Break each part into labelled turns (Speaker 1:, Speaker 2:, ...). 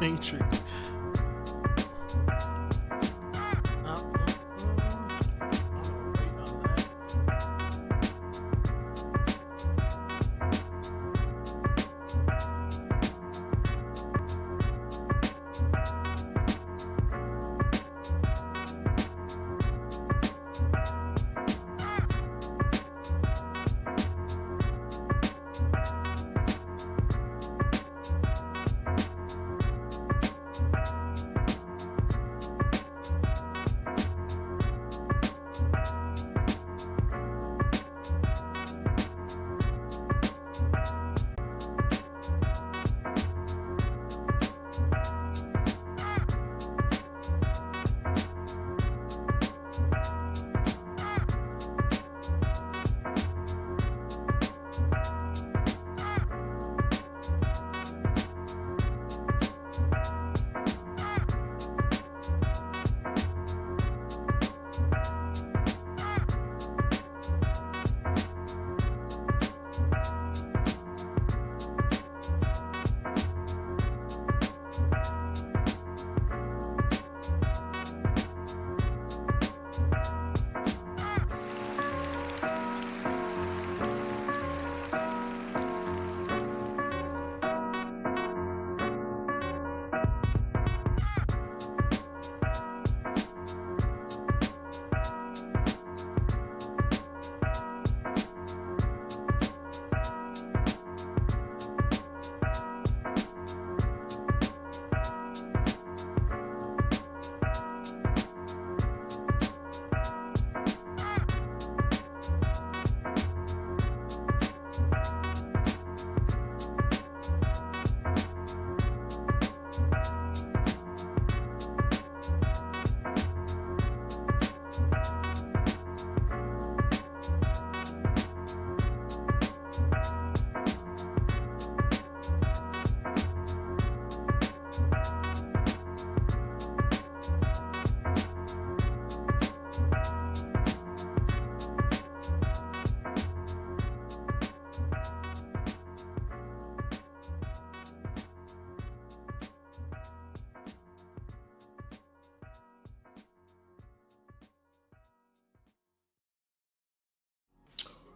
Speaker 1: Matrix.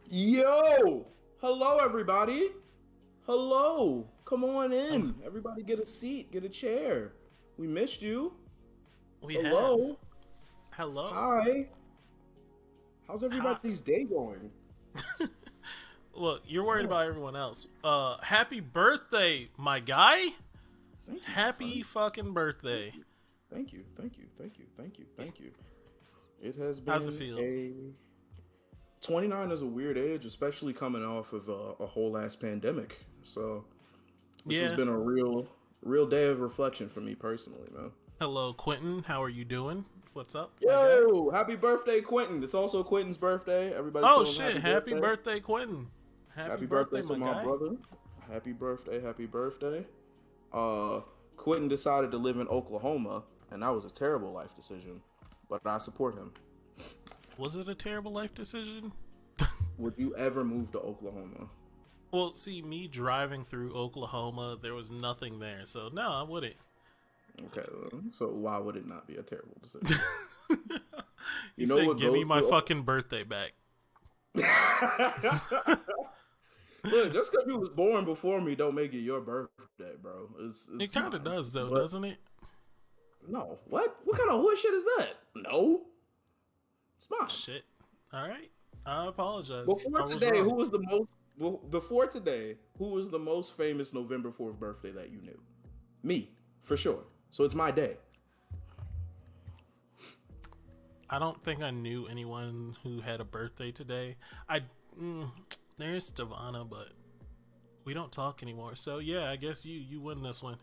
Speaker 2: Yo! Hello, everybody. Hello. Come on in. Everybody get a seat, get a chair. We missed you. Hello.
Speaker 1: Have. Hello.
Speaker 2: Hi. How's everybody's day going?
Speaker 1: Look, you're worried about everyone else. Happy birthday, my guy.
Speaker 2: Thank you.
Speaker 1: Happy fucking birthday.
Speaker 2: Thank you. It has been
Speaker 1: How's it feel?
Speaker 2: 29 is a weird age, especially coming off of a whole ass pandemic. So this has been a real day of reflection for me personally, man.
Speaker 1: Hello, Quentin. How are you doing? What's up?
Speaker 2: Yo, happy birthday, Quentin. It's also Quentin's birthday. Everybody.
Speaker 1: Oh shit! Happy birthday, Quentin.
Speaker 2: Happy birthday to my brother. Happy birthday. Quentin decided to live in Oklahoma, and that was a terrible life decision, but I support him.
Speaker 1: Was it a terrible life decision?
Speaker 2: Would you ever move to Oklahoma?
Speaker 1: Well, see, me driving through Oklahoma, there was nothing there, so no, I wouldn't.
Speaker 2: Okay, so why would it not be a terrible decision?
Speaker 1: You know said, give me my fucking birthday back.
Speaker 2: Look, just because you was born before me don't make it your birthday, bro.
Speaker 1: It kind of does, though, doesn't it?
Speaker 2: No. What? What kind of hood shit is that? No. It's mine.
Speaker 1: Shit. All right. I apologize.
Speaker 2: Before today, who was the most famous November 4th birthday that you knew? Me, for sure. So it's my day.
Speaker 1: I don't think I knew anyone who had a birthday today. There's Stevana, but we don't talk anymore. So yeah, I guess you win this one.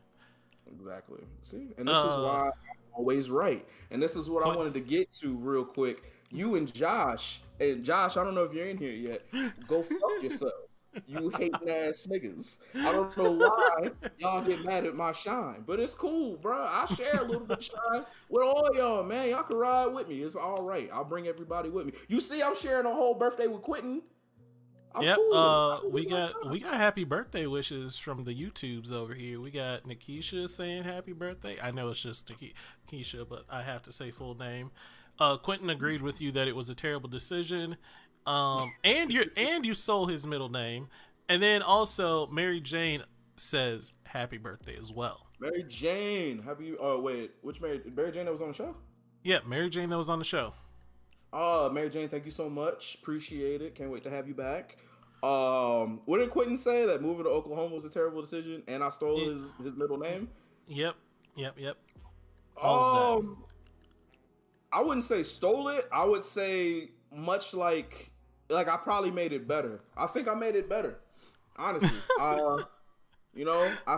Speaker 2: Exactly. See, and this is why I'm always right. And this is what I wanted to get to real quick. You and Josh, I don't know if you're in here yet. Go fuck yourselves. You hating ass niggas. I don't know why y'all get mad at my shine, but it's cool, bro. I share a little bit of shine with all y'all, man. Y'all can ride with me. It's all right. I'll bring everybody with me. You see, I'm sharing a whole birthday with Quentin. I'm
Speaker 1: Yep.
Speaker 2: cool with it. I'm cool
Speaker 1: We
Speaker 2: with my
Speaker 1: got
Speaker 2: job.
Speaker 1: we got happy birthday wishes from the YouTubes over here. We got Nikisha saying happy birthday. I know it's just Nikisha, but I have to say full name. Quentin agreed with you that it was a terrible decision. And you stole his middle name, and then also Mary Jane says happy birthday as well.
Speaker 2: Mary Jane, happy. Oh wait, which Mary Jane that was on the show?
Speaker 1: Yeah, Mary Jane that was on the show.
Speaker 2: Oh, Mary Jane, thank you so much. Appreciate it. Can't wait to have you back. What did Quentin say? That moving to Oklahoma was a terrible decision, and I stole
Speaker 1: It,
Speaker 2: his middle name.
Speaker 1: yep. All of that.
Speaker 2: Um, I wouldn't say stole it. I would say much like I probably made it better. I think I made it better. Honestly, I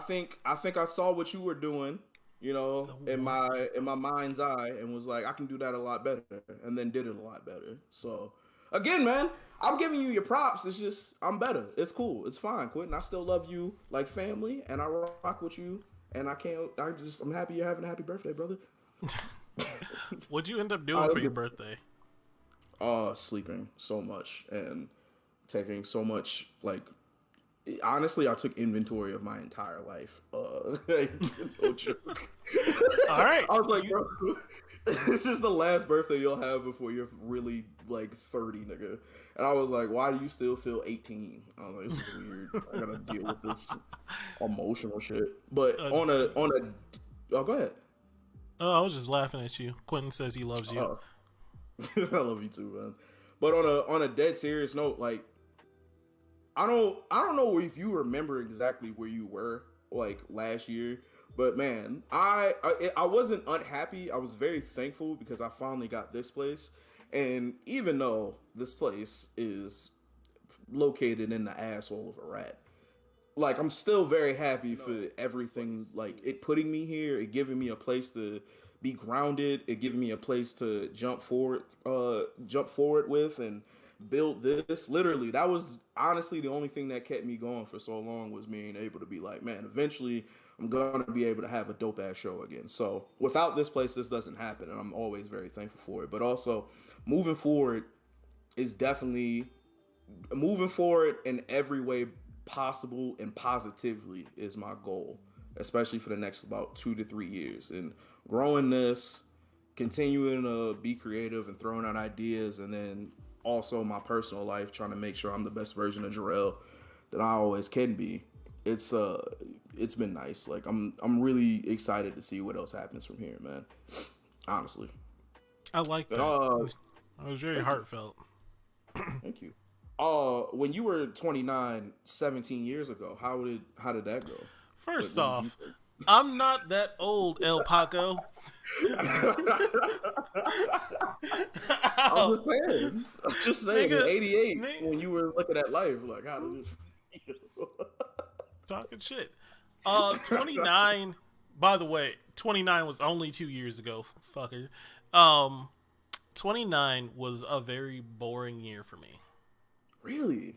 Speaker 2: think I saw what you were doing, in my mind's eye, and was like, I can do that a lot better, and then did it a lot better. So, again, man, I'm giving you your props. It's just I'm better. It's cool. It's fine, Quentin. I still love you like family, and I rock with you. And I'm happy you're having a happy birthday, brother.
Speaker 1: What'd you end up doing for your birthday?
Speaker 2: Sleeping so much and taking so much, honestly, I took inventory of my entire life. No joke.
Speaker 1: All right.
Speaker 2: I was like, bro, this is the last birthday you'll have before you're really 30, nigga. And I was like, why do you still feel 18? I was like, this is weird. I gotta deal with this emotional shit. But oh, go ahead.
Speaker 1: Oh, I was just laughing at you. Quentin says he loves you.
Speaker 2: I love you too, man. But on a dead serious note, I don't know if you remember exactly where you were last year, but man, I wasn't unhappy. I was very thankful because I finally got this place, and even though this place is located in the asshole of a rat, I'm still very happy for everything. It putting me here, it giving me a place to be grounded, it giving me a place to jump forward with and build this. Literally, that was honestly the only thing that kept me going for so long, was being able to be like, man, eventually I'm gonna be able to have a dope ass show again. So without this place, this doesn't happen, and I'm always very thankful for it. But also, moving forward is definitely moving forward in every way possible, and positively is my goal, especially for the next about 2 to 3 years, and growing this, continuing to be creative and throwing out ideas, and then also my personal life, trying to make sure I'm the best version of Jarrell that I always can be. It's been nice. I'm really excited to see what else happens from here, man. Honestly,
Speaker 1: I like that. It was very heartfelt.
Speaker 2: Thank you. When you were 29 17 years ago, how did that go?
Speaker 1: First off, I'm not that old, El Paco.
Speaker 2: I'm just saying.
Speaker 1: Nigga,
Speaker 2: 88, when you were looking at life, how did it feel?
Speaker 1: Talking shit. 29. By the way, 29 was only 2 years ago, fucker. 29 was a very boring year for me.
Speaker 2: Really?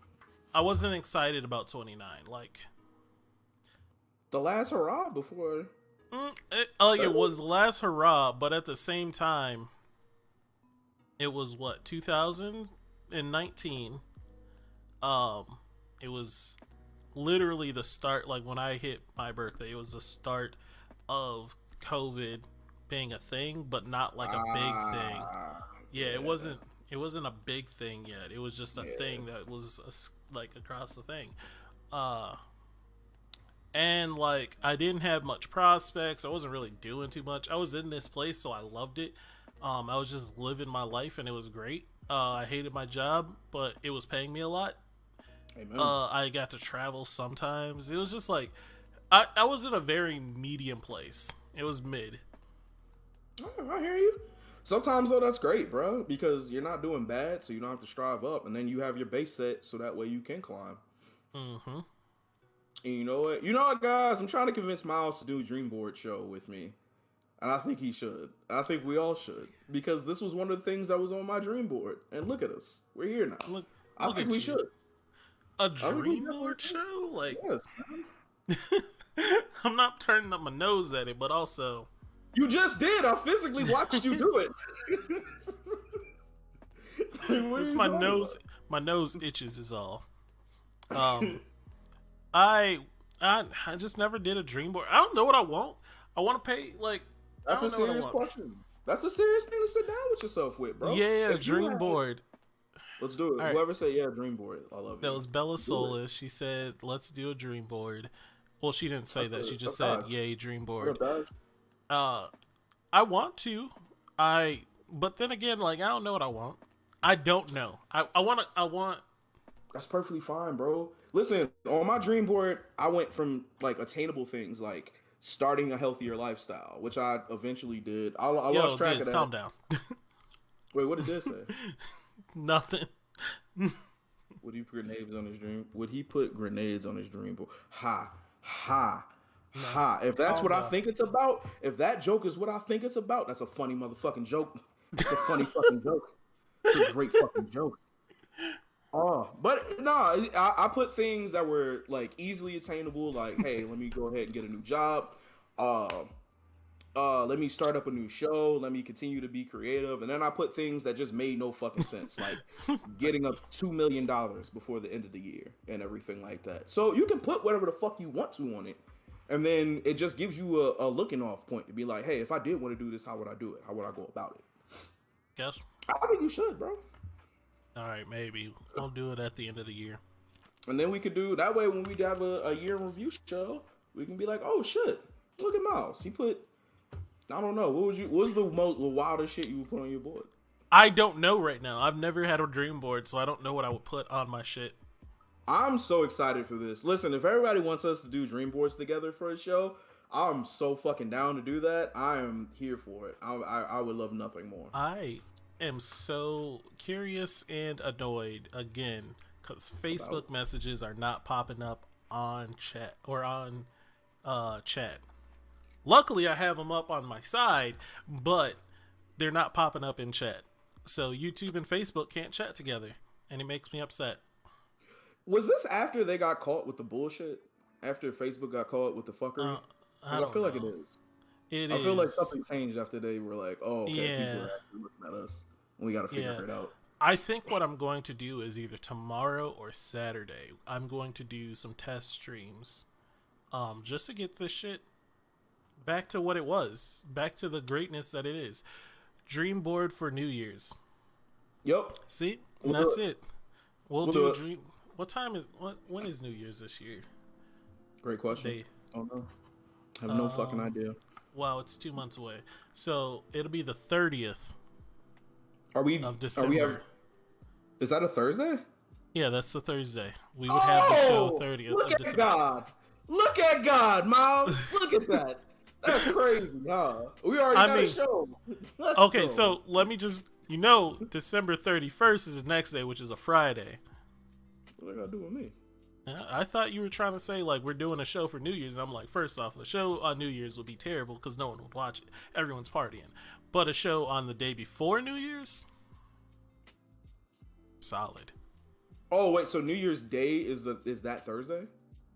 Speaker 1: I wasn't excited about 29.
Speaker 2: The last hurrah before.
Speaker 1: It was the last hurrah, but at the same time, it was 2019. It was literally the start. When I hit my birthday, it was the start of COVID being a thing, but not a big thing. Yeah, it wasn't. It wasn't a big thing yet. It was just a thing that was across the thing. And I didn't have much prospects. I wasn't really doing too much. I was in this place, so I loved it. I was just living my life, and it was great. I hated my job, but it was paying me a lot.
Speaker 2: Amen.
Speaker 1: I got to travel sometimes. It was just I was in a very medium place. It was mid.
Speaker 2: Oh, I hear you. Sometimes, though, that's great, bro, because you're not doing bad, so you don't have to strive up, and then you have your base set, so that way you can climb.
Speaker 1: Mm-hmm.
Speaker 2: And you know what, guys? I'm trying to convince Miles to do a Dream Board show with me, and I think he should. I think we all should, because this was one of the things that was on my Dream Board, and look at us. We're here now. I think we should.
Speaker 1: A Dream Board show?
Speaker 2: Yes, man.
Speaker 1: I'm not turning up my nose at it, but also...
Speaker 2: You just did. I physically watched you do it.
Speaker 1: It's my nose. My nose itches is all. Um, I I just never did a dream board. I don't know what I want. I want to pay like I
Speaker 2: That's a
Speaker 1: don't know what I
Speaker 2: serious
Speaker 1: want.
Speaker 2: question. That's a serious thing to sit down with yourself with, bro.
Speaker 1: Yeah,
Speaker 2: If you
Speaker 1: dream
Speaker 2: have,
Speaker 1: board.
Speaker 2: let's do it.
Speaker 1: All right,
Speaker 2: Whoever say yeah, dream board, I love
Speaker 1: that
Speaker 2: you.
Speaker 1: was Bella
Speaker 2: Do it.
Speaker 1: Solis. She said, "Let's do a dream board." Well, she didn't say that. She just
Speaker 2: That's
Speaker 1: said,
Speaker 2: Dodge.
Speaker 1: "Yay, dream
Speaker 2: What
Speaker 1: board."
Speaker 2: up, Dodge?
Speaker 1: Uh, I want to. I but then again, like I don't know what I want. I don't know. I want to. I want.
Speaker 2: That's perfectly fine, bro. Listen, on my dream board, I went from like attainable things like starting a healthier lifestyle, which I eventually did. I
Speaker 1: Yo,
Speaker 2: lost track of
Speaker 1: Diz,
Speaker 2: that.
Speaker 1: calm down.
Speaker 2: Wait, what did this say?
Speaker 1: Nothing.
Speaker 2: Would he put grenades on his dream? Would he put grenades on his dream board? Ha, ha,
Speaker 1: No,
Speaker 2: ha. If that's
Speaker 1: calm
Speaker 2: what I
Speaker 1: down.
Speaker 2: think it's about, if that joke is what I think it's about, that's a funny motherfucking joke. It's a funny fucking joke. It's a great fucking joke. Oh, but no, I put things that were like easily attainable. Like, hey, let me go ahead and get a new job. Uh, let me start up a new show. Let me continue to be creative. And then I put things that just made no fucking sense, like getting up $2 million before the end of the year and everything like that. So you can put whatever the fuck you want to on it, and then it just gives you a looking off point to be like, hey, if I did want to do this, how would I do it? How would I go about it?
Speaker 1: Guess.
Speaker 2: I think you should, bro.
Speaker 1: All right, maybe we'll do it at the end of the year.
Speaker 2: And then we could do that way when we have a year in review show, we can be like, oh shit, look at Miles. He put, I don't know, what's the most the wildest shit you would put on your board?
Speaker 1: I don't know right now. I've never had a dream board, so I don't know what I would put on my shit.
Speaker 2: I'm so excited for this. Listen, if everybody wants us to do dream boards together for a show, I'm so fucking down to do that. I am here for it. I would love nothing more.
Speaker 1: I am so curious and annoyed again because Facebook messages are not popping up on chat or on chat. Luckily, I have them up on my side, but they're not popping up in chat. So YouTube and Facebook can't chat together, and it makes me upset.
Speaker 2: Was this after they got caught with the bullshit? After Facebook got caught with the fuckery?
Speaker 1: I
Speaker 2: Because I
Speaker 1: don't
Speaker 2: feel like it
Speaker 1: know.
Speaker 2: is.
Speaker 1: It
Speaker 2: I feel like
Speaker 1: is.
Speaker 2: something changed after they were like, oh, okay, people
Speaker 1: Yeah.
Speaker 2: are actually looking at us. We got to figure
Speaker 1: Yeah.
Speaker 2: it out.
Speaker 1: I think what I'm going to do is either tomorrow or Saturday. I'm going to do some test streams, just to get this shit back to what it was, back to the greatness that it is. Dream board for New Year's.
Speaker 2: Yep.
Speaker 1: See,
Speaker 2: We'll
Speaker 1: that's
Speaker 2: do
Speaker 1: it. We'll
Speaker 2: We'll
Speaker 1: do
Speaker 2: do
Speaker 1: a
Speaker 2: it.
Speaker 1: dream. What time is what? When is New Year's this year?
Speaker 2: Great question.
Speaker 1: They.
Speaker 2: Oh, no. I have no fucking idea.
Speaker 1: Wow, it's 2 months away. So it'll be the 30th
Speaker 2: Are we,
Speaker 1: of
Speaker 2: are we,
Speaker 1: December.
Speaker 2: is that a Thursday?
Speaker 1: Yeah, that's the Thursday. We would have the show
Speaker 2: Oh,
Speaker 1: 30th
Speaker 2: look
Speaker 1: of
Speaker 2: at
Speaker 1: December.
Speaker 2: God. Look at God, Miles. Look at that. That's crazy, huh? We already got a show. Let's
Speaker 1: Okay,
Speaker 2: go.
Speaker 1: so let me just, December 31st is the next day, which is a Friday.
Speaker 2: What they got to do with me?
Speaker 1: I thought you were trying to say, like, we're doing a show for New Year's. I'm like, first off, the show on New Year's would be terrible because no one would watch it. Everyone's partying. But a show on the day before New Year's? Solid.
Speaker 2: Oh, wait, so New Year's Day is that Thursday?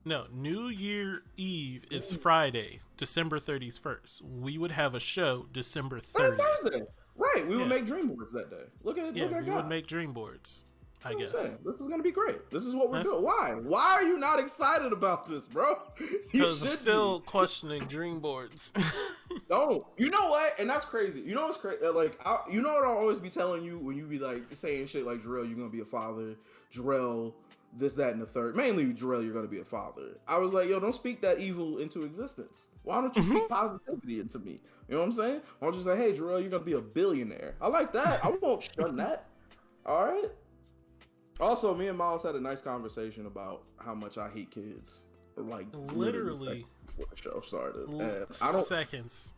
Speaker 1: No, New Year Eve is Friday, December 31st. We would have a show December
Speaker 2: That's
Speaker 1: 30th.
Speaker 2: Thursday. Right, we would
Speaker 1: Yeah.
Speaker 2: make dream boards that day. Look at
Speaker 1: Yeah,
Speaker 2: God.
Speaker 1: we would make dream boards, I
Speaker 2: You know what I'm
Speaker 1: guess.
Speaker 2: saying? This is gonna be great. This is what we're
Speaker 1: That's-
Speaker 2: doing. Why? Why are you not excited about this, bro? You
Speaker 1: Because I'm
Speaker 2: should
Speaker 1: still
Speaker 2: be.
Speaker 1: questioning dream boards.
Speaker 2: No, you know what? And that's crazy. You know what's crazy? Like, you know what I'll always be telling you when you be like saying shit like, Jarrell, you're gonna be a father. Jarrell, this, that, and the third. Mainly, Jarrell, you're gonna be a father. I was like, yo, don't speak that evil into existence. Why don't you speak positivity into me? You know what I'm saying? Why don't you say, hey, Jarrell, you're gonna be a billionaire? I like that. I won't shun that. All right. Also, me and Miles had a nice conversation about how much I hate kids. Like
Speaker 1: Literally
Speaker 2: before the show started. And I don't
Speaker 1: seconds.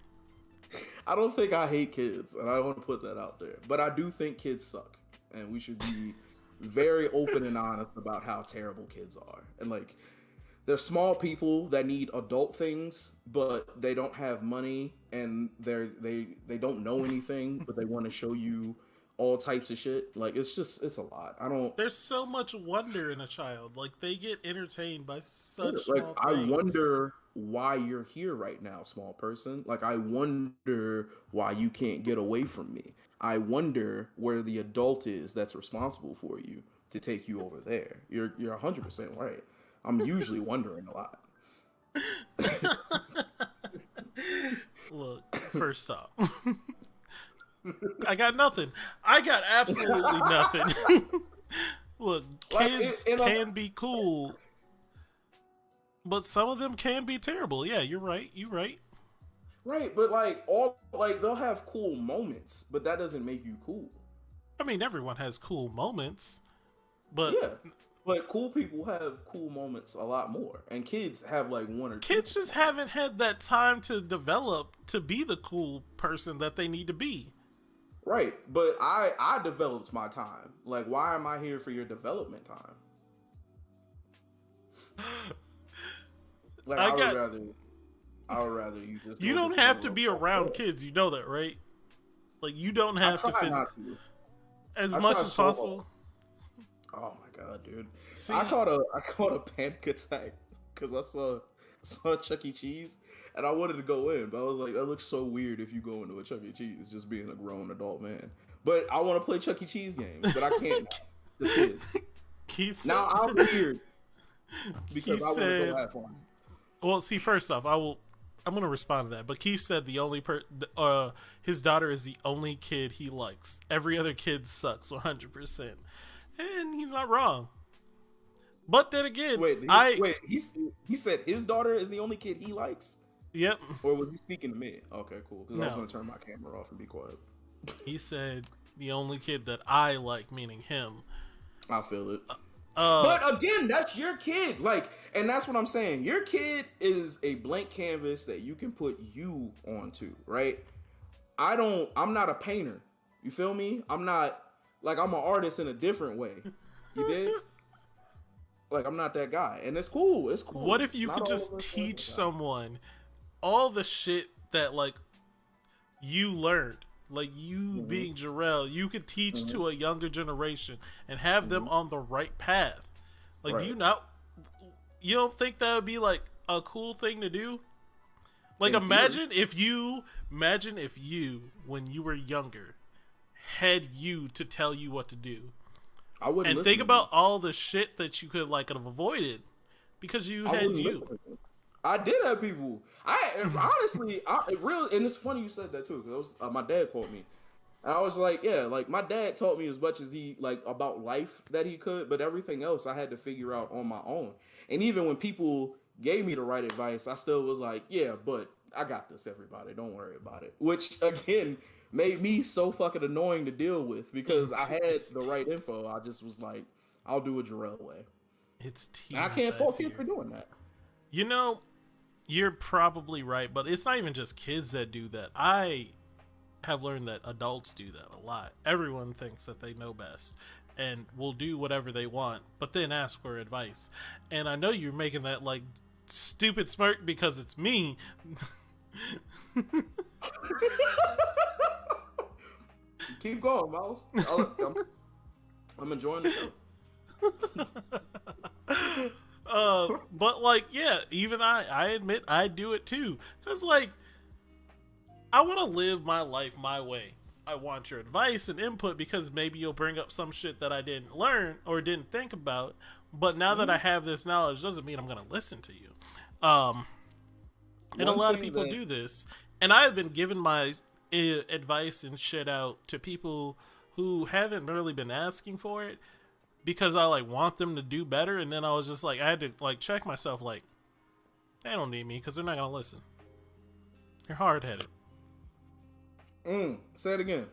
Speaker 2: I don't think I hate kids, and I want to put that out there. But I do think kids suck, and we should be very open and honest about how terrible kids are. And like, they're small people that need adult things, but they don't have money, and they don't know anything, but they want to show you all types of shit. Like, it's a lot. I don't
Speaker 1: There's so much wonder in a child. Like, they get entertained by such
Speaker 2: like.
Speaker 1: small
Speaker 2: I
Speaker 1: things.
Speaker 2: wonder why you're here right now, small person. Like, I wonder why you can't get away from me. I wonder where the adult is that's responsible for you to take you over there. You're 100% right. I'm usually wondering a lot.
Speaker 1: Look, first off, I got nothing. I got absolutely nothing. Look, kids can be cool, but some of them can be terrible. Yeah, you're right. You're right.
Speaker 2: Right, but they'll have cool moments, but that doesn't make you cool.
Speaker 1: I mean, everyone has cool moments, but
Speaker 2: yeah, but cool people have cool moments a lot more, and kids have like one or two.
Speaker 1: Kids just haven't had that time to develop to be the cool person that they need to be.
Speaker 2: Right, but I developed my time. Like, why am I here for your development time? Like, I would rather you just.
Speaker 1: You don't have to be around kids. You know that, right? Like, you don't have to physically as much as possible.
Speaker 2: Oh my god, dude! See, I caught a panic attack because I saw Chuck E. Cheese. And I wanted to go in, but I was like, that looks so weird if you go into a Chuck E. Cheese just being a grown adult man. But I want to play Chuck E. Cheese games, but I can't now. The kids. Now I'm weird because I want to go have fun.
Speaker 1: Well, see, first off, I'm going to respond to that. But Keith said his daughter is the only kid he likes. Every other kid sucks 100%, and he's not wrong. But then again,
Speaker 2: he said his daughter is the only kid he likes.
Speaker 1: Yep.
Speaker 2: Or was he speaking to me? Okay, cool. Because I was going to turn my camera off and be quiet.
Speaker 1: He said the only kid that I like, meaning him.
Speaker 2: I feel it. But again, that's your kid. Like, and that's what I'm saying. Your kid is a blank canvas that you can put you onto, right? I'm not a painter. You feel me? I'm an artist in a different way. You did? Like, I'm not that guy. And it's cool. It's cool.
Speaker 1: What if you could just teach someone all the shit that, like, you learned? Like, you being Jarrell, you could teach to a younger generation and have them on the right path. Like, do you don't think that would be, like, a cool thing to do? Like, imagine if you, when you were younger, had you to tell you what to do.
Speaker 2: I wouldn't.
Speaker 1: And think about all the shit that you could have avoided because you had you.
Speaker 2: I did have people. Honestly, and it's funny you said that too because my dad called me, and I was like, yeah, like my dad taught me as much as he about life that he could, but everything else I had to figure out on my own. And even when people gave me the right advice, I still was like, yeah, but I got this, everybody. Don't worry about it. Which again made me so fucking annoying to deal with because I had the right info. I just was like, I'll do it Jarrell way.
Speaker 1: It's
Speaker 2: I can't fault kids for doing that.
Speaker 1: You know, you're probably right, but it's not even just kids that do that. I have learned that adults do that a lot. Everyone thinks that they know best and will do whatever they want, but then ask for advice. And I know you're making that like stupid smirk because it's me.
Speaker 2: Keep going, Miles. I'm enjoying the show.
Speaker 1: But like, yeah, even I admit I do it too. Cause like, I want to live my life my way. I want your advice and input because maybe you'll bring up some shit that I didn't learn or didn't think about. But now that I have this knowledge, doesn't mean I'm going to listen to you. And a lot of people do this. And I've been giving my advice and shit out to people who haven't really been asking for it because I like want them to do better. And then I was just like, I had to like check myself like, they don't need me because they're not going to listen. They're hard-headed.
Speaker 2: Say it again.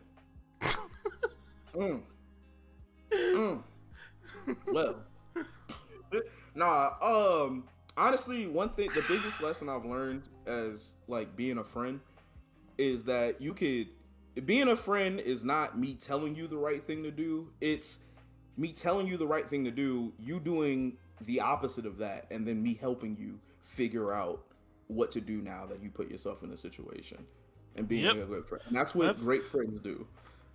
Speaker 2: Well, honestly, one thing, the biggest lesson I've learned as like being a friend is that being a friend is not me telling you the right thing to do. It's me telling you the right thing to do, you doing the opposite of that, and then me helping you figure out what to do now that you put yourself in a situation. And being a good friend. And that's what great friends do.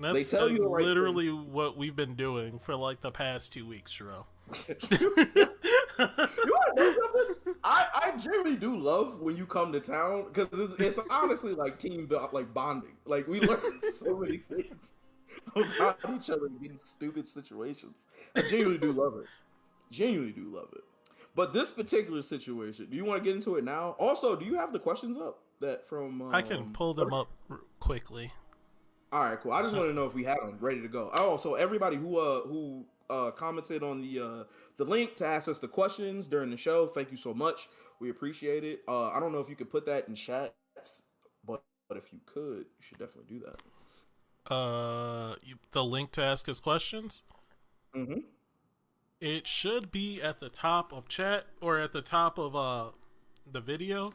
Speaker 2: They tell you the right
Speaker 1: literally thing. What we've been doing for like the past 2 weeks, Jarrell.
Speaker 2: I genuinely do love when you come to town because it's honestly like team like bonding. Like we learn so many things about each other and getting stupid situations. I genuinely do love it. Genuinely do love it. But this particular situation, do you want to get into it now? Also, do you have the questions up that from?
Speaker 1: I can pull them up quickly.
Speaker 2: All right, cool. I just want to know if we had them ready to go. Oh, so everybody who commented on the link to ask us the questions during the show, thank you so much. We appreciate it. I don't know if you could put that in chats, but if you could, you should definitely do that.
Speaker 1: The link to ask us questions.
Speaker 2: Mm-hmm.
Speaker 1: It should be at the top of chat or at the top of the video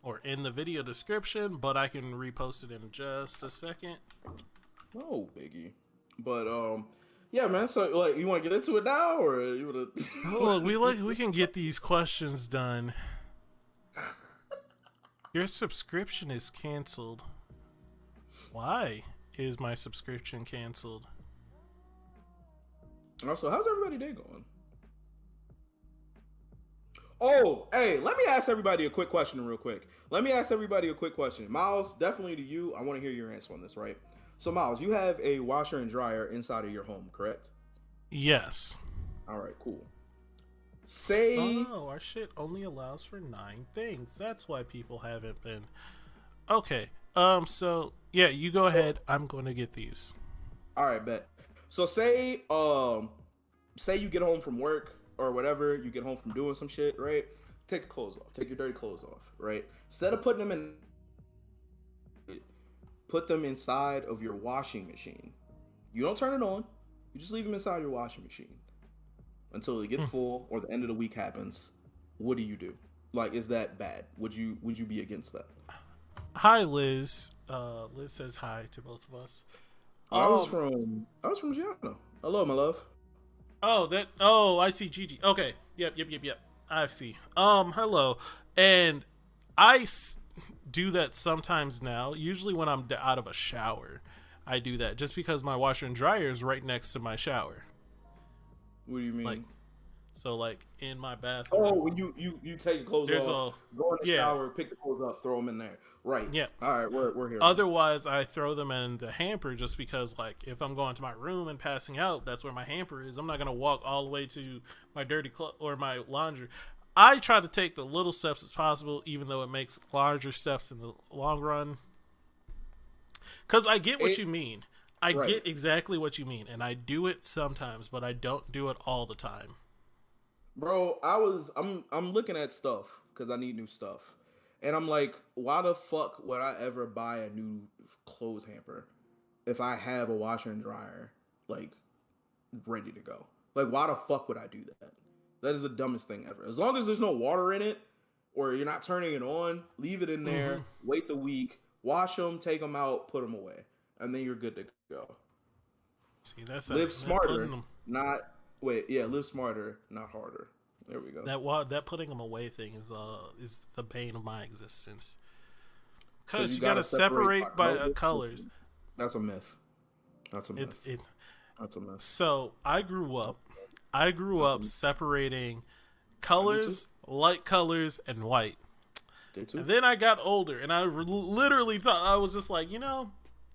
Speaker 1: or in the video description, but I can repost it in just a second.
Speaker 2: No biggie. But yeah, man. So like, you want to get into it now, or you want to?
Speaker 1: Look, we can get these questions done. Your subscription is canceled. Why is my subscription canceled?
Speaker 2: Also, how's everybody day going? Oh, hey, let me ask everybody a quick question real quick. Miles, definitely to you. I want to hear your answer on this, right? So, Miles, you have a washer and dryer inside of your home, correct?
Speaker 1: Yes.
Speaker 2: All right, cool. Say...
Speaker 1: Oh, our shit only allows for 9 things. That's why people haven't been... Okay. So, yeah, you go ahead. I'm going to get these.
Speaker 2: All right, bet. So, say you get home from work or whatever, you get home from doing some shit, right? Take your clothes off. Take your dirty clothes off, right? Instead of putting them in... Put them inside of your washing machine. You don't turn it on. You just leave them inside your washing machine until it gets full or the end of the week happens. What do you do? Like, is that bad? Would you be against that?
Speaker 1: Hi, Liz. Liz says hi to both of us.
Speaker 2: I was from Gianna. Hello, my love.
Speaker 1: Oh, I see Gigi. Okay. Yep. I see. Hello. And I do that sometimes now, usually when I'm out of a shower. I do that just because my washer and dryer is right next to my shower.
Speaker 2: What do you mean?
Speaker 1: Like in my bathroom.
Speaker 2: Oh, when you take your clothes off, go in the shower, pick the clothes up, throw them in there. Right.
Speaker 1: Yeah.
Speaker 2: All right, we're here.
Speaker 1: Otherwise, I throw them in the hamper just because, like, if I'm going to my room and passing out, that's where my hamper is. I'm not gonna walk all the way to my dirty clothes or my laundry. I try to take the little steps as possible, even though it makes larger steps in the long run. Because I get what you mean. I get exactly what you mean, and I do it sometimes, but I don't do it all the time.
Speaker 2: Bro, I'm looking at stuff because I need new stuff, and I'm like, why the fuck would I ever buy a new clothes hamper if I have a washer and dryer like ready to go? Like, why the fuck would I do that? That is the dumbest thing ever. As long as there's no water in it or you're not turning it on, leave it in there, wait the week, wash them, take them out, put them away, and then you're good to go.
Speaker 1: See, that's
Speaker 2: live smarter, live smarter, not harder. There we go.
Speaker 1: That putting them away thing is the bane of my existence. Because you gotta separate by colors.
Speaker 2: That's a myth. That's a myth. That's a myth.
Speaker 1: So I grew up separating colors, light colors, and white. And then I got older, and I literally thought, I was just like, I'm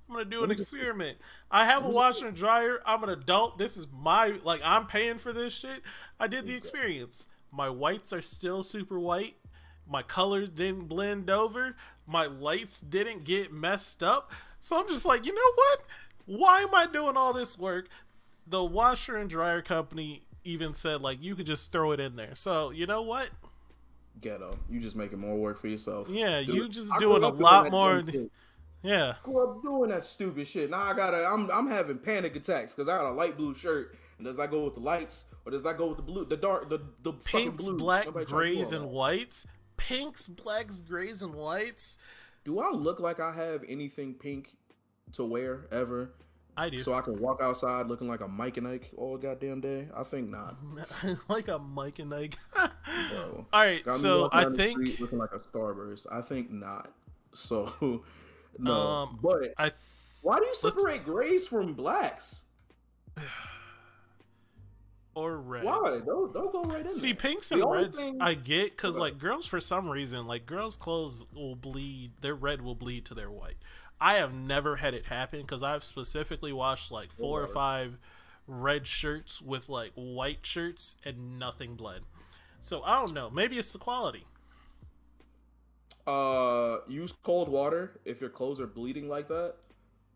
Speaker 1: gonna do an experiment. I have a washer and dryer. I'm an adult. This is I'm paying for this shit. I did the experience. My whites are still super white. My colors didn't blend over. My lights didn't get messed up. So I'm just like, you know what? Why am I doing all this work? The washer and dryer company even said, like, you could just throw it in there. So, you know what?
Speaker 2: Ghetto. You just making more work for yourself.
Speaker 1: Yeah, you just doing a lot more. Yeah.
Speaker 2: Grew up doing that stupid shit. Now I'm having panic attacks because I got a light blue shirt. And does that go with the lights, or does that go with the blue, the dark, the
Speaker 1: pinks,
Speaker 2: blue?
Speaker 1: black, grays, and whites? Pinks, blacks, grays, and whites.
Speaker 2: Do I look like I have anything pink to wear ever?
Speaker 1: I do.
Speaker 2: So I can walk outside looking like a Mike and Ike all goddamn day? I think not.
Speaker 1: Like a Mike and Ike.
Speaker 2: Bro,
Speaker 1: all right, so I think
Speaker 2: looking like a Starburst. I think not. So no, but why do you separate grays from blacks?
Speaker 1: Or red.
Speaker 2: Why? Don't go right in there.
Speaker 1: See, pinks and reds I get, because like girls, for some reason, like girls' clothes will bleed, their red will bleed to their white. I have never had it happen because I've specifically watched like 4 or 5 red shirts with like white shirts and nothing bled. So I don't know. Maybe it's the quality.
Speaker 2: Use cold water if your clothes are bleeding like that,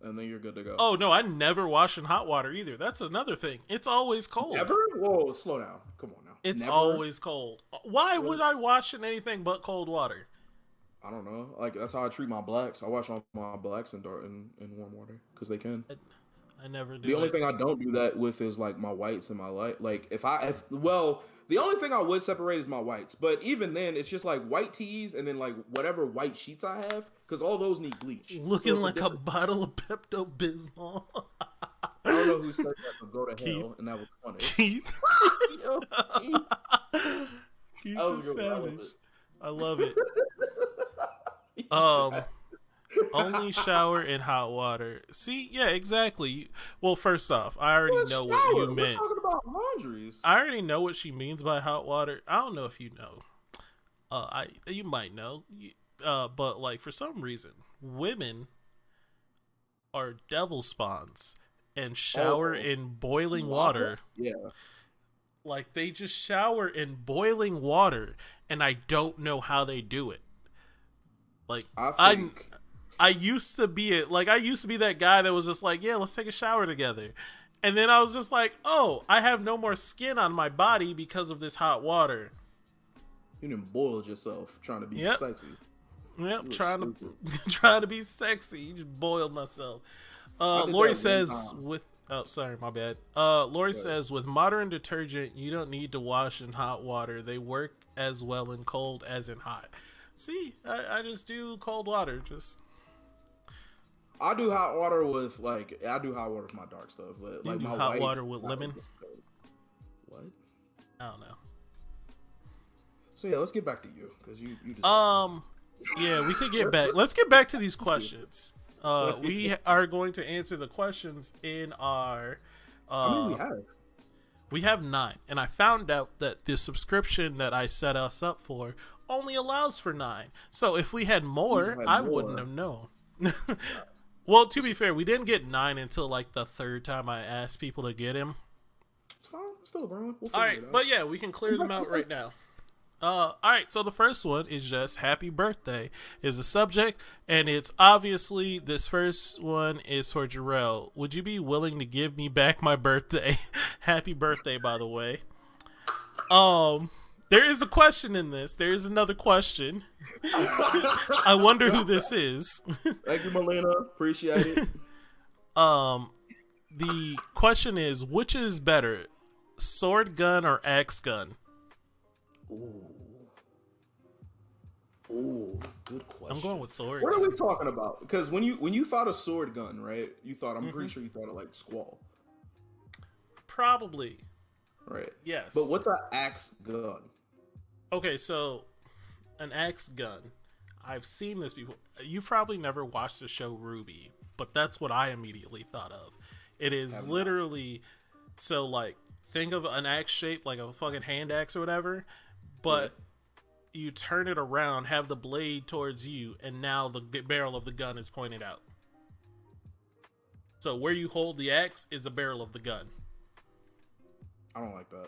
Speaker 2: and then you're good to go.
Speaker 1: Oh no, I never wash in hot water either. That's another thing. It's always cold.
Speaker 2: Never? Whoa, slow down. Come on now.
Speaker 1: It's
Speaker 2: Never?
Speaker 1: always cold. Why would I wash in anything but cold water?
Speaker 2: I don't know. Like that's how I treat my blacks. I wash all my blacks in warm water because they can.
Speaker 1: I never do.
Speaker 2: The only thing I don't do that with is like my whites and my light. Like the only thing I would separate is my whites. But even then, it's just like white tees and then like whatever white sheets I have because all those need bleach.
Speaker 1: Looking so like a bottle of Pepto Bismol.
Speaker 2: I don't know who said that, but go to hell, and that was funny.
Speaker 1: Keith. Keith is savage. I love it. Only shower in hot water. See, yeah, exactly. Well, first off, I already know what you meant.
Speaker 2: We're talking about laundries.
Speaker 1: I already know what she means by hot water. I don't know if you know. You might know. But like for some reason, women are devil spawns and shower in boiling water.
Speaker 2: Yeah.
Speaker 1: Like they just shower in boiling water, and I don't know how they do it. Like I used to be that guy that was just like, yeah, let's take a shower together. And then I was just like, oh, I have no more skin on my body because of this hot water.
Speaker 2: You didn't boil yourself trying to be sexy.
Speaker 1: Yep, trying to be sexy. You just boiled myself. Lori says sorry, my bad. Lori says with modern detergent, you don't need to wash in hot water. They work as well in cold as in hot. See, I just do cold water.
Speaker 2: I do hot water with my dark stuff. But
Speaker 1: you
Speaker 2: like
Speaker 1: do
Speaker 2: my
Speaker 1: hot water with lemon?
Speaker 2: What?
Speaker 1: I don't know.
Speaker 2: So yeah, let's get back to you because you just
Speaker 1: yeah, we could get back. Let's get back to these questions. We are going to answer the questions in our.
Speaker 2: How many we have?
Speaker 1: We have 9, and I found out that the subscription that I set us up for only allows for 9. So if we had more, I wouldn't have known. Well, to be fair, we didn't get 9 until like the 3rd time I asked people to get him.
Speaker 2: It's fine. It's still around.
Speaker 1: All right, but yeah, we can clear them out right now. All right, so the first one is just happy birthday is the subject, and it's obviously this first one is for Jarrell. Would you be willing to give me back my birthday? Happy birthday, by the way. There is a question in this. There is another question. I wonder who this is.
Speaker 2: Thank you, Melina. Appreciate it.
Speaker 1: The question is, which is better, sword gun or axe gun?
Speaker 2: Ooh, good question.
Speaker 1: I'm going with sword.
Speaker 2: What are we talking about? Because when you thought a sword gun, right? I'm pretty sure you thought of like Squall.
Speaker 1: Probably.
Speaker 2: Right.
Speaker 1: Yes.
Speaker 2: But what's an axe gun?
Speaker 1: Okay, so an axe gun. I've seen this before. You probably never watched the show Ruby, but that's what I immediately thought of. It is literally so like think of an axe shape like a fucking hand axe or whatever, but you turn it around, have the blade towards you, and now the barrel of the gun is pointed out. So where you hold the axe is the barrel of the gun.
Speaker 2: I don't like that.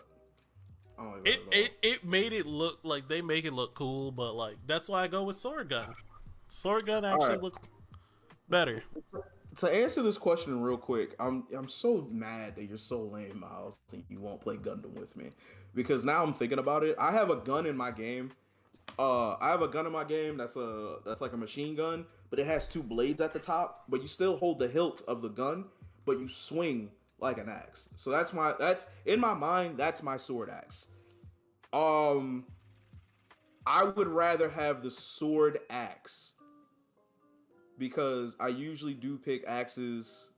Speaker 2: I don't like that
Speaker 1: It made it look like they make it look cool, but like that's why I go with sword gun. Sword gun actually looks better.
Speaker 2: To answer this question real quick, I'm so mad that you're so lame, Miles, and you won't play Gundam with me. Because now I'm thinking about it. I have a gun in my game. That's like a machine gun, but it has 2 blades at the top, but you still hold the hilt of the gun, but you swing like an axe. So that's in my mind, that's my sword axe. I would rather have the sword axe because I usually do pick axes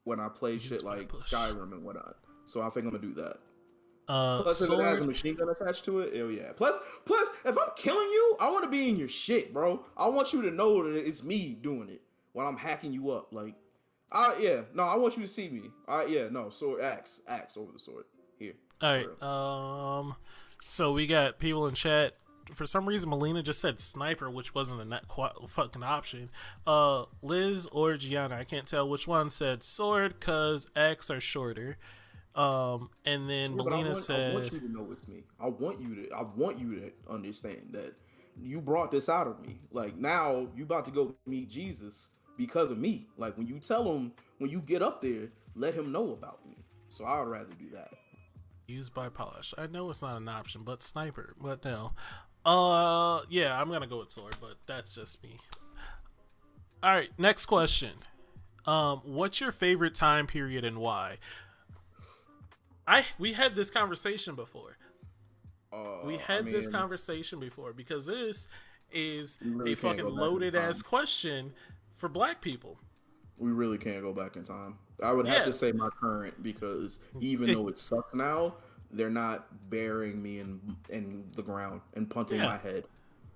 Speaker 2: when I play shit like Skyrim and whatnot. So I think I'm gonna do that. Plus, if it has a machine gun attached to it, hell yeah. Plus, if I'm killing you, I want to be in your shit, bro. I want you to know that it's me doing it while I'm hacking you up. Like, I want you to see me. Sword, axe over the sword. Here.
Speaker 1: All right. So we got people in chat for some reason, Melina just said sniper, which wasn't a fucking option. Liz or Gianna, I can't tell which one, said sword because X are shorter. And then Melina said,
Speaker 2: "I want you to know it's me. I want you to understand that you brought this out of me. Like now, you about to go meet Jesus because of me. Like when you tell him, when you get up there, let him know about me. So I would rather do that."
Speaker 1: Used by polish. I know it's not an option, but sniper. But no. Yeah, I'm gonna go with sword, but that's just me. All right, next question. What's your favorite time period and why? We had this conversation before. This conversation before because this is really a fucking loaded ass question for black people.
Speaker 2: We really can't go back in time. I would have to say my current because even though it sucks now, they're not burying me in the ground and punting my head.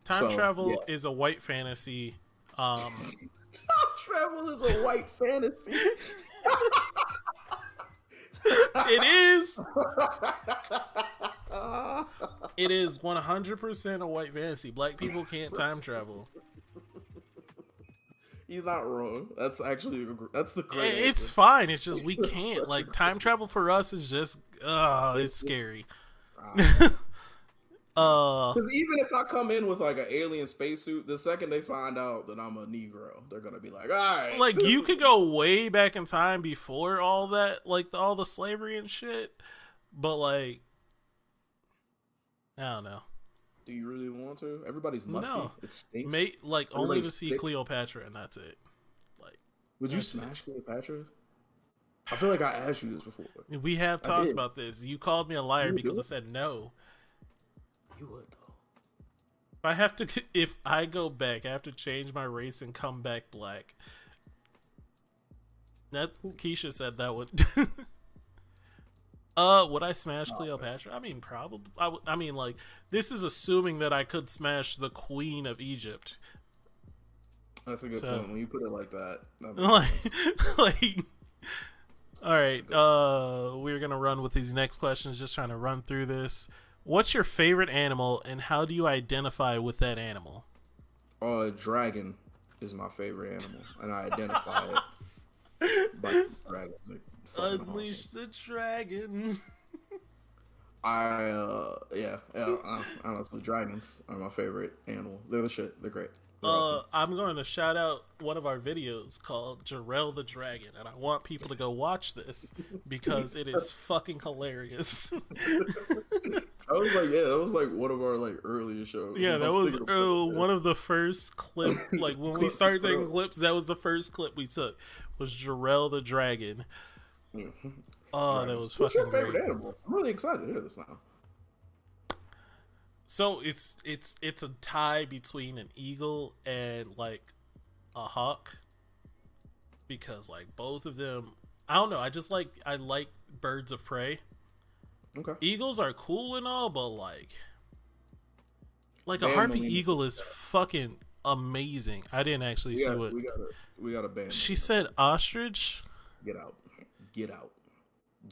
Speaker 1: Time travel is a white fantasy.
Speaker 2: Time travel is a white fantasy.
Speaker 1: It is. It is 100% a white fantasy. Black people can't time travel.
Speaker 2: He's not wrong. That's the great
Speaker 1: It's
Speaker 2: answer.
Speaker 1: fine. It's just we can't. Like time travel for us is just it's scary.
Speaker 2: Because even if I come in with like an alien spacesuit, the second they find out that I'm a Negro, they're gonna be like, "All right."
Speaker 1: Like you could go way back in time before all that, like all the slavery and shit. But like, I don't know.
Speaker 2: Do you really want to? Everybody's musty. No. It stinks.
Speaker 1: Only to see Cleopatra, and that's it. Like,
Speaker 2: would you smash Cleopatra? I feel like I asked you this before.
Speaker 1: We have talked about this. You called me a liar because I said no.
Speaker 2: You would though.
Speaker 1: If I go back, I have to change my race and come back black. That Keisha said that would. Would I smash Cleopatra? I mean, probably. I mean, like, this is assuming that I could smash the Queen of Egypt.
Speaker 2: That's a good point. When you put it like that.
Speaker 1: All right. We're gonna run with these next questions. Just trying to run through this. What's your favorite animal, and how do you identify with that animal?
Speaker 2: Dragon is my favorite animal, and I identify it by dragon.
Speaker 1: Unleash the dragon.
Speaker 2: Honestly, dragons are my favorite animal. They're the shit. They're great. They're awesome.
Speaker 1: I'm going to shout out one of our videos called Jarrell the Dragon, and I want people to go watch this because it is fucking hilarious.
Speaker 2: That was like one of our like earlier shows.
Speaker 1: Yeah, that was one of the first clips. Like when we started taking clips, that was the first clip we took. Was Jarrell the Dragon.
Speaker 2: Mm-hmm.
Speaker 1: Oh, that was fucking
Speaker 2: What's your favorite
Speaker 1: great.
Speaker 2: animal? I'm really excited to hear this now.
Speaker 1: So it's a tie between an eagle and like a hawk, because like both of them, I don't know. I like birds of prey.
Speaker 2: Okay.
Speaker 1: Eagles are cool and all, but like a harpy eagle is fucking amazing. I didn't actually see what
Speaker 2: we got a ban.
Speaker 1: She said ostrich.
Speaker 2: Get out. Get out.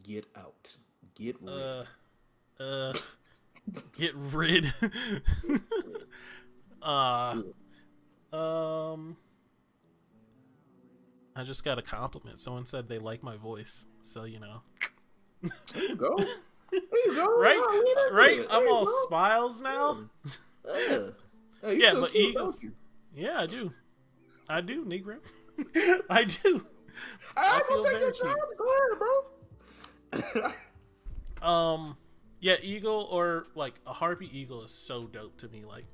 Speaker 2: Get out. Get rid.
Speaker 1: Get rid. I just got a compliment. Someone said they like my voice, so you know.
Speaker 2: There you go. There you go.
Speaker 1: Right. I'm all smiles now.
Speaker 2: Yeah. Hey,
Speaker 1: yeah,
Speaker 2: so
Speaker 1: but
Speaker 2: cute,
Speaker 1: eagle. Yeah, I do, Negro. I do.
Speaker 2: I feel take your time. Go ahead, bro.
Speaker 1: Yeah, eagle or like a harpy eagle is so dope to me. Like,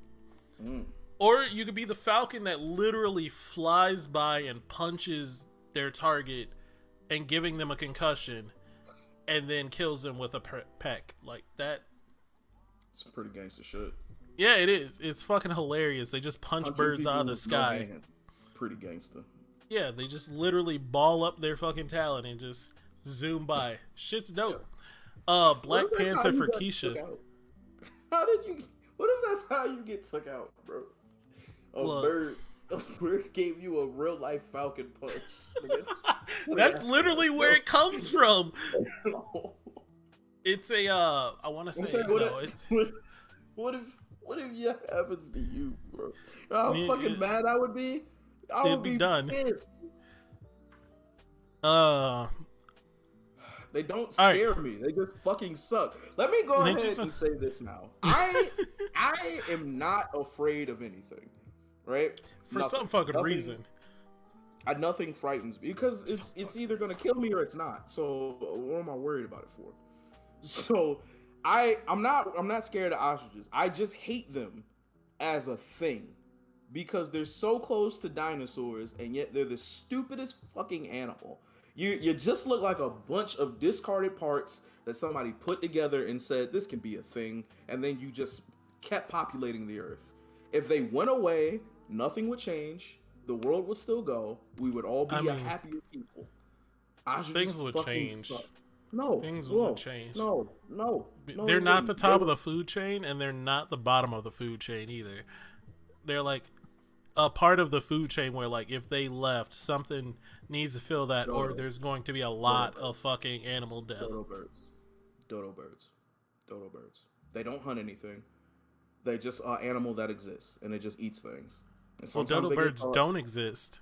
Speaker 1: or you could be the falcon that literally flies by and punches their target and giving them a concussion, and then kills them with a peck like that.
Speaker 2: It's pretty gangster shit.
Speaker 1: Yeah, it is. It's fucking hilarious. They just punch birds out of the sky.
Speaker 2: Pretty gangster.
Speaker 1: Yeah, they just literally ball up their fucking talon and just zoom by. Shit's dope. Black Panther for Keisha.
Speaker 2: How did you? What if that's how you get took out, bro? A bird gave you a real life falcon punch.
Speaker 1: That's literally where it comes from. It's a I want to say
Speaker 2: what What if that happens to you, bro? You know how fucking
Speaker 1: It,
Speaker 2: mad I would be? I
Speaker 1: it'd
Speaker 2: would
Speaker 1: be
Speaker 2: be
Speaker 1: done.
Speaker 2: pissed.
Speaker 1: All
Speaker 2: They don't
Speaker 1: right.
Speaker 2: scare me. They just fucking suck. Let me go ahead and say this now. I am not afraid of anything. Right?
Speaker 1: For
Speaker 2: Nothing.
Speaker 1: some fucking reason.
Speaker 2: Nothing frightens me because it's either gonna kill me or it's not. So what am I worried about it for? So I'm not scared of ostriches. I just hate them as a thing because they're so close to dinosaurs and yet they're the stupidest fucking animal. You just look like a bunch of discarded parts that somebody put together and said this can be a thing, and then you just kept populating the earth. If they went away, nothing would change. The world would still go. We would all be a happier people.
Speaker 1: Things would change.
Speaker 2: Suck. No,
Speaker 1: things would change.
Speaker 2: No.
Speaker 1: They're not the top of the food chain, and they're not the bottom of the food chain either. They're like a part of the food chain where, like, if they left, something needs to fill that, or there's going to be a lot of fucking animal death.
Speaker 2: Dodo birds. They don't hunt anything. They're just an animal that exists, and it just eats things.
Speaker 1: Well, dodo birds don't exist.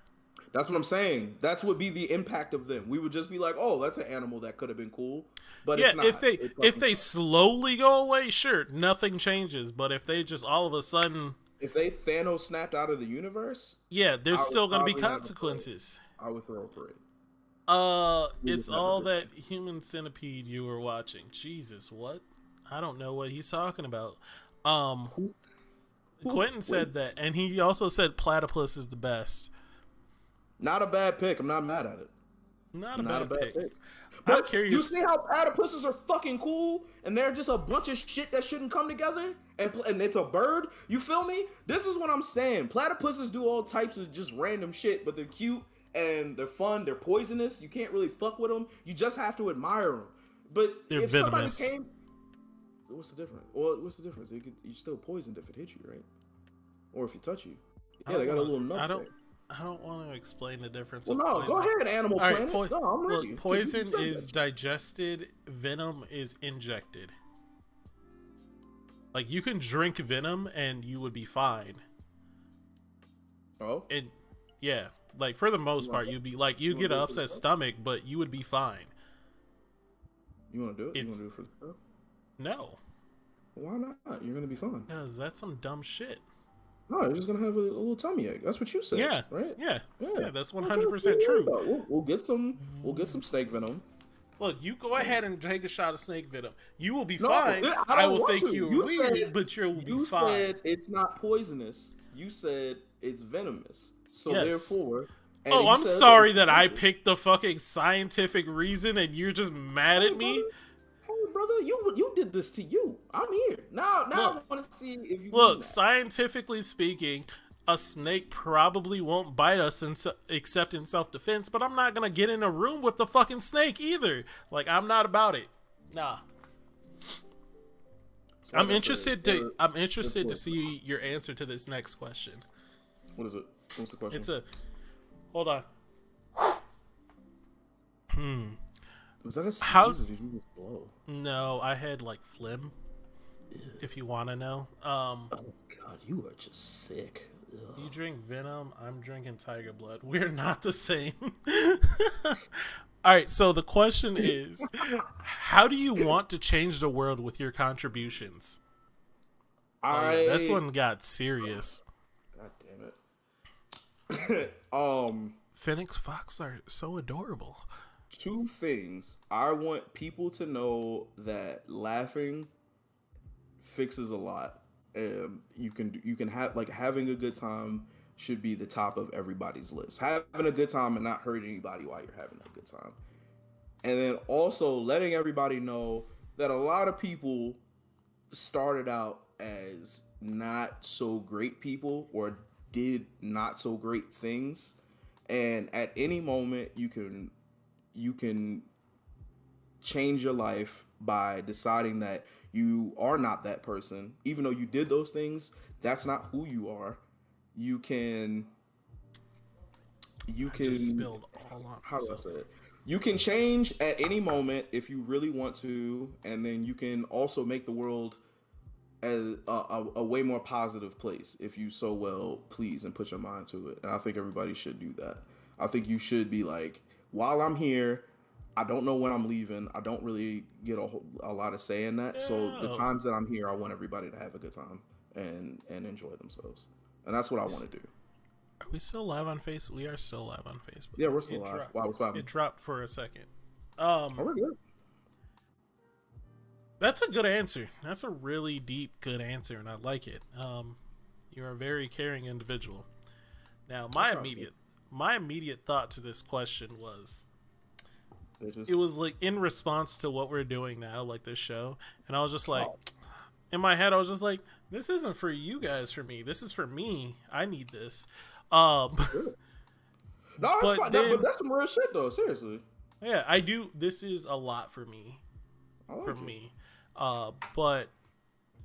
Speaker 2: That's what I'm saying. That's would be the impact of them. We would just be like, "Oh, that's an animal that could have been cool," but it's not.
Speaker 1: If they slowly go away, sure, nothing changes. But if they just all of a sudden,
Speaker 2: if they Thanos snapped out of the universe,
Speaker 1: yeah, there's still going to be consequences.
Speaker 2: I would throw a parade.
Speaker 1: It's all that Human Centipede you were watching. Jesus, what? I don't know what he's talking about. Quentin said that, and he also said platypus is the best.
Speaker 2: Not a bad pick. I'm not mad at it.
Speaker 1: Not a bad pick.
Speaker 2: But
Speaker 1: I'm curious.
Speaker 2: You see how platypuses are fucking cool, and they're just a bunch of shit that shouldn't come together, and it's a bird. You feel me? This is what I'm saying. Platypuses do all types of just random shit, but they're cute and they're fun. They're poisonous. You can't really fuck with them. You just have to admire them. But
Speaker 1: they're
Speaker 2: if
Speaker 1: venomous.
Speaker 2: Somebody came, what's the difference? Well, what's the difference? You're still poisoned if it hits you, right? Or if you touch you. Yeah, they got a little nut thing.
Speaker 1: I don't want to explain the difference.
Speaker 2: Well, no, go ahead, Animal Planet.
Speaker 1: Right,
Speaker 2: no, I'm ready.
Speaker 1: Look, poison is digested. Venom is injected. Like, you can drink venom and you would be fine.
Speaker 2: Oh?
Speaker 1: And yeah, like, for the most part, you'd be like, you'd get an upset stomach, but you would be fine.
Speaker 2: You want to do it? You want to do it for the show?
Speaker 1: No.
Speaker 2: Why not? You're gonna be fine.
Speaker 1: Because that's some dumb shit.
Speaker 2: No, you're just gonna have a little tummy ache. That's what you said.
Speaker 1: Yeah.
Speaker 2: Right.
Speaker 1: Yeah. That's 100% true.
Speaker 2: We'll get some snake venom.
Speaker 1: Look, you go ahead and take a shot of snake venom. You will be fine. I will think you're weird, but you'll be fine.
Speaker 2: You said it's not poisonous. You said it's venomous. So therefore.
Speaker 1: Oh, I'm sorry that I picked the fucking scientific reason, and you're just mad at me.
Speaker 2: Hey, brother, you did this to you. I'm here now. I want to see if you
Speaker 1: look. Scientifically speaking, a snake probably won't bite us except in self-defense. But I'm not gonna get in a room with the fucking snake either. Like, I'm not about it. Nah. So I'm interested to see your answer to this next question.
Speaker 2: What is it? What's the question?
Speaker 1: Hold on.
Speaker 2: Was that a sneeze or did you just blow?
Speaker 1: No, I had like phlegm. If you want to know.
Speaker 2: Oh God, you are just sick. Ugh.
Speaker 1: You drink venom. I'm drinking tiger blood. We're not the same. All right. So the question is, how do you want to change the world with your contributions? This one got serious.
Speaker 2: God damn it.
Speaker 1: Phoenix Fox are so adorable.
Speaker 2: Two things. I want people to know that laughing fixes a lot. You can have, like, having a good time should be the top of everybody's list. Having a good time and not hurting anybody while you're having a good time. And then also letting everybody know that a lot of people started out as not so great people or did not so great things, and at any moment you can change your life by deciding that you are not that person. Even though you did those things, that's not who you are. You can just spilled all on how do I say it? You can change at any moment if you really want to, and then you can also make the world as a way more positive place if you so well please and put your mind to it. And I think everybody should do that. I think you should be like, while I'm here, I don't know when I'm leaving. I don't really get a lot of say in that. Yeah. So the times that I'm here, I want everybody to have a good time and enjoy themselves. And that's what I want to do.
Speaker 1: Are we still live on Facebook? We are still live on Facebook.
Speaker 2: Yeah, we're still live. Wow,
Speaker 1: it dropped for a second.
Speaker 2: We're good.
Speaker 1: That's a good answer. That's a really deep, good answer, and I like it. You're a very caring individual. Now, my immediate thought to this question was, it was like in response to what we're doing now, like this show, and I was just like, in my head, I was just like, this isn't for you guys, for me. This is for me. I need this.
Speaker 2: No, that's fine. But that's some real shit, though. Seriously.
Speaker 1: Yeah, I do. This is a lot for me. Me. But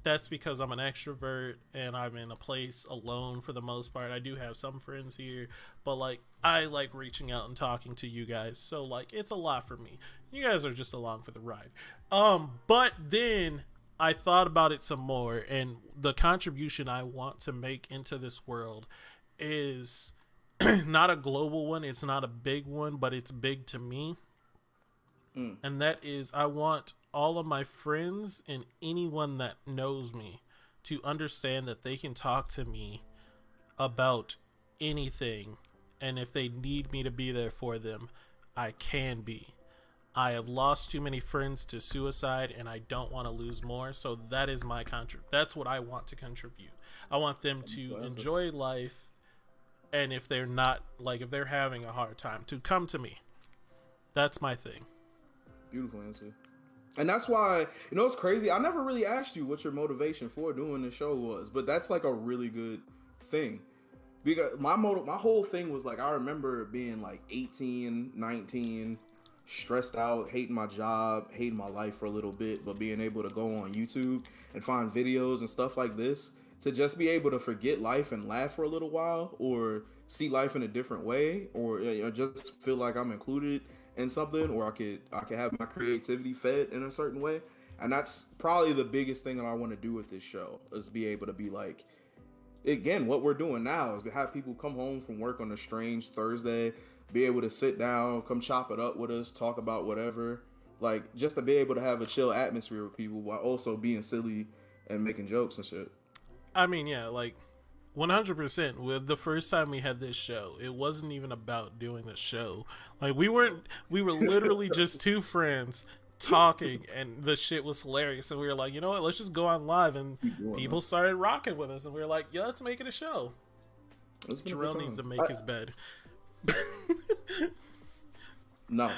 Speaker 1: that's because I'm an extrovert and I'm in a place alone for the most part. I do have some friends here, but like I like reaching out and talking to you guys. So like it's a lot for me. You guys are just along for the ride. But then I thought about it some more, and the contribution I want to make into this world is not a global one. It's not a big one, but it's big to me. And that is, I want all of my friends and anyone that knows me to understand that they can talk to me about anything. And if they need me to be there for them, I can be. I have lost too many friends to suicide, and I don't want to lose more. So that is my that's what I want to contribute. I want them to enjoy life. And if they're not, like, if they're having a hard time, to come to me. That's my thing.
Speaker 2: Beautiful answer. And that's why, you know, it's crazy. I never really asked you what your motivation for doing the show was, but that's like a really good thing. Because my whole thing was like, I remember being like 18, 19, stressed out, hating my job, hating my life for a little bit, but being able to go on YouTube and find videos and stuff like this to just be able to forget life and laugh for a little while, or see life in a different way, or just feel like I'm included in something, or I could have my creativity fed in a certain way. And that's probably the biggest thing that I want to do with this show, is be able to be like, again, what we're doing now is to have people come home from work on a strange Thursday, be able to sit down, come chop it up with us, talk about whatever, like just to be able to have a chill atmosphere with people while also being silly and making jokes and shit.
Speaker 1: I mean, yeah, like 100%. With the first time we had this show, it wasn't even about doing the show. Like we were literally just two friends talking, and the shit was hilarious. And we were like, you know what? Let's just go on live, and people started rocking with us, and we were like, yeah, let's make it a show. Jarrell needs to make his bed.
Speaker 2: No.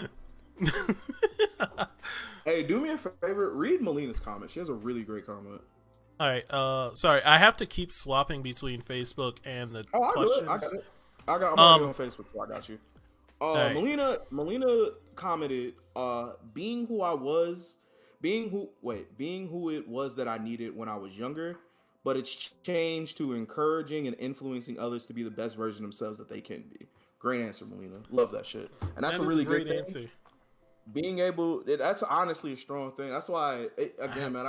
Speaker 2: Hey, do me a favor. Read Melina's comment. She has a really great comment.
Speaker 1: All right. Sorry, I have to keep swapping between Facebook and the questions.
Speaker 2: I got it. I'm already on Facebook, so I got you. Right. Melina commented, being who it was that I needed when I was younger, but it's changed to encouraging and influencing others to be the best version of themselves that they can be. Great answer, Melina. Love that shit. And that's a really great answer. Being able, that's honestly a strong thing. That's why, man,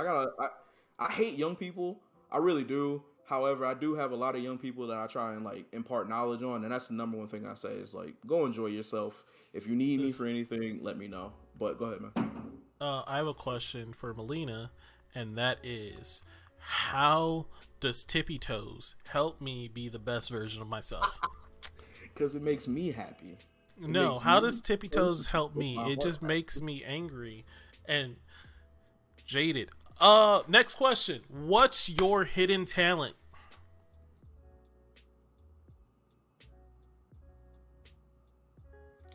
Speaker 2: I hate young people. I really do. However, I do have a lot of young people that I try and like impart knowledge on, and that's the number one thing I say is like, go enjoy yourself. If you need me for anything, let me know. But go ahead, man.
Speaker 1: I have a question for Melina, and that is, how does Tippy Toes help me be the best version of myself?
Speaker 2: Because it makes me happy.
Speaker 1: No, how does Tippy Toes help me? It just makes me angry and jaded. Next question. What's your hidden talent?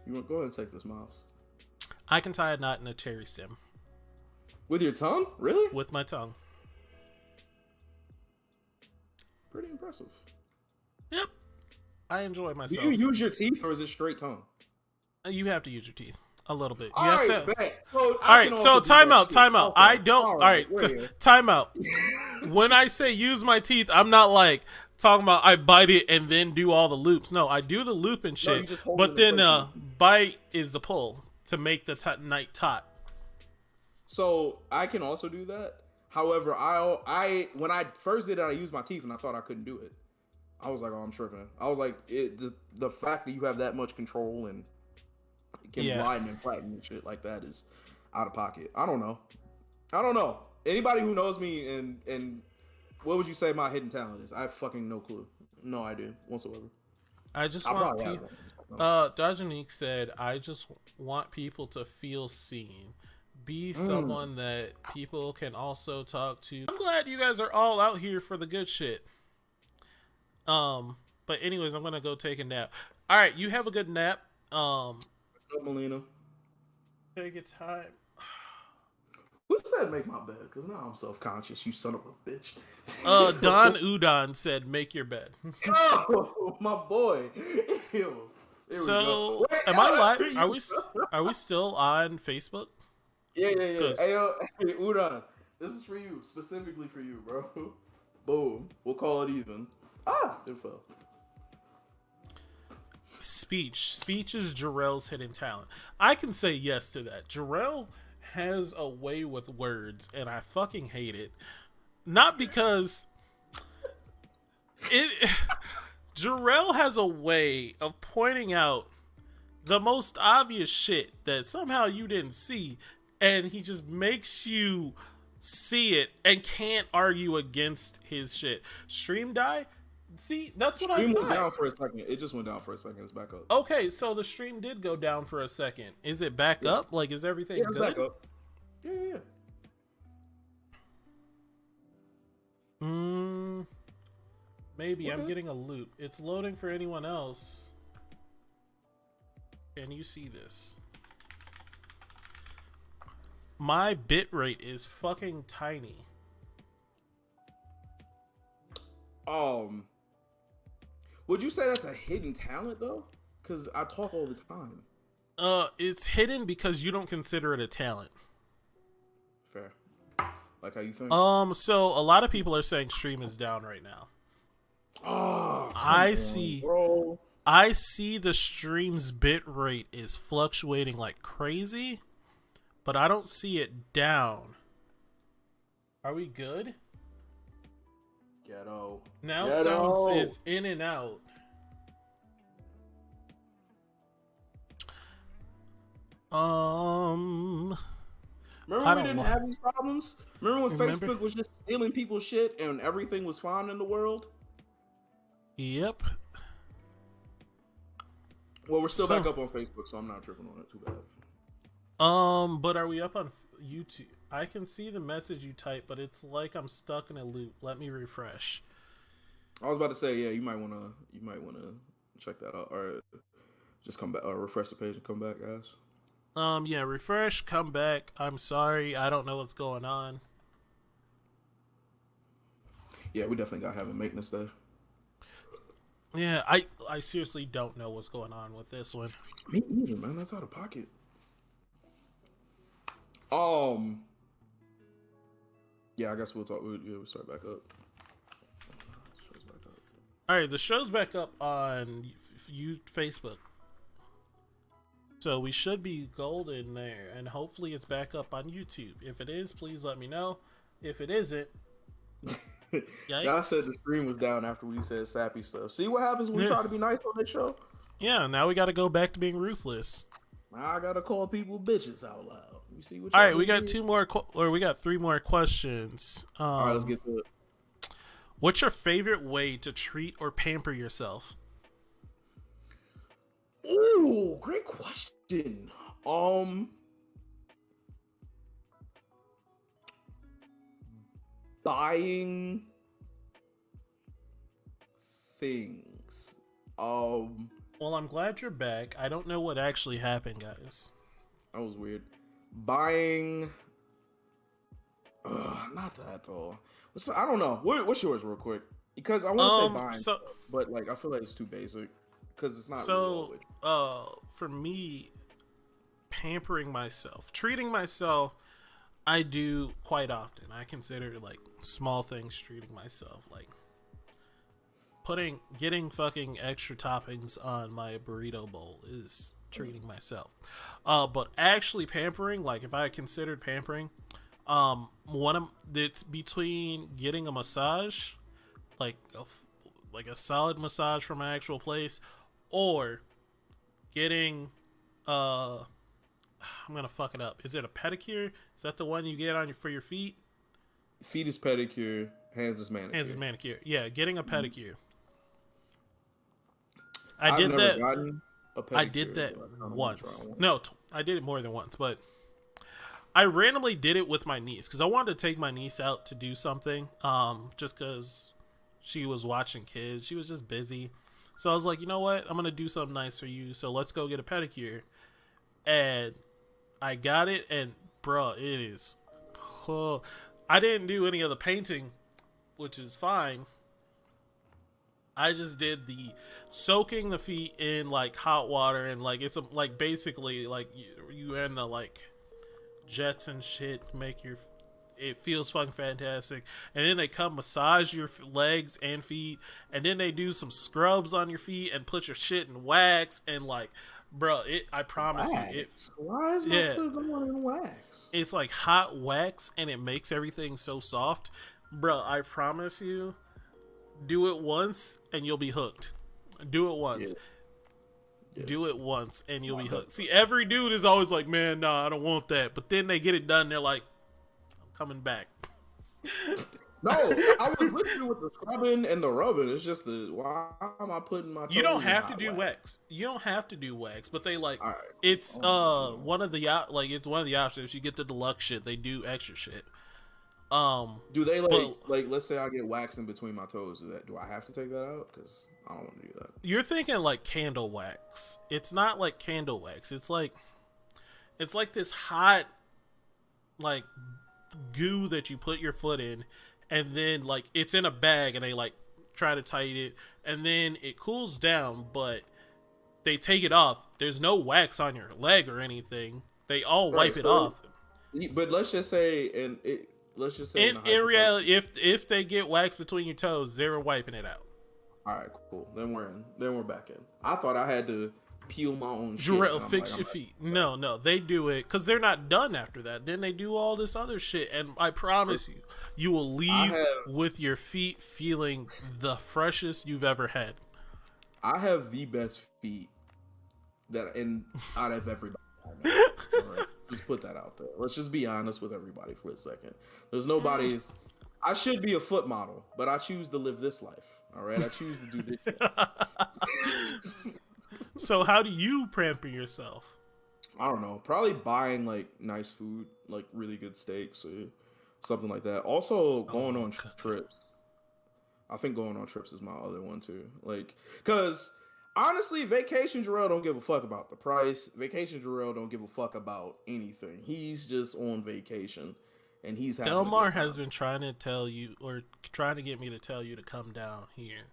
Speaker 2: You want to go ahead and take this, Miles?
Speaker 1: I can tie a knot in a cherry stem.
Speaker 2: With your tongue? Really?
Speaker 1: With my tongue.
Speaker 2: Pretty impressive.
Speaker 1: Yep. I enjoy myself.
Speaker 2: Do you use your teeth, or is it straight tongue?
Speaker 1: You have to use your teeth. A little bit.
Speaker 2: All right,
Speaker 1: so time out. Okay. I don't.
Speaker 2: All
Speaker 1: right, time out. When I say use my teeth, I'm not like talking about I bite it and then do all the loops. No, I do the loop and shit. But then bite is the pull to make the night taut.
Speaker 2: So I can also do that. However, I when I first did it, I used my teeth and I thought I couldn't do it. I was like, oh, I'm tripping. I was like, the fact that you have that much control and can widen and flatten and shit like that is out of pocket. I don't know. Anybody who knows me and what would you say my hidden talent is? I have fucking no clue. No idea whatsoever.
Speaker 1: I just want people. Dajanique said, I just want people to feel seen. Be someone that people can also talk to. I'm glad you guys are all out here for the good shit. But anyways, I'm gonna go take a nap. All right, you have a good nap.
Speaker 2: What's up, Melina?
Speaker 1: Take your time.
Speaker 2: Who said make my bed? Because now I'm self-conscious, you son of a bitch.
Speaker 1: Don Udon said make your bed.
Speaker 2: Oh, my boy. Ew.
Speaker 1: So, am I live? Are we still on Facebook?
Speaker 2: Yeah. Hey, Udon, this is for you, specifically for you, bro. Boom. We'll call it even. It fell.
Speaker 1: Speech is Jarrell's hidden talent. I can say yes to that. Jarrell has a way with words, and I fucking hate it. Not because Jarrell has a way of pointing out the most obvious shit that somehow you didn't see, and he just makes you see it and can't argue against his shit. Stream die? See, that's what I thought.
Speaker 2: Stream went down for a second. It just went down for a second. It's back up.
Speaker 1: Okay, so the stream did go down for a second. Is it back up? Like, is everything good?
Speaker 2: Back up. Yeah.
Speaker 1: Maybe. I'm getting a loop. It's loading for anyone else. Can you see this? My bitrate is fucking tiny.
Speaker 2: Would you say that's a hidden talent though? Because I talk all the time.
Speaker 1: It's hidden because you don't consider it a talent.
Speaker 2: Fair. Like how you think?
Speaker 1: So a lot of people are saying stream is down right now. I see the stream's bit rate is fluctuating like crazy, but I don't see it down. Are we good?
Speaker 2: Ghetto.
Speaker 1: Now sounds is in and out.
Speaker 2: Remember when we didn't have these problems? Remember when Facebook was just stealing people's shit and everything was fine in the world?
Speaker 1: Yep.
Speaker 2: Well, we're still back up on Facebook, so I'm not tripping on it too bad.
Speaker 1: But are we up on YouTube? I can see the message you type, but it's like I'm stuck in a loop. Let me refresh.
Speaker 2: I was about to say, yeah, you might wanna check that out, or just come back, or refresh the page and come back, guys.
Speaker 1: Yeah, refresh, come back. I'm sorry, I don't know what's going on.
Speaker 2: Yeah, we definitely gotta have a maintenance day.
Speaker 1: Yeah, I seriously don't know what's going on with this one.
Speaker 2: Me either, man. That's out of pocket. Yeah, I guess we'll talk. We'll start back up.
Speaker 1: All right, the show's back up on Facebook. So we should be golden there, and hopefully it's back up on YouTube. If it is, please let me know. If it isn't,
Speaker 2: y'all said the stream was down after we said sappy stuff. See what happens when we try to be nice on this show?
Speaker 1: Yeah, now we got to go back to being ruthless.
Speaker 2: Now I gotta call people bitches out loud. You see what?
Speaker 1: All right, we got we got 3 more questions.
Speaker 2: All right, let's get to it.
Speaker 1: What's your favorite way to treat or pamper yourself?
Speaker 2: Ooh, great question. Buying things.
Speaker 1: Well, I'm glad you're back. I don't know what actually happened, guys.
Speaker 2: That was weird. Buying. Not that though. I don't know. What's yours, real quick? Because I want to say buying, but like I feel like it's too basic. Because it's not.
Speaker 1: So, for me, pampering myself, treating myself, I do quite often. I consider like small things treating myself, like getting fucking extra toppings on my burrito bowl is treating myself. But actually pampering, like if I considered pampering, One of it's between getting a massage, like like a solid massage from an actual place, or getting I'm gonna fuck it up. Is it a pedicure? Is that the one you get on for your feet?
Speaker 2: Feet is pedicure, hands is manicure.
Speaker 1: Hands is manicure. Yeah, getting a pedicure. I
Speaker 2: I've
Speaker 1: did
Speaker 2: never
Speaker 1: that.
Speaker 2: gotten a pedicure.
Speaker 1: I did that
Speaker 2: but I kinda wanna try
Speaker 1: once.
Speaker 2: one.
Speaker 1: No, I did it more than once, but I randomly did it with my niece because I wanted to take my niece out to do something. Just because she was watching kids, she was just busy. So I was like, you know what? I'm gonna do something nice for you. So let's go get a pedicure. And I got it, and bro, it is. Oh, I didn't do any of the painting, which is fine. I just did the soaking the feet in like hot water and like it's like basically like you and the like jets and shit make your it feels fucking fantastic. And then they come massage your legs and feet, and then they do some scrubs on your feet and put your shit in wax and like, bro, it. I promise
Speaker 2: Wax?
Speaker 1: you, it.
Speaker 2: Why is my foot going in wax?
Speaker 1: It's like hot wax and it makes everything so soft, bro. I promise you, do it once and you'll be hooked. Do it once. Yeah. Do it once and you'll be hooked. See, every dude is always like, man, nah, I don't want that. But then they get it done, they're like, I'm coming back.
Speaker 2: No, I was with you with the scrubbing and the rubbing. It's just why am I putting my toes
Speaker 1: You don't
Speaker 2: in
Speaker 1: have to
Speaker 2: hot
Speaker 1: do wax. You don't have to do wax, but they like
Speaker 2: right.
Speaker 1: it's one of the it's one of the options. If you get the deluxe shit, they do extra shit.
Speaker 2: Do they like let's say I get wax in between my toes? Do I have to take that out? Because I don't want to do that.
Speaker 1: You're thinking like candle wax. It's not like candle wax. It's like this hot like goo that you put your foot in, and then like it's in a bag and they like try to tighten it, and then it cools down, but they take it off. There's no wax on your leg or anything. They all wipe it off.
Speaker 2: But let's just say in
Speaker 1: reality, if they get wax between your toes, they're wiping it out.
Speaker 2: All right, cool. Then we're back in. I thought I had to peel my own shit.
Speaker 1: Jarrell, fix your feet. No, they do it because they're not done after that. Then they do all this other shit, and I promise you, you will leave with your feet feeling the freshest you've ever had.
Speaker 2: I have the best feet out of everybody. All right, just put that out there. Let's just be honest with everybody for a second. There's nobody's. I should be a foot model, but I choose to live this life. All right, I choose to do this shit.
Speaker 1: So how do you pamper yourself?
Speaker 2: I don't know. Probably buying like nice food, like really good steaks or something like that. Also going on trips. I think going on trips is my other one too. Like, cause honestly, Vacation Jarrell don't give a fuck about the price. Vacation Jarrell don't give a fuck about anything. He's just on vacation, and he's having
Speaker 1: Delmar has been trying to tell you or trying to get me to tell you to come down here.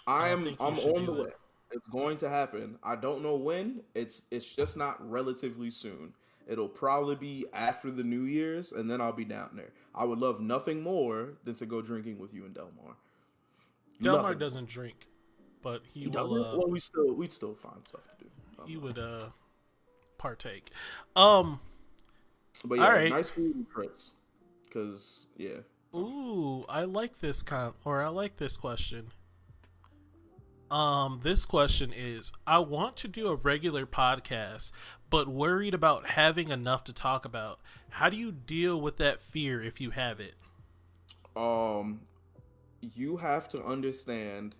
Speaker 2: I'm on the way. It's going to happen. I don't know when. It's just not relatively soon. It'll probably be after the New Year's, and then I'll be down there. I would love nothing more than to go drinking with you and Delmar.
Speaker 1: Delmar doesn't drink, but he will.
Speaker 2: Well, we'd still find stuff to do.
Speaker 1: He would partake.
Speaker 2: But yeah,
Speaker 1: all right.
Speaker 2: Nice food and trips. Cause yeah.
Speaker 1: Ooh, I like this I like this question. This question is, I want to do a regular podcast, but worried about having enough to talk about. How do you deal with that fear if you have it?
Speaker 2: You have to understand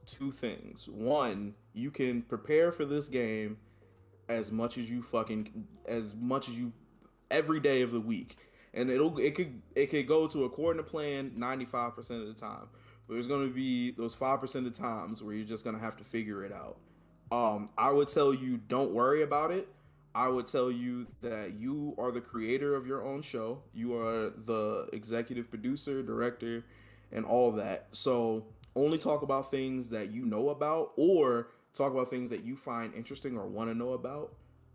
Speaker 2: two things. One, you can prepare for this game as much as you every day of the week. And it could go to according to plan 95% of the time. There's going to be those 5% of times where you're just going to have to figure it out. I would tell you, don't worry about it. I would tell you that you are the creator of your own show. You are the executive producer, director, and all that. So only talk about things that you know about, or talk about things that you find interesting or want to know about.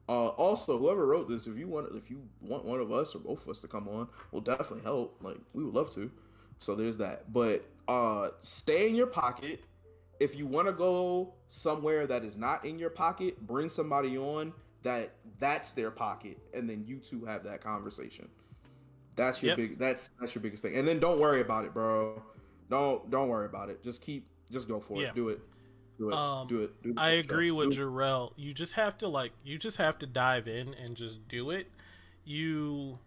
Speaker 2: Also, whoever wrote this, if you want one of us or both of us to come on, we'll definitely help. Like, we would love to. So there's that. But stay in your pocket. If you want to go somewhere that is not in your pocket, bring somebody on that's their pocket, and then you two have that conversation. That's your
Speaker 1: Yep.
Speaker 2: big. That's your biggest thing. And then don't worry about it, bro. Don't worry about it. Just go for
Speaker 1: Yeah.
Speaker 2: it. Do it. Do it.
Speaker 1: Um,
Speaker 2: Do it. Do the
Speaker 1: I
Speaker 2: damn show.
Speaker 1: agree with
Speaker 2: Do it.
Speaker 1: Jarrell. You just have to dive in and just do it. You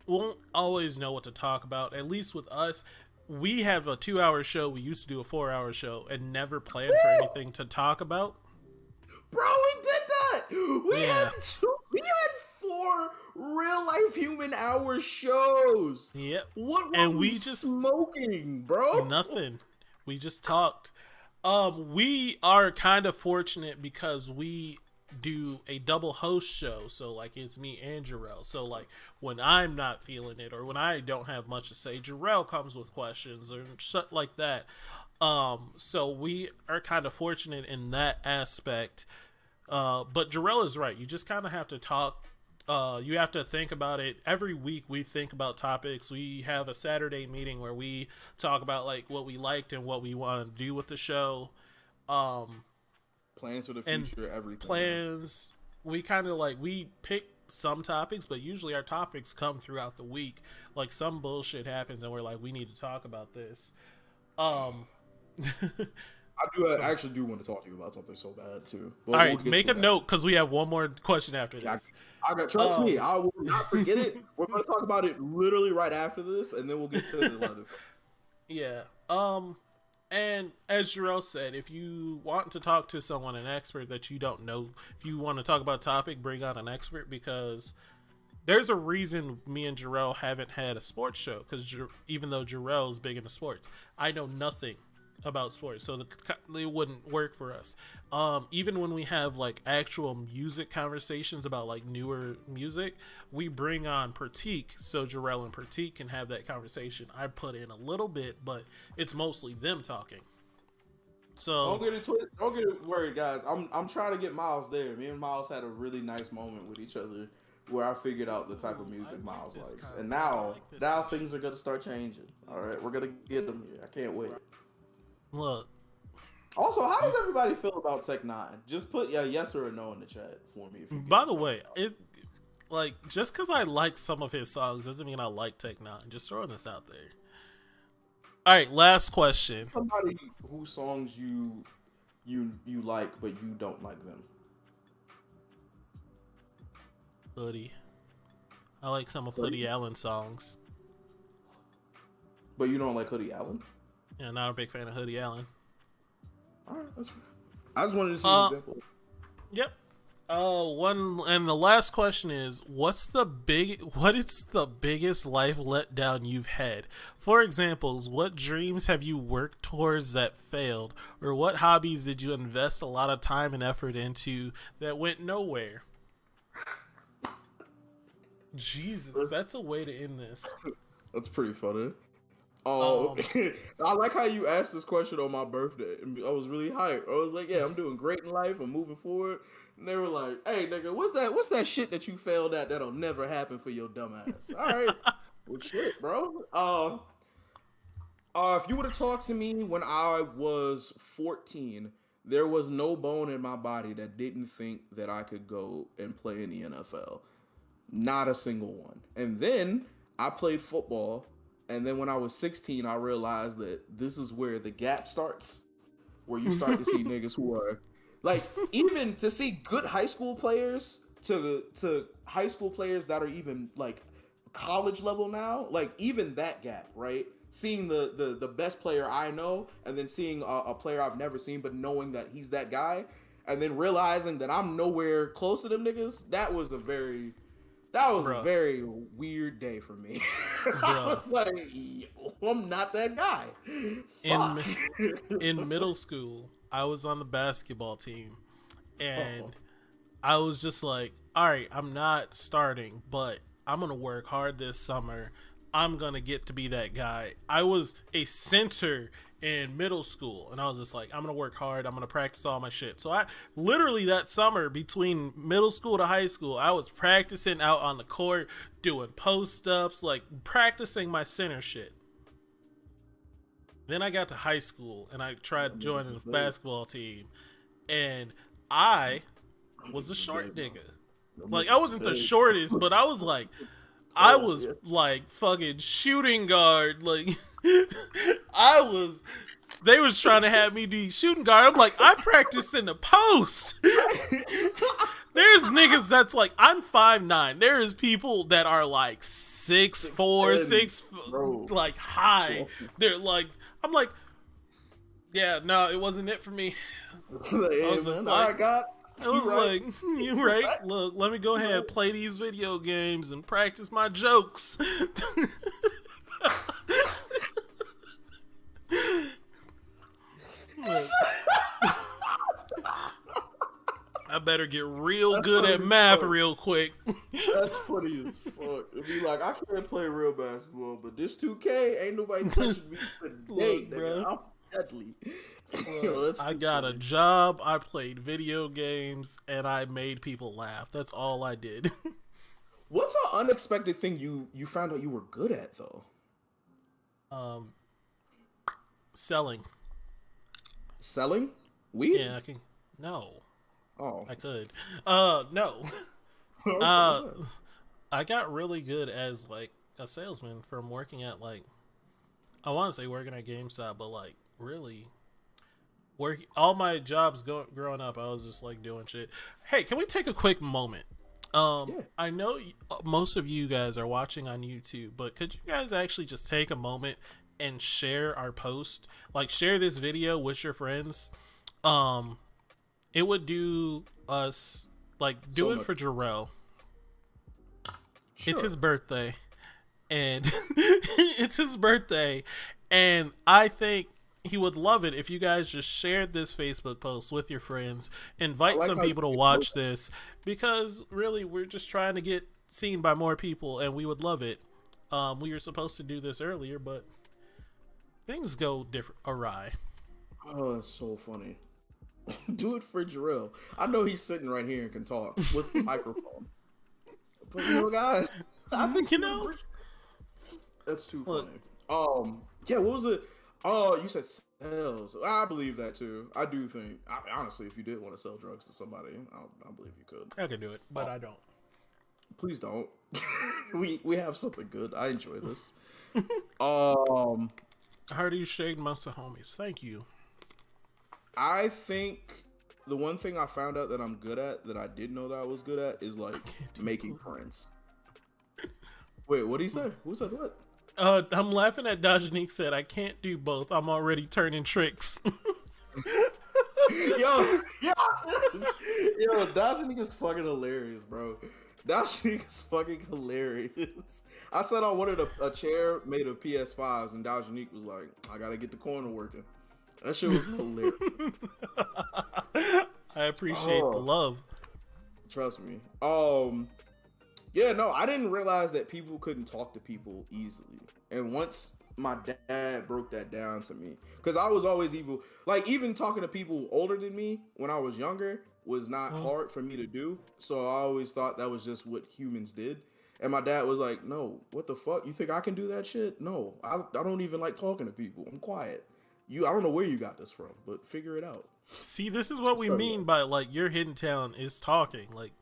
Speaker 1: won't always know what to talk about. At least with us, we have a 2 hour show. We used to do a 4 hour show and never planned for anything to talk about.
Speaker 2: Bro, we did that.
Speaker 1: Yeah.
Speaker 2: We had 4 real life human hour shows.
Speaker 1: Yep.
Speaker 2: What were
Speaker 1: And
Speaker 2: we
Speaker 1: we just
Speaker 2: smoking, bro?
Speaker 1: nothing. We just talked. We are kind of fortunate because we do a double host show, so like it's me and Jarrell. So like when I'm not feeling it or when I don't have much to say, Jarrell comes with questions or shit like that. So we are kind of fortunate in that aspect. But Jarrell is right. You just kind of have to talk. You have to think about it. Every week we think about topics. We have a Saturday meeting where we talk about like what we liked and what we want to do with the show.
Speaker 2: Plans for the
Speaker 1: And
Speaker 2: future, everything.
Speaker 1: plans, we kind of like, we pick some topics, but usually our topics come throughout the week. Like some bullshit happens and we're like, we need to talk about this.
Speaker 2: I actually do want to talk to you about something so bad too. But
Speaker 1: All right,
Speaker 2: get
Speaker 1: make
Speaker 2: to
Speaker 1: a
Speaker 2: that.
Speaker 1: note because we have one more question after
Speaker 2: Yeah,
Speaker 1: this.
Speaker 2: trust me, I will not forget it. We're going to talk about it literally right after this, and then we'll get to the other.
Speaker 1: Yeah. And as Jarrell said, if you want to talk to someone, an expert that you don't know, if you want to talk about a topic, bring out an expert, because there's a reason me and Jarrell haven't had a sports show, because even though Jarrell's big into sports, I know nothing about sports, so it wouldn't work for us. Even when we have like actual music conversations about like newer music, we bring on Pratik, so Jarrell and Pratik can have that conversation. I put in a little bit, but it's mostly them talking. So
Speaker 2: Don't get worried, guys. I'm trying to get Miles there. Me and Miles had a really nice moment with each other where I figured out the type of music Miles likes, and now things are gonna start changing. All right, we're gonna get them here. I can't wait.
Speaker 1: look,
Speaker 2: Also, how does everybody feel about Tech Nine? Just put a yes or a no in the chat for me. If you
Speaker 1: by the way, it like just because I like some of his songs doesn't mean I like Tech Nine. Just throwing this out there. All right, last question.
Speaker 2: somebody whose songs you like, but you don't like them.
Speaker 1: Hoodie. I like some of Hoodie Allen's songs.
Speaker 2: But you don't like Hoodie Allen?
Speaker 1: Yeah, not a big fan of Hoodie Allen.
Speaker 2: All right, that's fine. I just wanted to see an example.
Speaker 1: Yep. One and the last question is, what is the biggest life letdown you've had? For examples, what dreams have you worked towards that failed, or what hobbies did you invest a lot of time and effort into that went nowhere? Jesus, that's a way to end this.
Speaker 2: That's pretty funny. Oh, I like how you asked this question on my birthday. I was really hyped. I was like, yeah, I'm doing great in life. I'm moving forward. And they were like, hey, nigga, what's that shit that you failed at that'll never happen for your dumb ass? All right. Well, shit, bro. If you would have talked to me when I was 14, there was no bone in my body that didn't think that I could go and play in the NFL. Not a single one. And then I played football. And then when I was 16, I realized that this is where the gap starts, where you start to see niggas who are like, even to see good high school players to high school players that are even like college level now, like even that gap, right? Seeing the best player I know, and then seeing a player I've never seen, but knowing that he's that guy, and then realizing that I'm nowhere close to them niggas, that was a very weird day for me. I was like, I'm not that guy.
Speaker 1: In middle school, I was on the basketball team, and I was just like, all right, I'm not starting, but I'm going to work hard this summer. I'm going to get to be that guy. I was a center in middle school, and I was just like, I'm going to work hard. I'm going to practice all my shit. So I literally that summer between middle school to high school, I was practicing out on the court, doing post-ups, like practicing my center shit. Then I got to high school, and I tried joining the basketball team, and I was a short nigga. Like, I wasn't the shortest, but I was like, I was like fucking shooting guard. Like I was. They was trying to have me do shooting guard. I'm like, I practiced in the post. There's niggas that's like, I'm 5'9". There is people that are like 6'4", 6, like high. They're like, I'm like, yeah, no, it wasn't it for me. I was just like, you right. Look, let me go ahead and play these video games and practice my jokes. I better get real good at math real quick.
Speaker 2: That's funny as fuck. It'd be like, I can't play real basketball, but this 2K ain't nobody touching me today, nigga. I'm deadly.
Speaker 1: I got a job, I played video games, and I made people laugh. That's all I did.
Speaker 2: What's an unexpected thing you found out you were good at, though?
Speaker 1: Selling.
Speaker 2: Selling? Weed?
Speaker 1: Yeah, I can. No.
Speaker 2: Oh.
Speaker 1: I could. No. I got really good as, like, a salesman from working at, like, I want to say working at GameStop, but, like, really... all my jobs growing up, I was just like doing shit. Hey, can we take a quick moment? Yeah. I know most of you guys are watching on YouTube, but could you guys actually just take a moment and share our post? Like, share this video with your friends. It would do us, like, do it for Jarrell. Sure. It's his birthday, and and I think he would love it if you guys just shared this Facebook post with your friends. Invite some people to watch this, because really we're just trying to get seen by more people, and we would love it. We were supposed to do this earlier, but things go awry.
Speaker 2: Oh, that's so funny. Do it for Jarrell. I know he's sitting right here and can talk with the microphone. But guys, I think that's too funny. Yeah, what was it? Oh, you said sales. I believe that too. I do think, honestly, if you did want to sell drugs to somebody, I believe you could.
Speaker 1: I could do it, but I don't.
Speaker 2: Please don't. we have something good. I enjoy this.
Speaker 1: I heard you shade most of homies. Thank you.
Speaker 2: I think the one thing I found out that I'm good at, that I didn't know that I was good at, is like making friends. Wait, what did he say? Who said what?
Speaker 1: I'm laughing at Dajanique said, I can't do both. I'm already turning tricks.
Speaker 2: Yo, Dajanique is fucking hilarious, bro. Dajanique is fucking hilarious. I said I wanted a chair made of PS5s, and Dajanique was like, I gotta get the corner working. That shit was hilarious.
Speaker 1: I appreciate the love.
Speaker 2: Trust me. Yeah, no, I didn't realize that people couldn't talk to people easily. And once my dad broke that down to me, because I was always evil. Like, even talking to people older than me when I was younger was not hard for me to do. So I always thought that was just what humans did. And my dad was like, no, what the fuck? You think I can do that shit? No, I don't even like talking to people. I'm quiet. I don't know where you got this from, but figure it out.
Speaker 1: See, this is what we mean by, like, your hidden talent is talking. Like,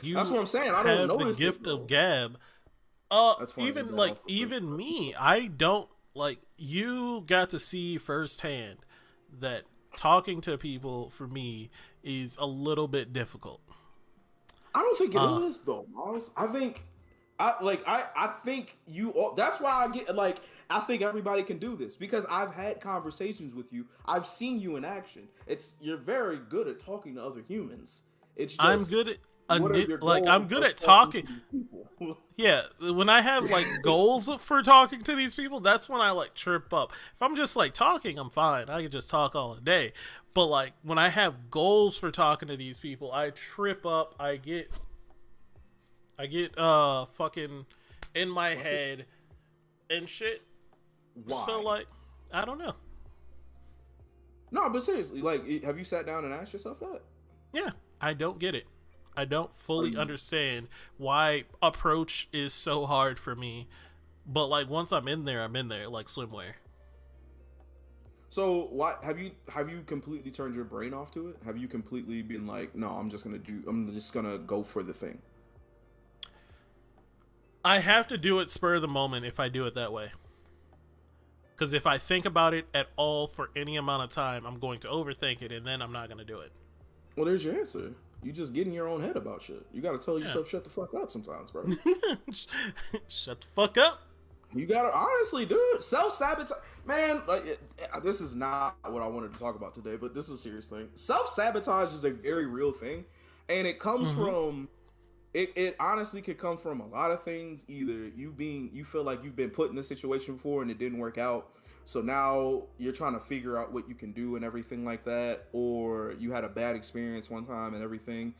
Speaker 2: that's what I'm saying. I don't know
Speaker 1: the gift of gab. Even like, even me, I don't, like, you got to see firsthand that talking to people for me is a little bit difficult.
Speaker 2: I don't think it is though, Miles. I think that's why I get, like, I think everybody can do this, because I've had conversations with you. I've seen you in action. You're very good at talking to other humans. It's just,
Speaker 1: I'm good at I'm good at talking. Yeah, when I have like goals for talking to these people, that's when I like trip up. If I'm just like talking, I'm fine. I can just talk all day. But like when I have goals for talking to these people, I trip up. I get fucking in my head and shit. Why? So like, I don't know.
Speaker 2: No, but seriously, like, have you sat down and asked yourself that?
Speaker 1: Yeah, I don't get it. I don't fully understand why approach is so hard for me. But like once I'm in there, like swimwear.
Speaker 2: So why have you completely turned your brain off to it? Have you completely been like, no, I'm just gonna go for the thing?
Speaker 1: I have to do it spur of the moment if I do it that way. Because if I think about it at all for any amount of time, I'm going to overthink it, and then I'm not going to do it.
Speaker 2: Well, there's your answer. You just get in your own head about shit. You got to tell yourself, shut the fuck up sometimes, bro.
Speaker 1: Shut the fuck up.
Speaker 2: You got to, honestly, dude, self-sabotage. Man, like, this is not what I wanted to talk about today, but this is a serious thing. Self-sabotage is a very real thing, and it comes from... It honestly could come from a lot of things. Either you feel like you've been put in a situation before and it didn't work out, so now you're trying to figure out what you can do and everything like that, or you had a bad experience one time and everything.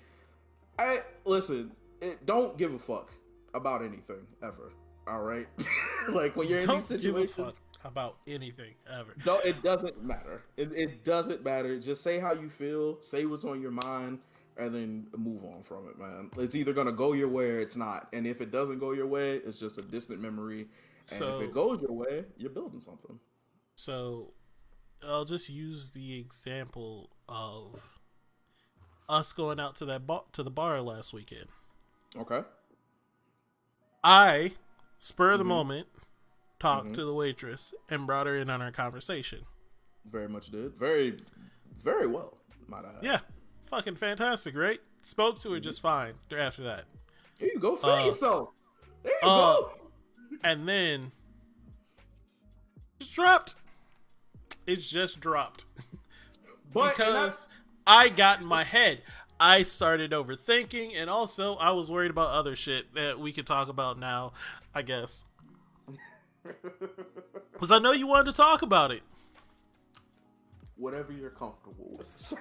Speaker 2: Don't give a fuck about anything ever. All right, like when you're in these situations,
Speaker 1: give a fuck about anything ever.
Speaker 2: No, it doesn't matter. It doesn't matter. Just say how you feel. Say what's on your mind. And then move on from it, man. It's either gonna go your way or it's not. And if it doesn't go your way, it's just a distant memory. And if it goes your way, you're building something.
Speaker 1: So, I'll just use the example of us going out to the bar last weekend.
Speaker 2: Okay.
Speaker 1: I, spur of the moment, talked to the waitress and brought her in on our conversation.
Speaker 2: Very much did. Very, very well, might I add.
Speaker 1: Yeah. Fucking fantastic, right? Spoke to her just fine after that.
Speaker 2: Here you go, feel yourself. There you go.
Speaker 1: And then it's dropped. It's just dropped. Because I got in my head. I started overthinking, and also I was worried about other shit that we could talk about now, I guess. Because I know you wanted to talk about it.
Speaker 2: Whatever you're comfortable with.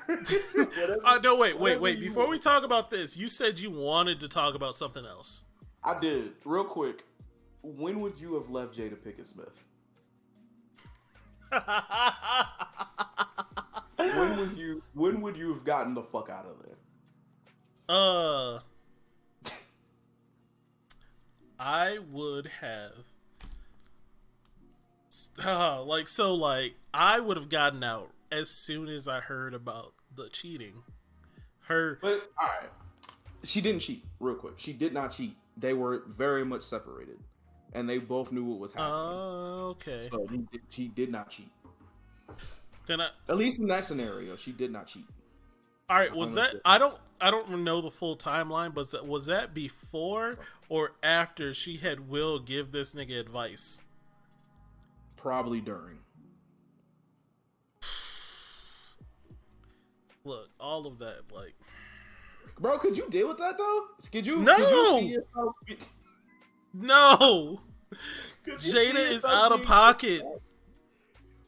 Speaker 1: No, wait. Before we talk about this, you said you wanted to talk about something else.
Speaker 2: I did. Real quick. When would you have left Jada Pinkett Smith? When would you have gotten the fuck out of there?
Speaker 1: I would have I would have gotten out as soon as I heard about the cheating.
Speaker 2: But all right, she didn't cheat. Real quick, she did not cheat. They were very much separated, and they both knew what was happening.
Speaker 1: Okay.
Speaker 2: So she did not cheat.
Speaker 1: Then
Speaker 2: at least in that scenario, she did not cheat.
Speaker 1: All right, was that? I don't know the full timeline, but was that before or after she had Will give this nigga advice?
Speaker 2: Probably during.
Speaker 1: Look, all of that, like,
Speaker 2: bro, could you deal with that though?
Speaker 1: No.
Speaker 2: Could you see yourself
Speaker 1: no. Jada is out of pocket.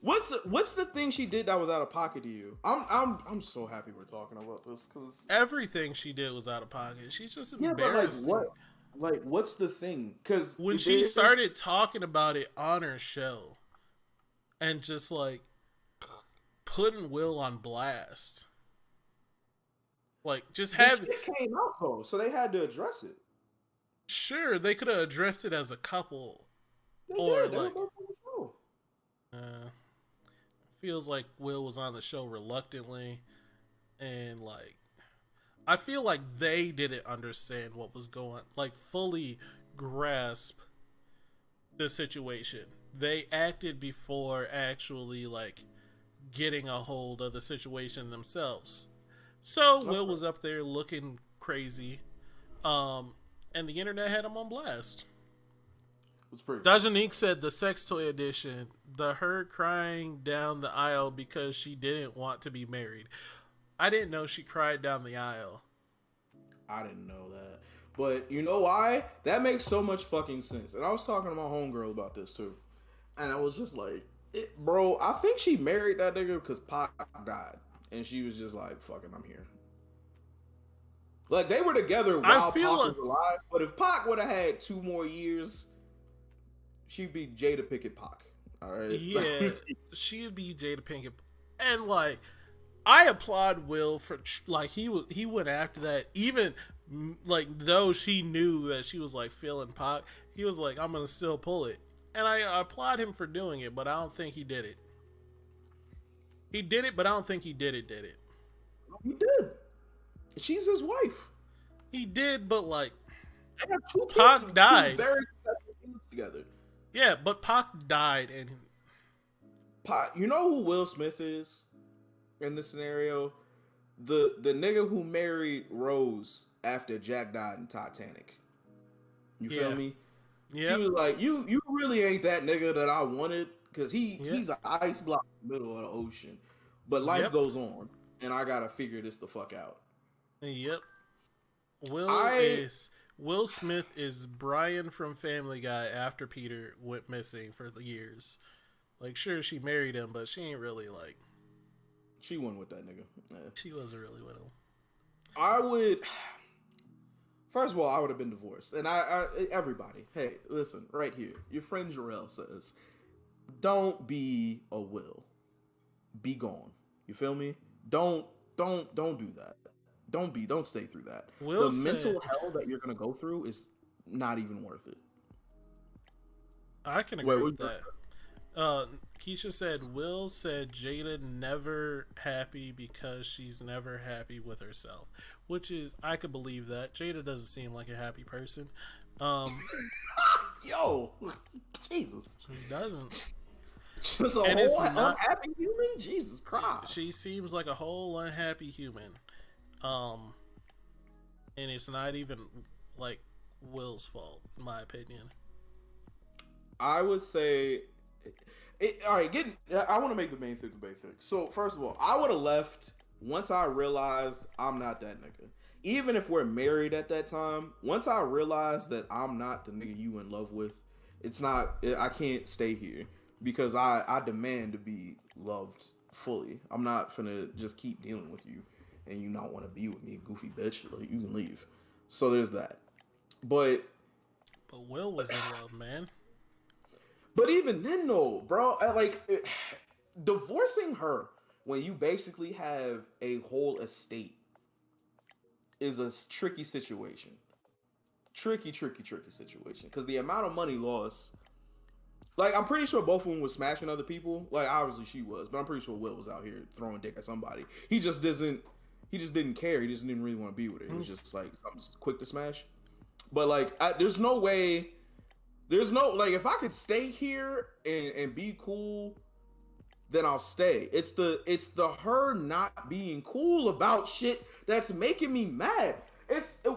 Speaker 2: What's the thing she did that was out of pocket to you? I'm so happy we're talking about this because
Speaker 1: everything she did was out of pocket. She's just embarrassing.
Speaker 2: But what's the thing? Because
Speaker 1: when she started talking about it on her show, and just like putting Will on blast. Like, just have
Speaker 2: it came out though, so they had to address it.
Speaker 1: Sure, they could have addressed it as a couple, feels like Will was on the show reluctantly, and like, I feel like they didn't understand what was going, like, fully grasp the situation. They acted before actually like getting a hold of the situation themselves. So Will was up there looking crazy, and the internet had him on blast. Dajanique said the sex toy edition, her crying down the aisle because she didn't want to be married. I didn't know she cried down the aisle.
Speaker 2: I didn't know that. But you know why? That makes so much fucking sense. And I was talking to my homegirl about this too. And I was just like, bro, I think she married that nigga because Pac died. And she was just like, fucking, I'm here. Like, they were together while Pac was alive. But if Pac would have had 2 more years, she'd be Jada Pinkett Pac. All right?
Speaker 1: Yeah, she'd be Jada Pinkett. And, like, I applaud Will for, like, he went after that. Even, like, though she knew that she was, like, feeling Pac, he was like, I'm going to still pull it. And I applaud him for doing it, but I don't think he did it. He did it, but I don't think he did it.
Speaker 2: He did. She's his wife.
Speaker 1: He did, but like,
Speaker 2: They have two kids,
Speaker 1: Pac
Speaker 2: two
Speaker 1: died.
Speaker 2: very successful kids together.
Speaker 1: Yeah, but Pac died, and
Speaker 2: You know who Will Smith is in this scenario? The nigga who married Rose after Jack died in Titanic. You feel
Speaker 1: yeah,
Speaker 2: me? He
Speaker 1: yep,
Speaker 2: was like, you really ain't that nigga that I wanted, because
Speaker 1: yep,
Speaker 2: he's an ice block in the middle of the ocean. But life
Speaker 1: yep,
Speaker 2: goes on, and I gotta figure this the fuck out.
Speaker 1: yep. Will
Speaker 2: I
Speaker 1: is Will Smith is Brian from Family Guy after Peter went missing for the years. Like, sure, she married him, but she ain't really like
Speaker 2: She went with that nigga. Yeah.
Speaker 1: she wasn't really with him.
Speaker 2: I would. First of all, I would have been divorced, and everybody, hey, listen, right here, your friend Jarrell says, don't be a Will, be gone. You feel me? Don't do that. Don't stay through that. The
Speaker 1: Will said,
Speaker 2: mental hell that you're gonna go through is not even worth it.
Speaker 1: I can
Speaker 2: Wait,
Speaker 1: agree with that. Keisha said, Will said Jada never happy because she's never happy with herself, which is, I could believe that. Jada doesn't seem like a happy person.
Speaker 2: Yo, Jesus,
Speaker 1: She doesn't.
Speaker 2: just a
Speaker 1: And
Speaker 2: whole
Speaker 1: it's not,
Speaker 2: unhappy human. Jesus Christ.
Speaker 1: she seems like a whole unhappy human. Um, and it's not even like Will's fault, in my opinion.
Speaker 2: I would say, all right. I want to make the main thing the main thing. So first of all, I would have left once I realized I'm not that nigga. Even if we're married at that time, once I realized that I'm not the nigga you in love with, it's not. I can't stay here because I demand to be loved fully. I'm not finna just keep dealing with you and you not want to be with me, goofy bitch. Like, you can leave. So there's that. But
Speaker 1: Will was in love, man.
Speaker 2: But even then, though, bro, divorcing her when you basically have a whole estate is a tricky situation. Tricky situation. Because the amount of money lost, like, I'm pretty sure both of them was smashing other people. Like, obviously she was, but I'm pretty sure Will was out here throwing dick at somebody. He just didn't care. He just didn't really want to be with her. He was just like, I'm just quick to smash. But like, there's no way. There's no, like, if I could stay here and be cool, then I'll stay. It's the her not being cool about shit that's making me mad.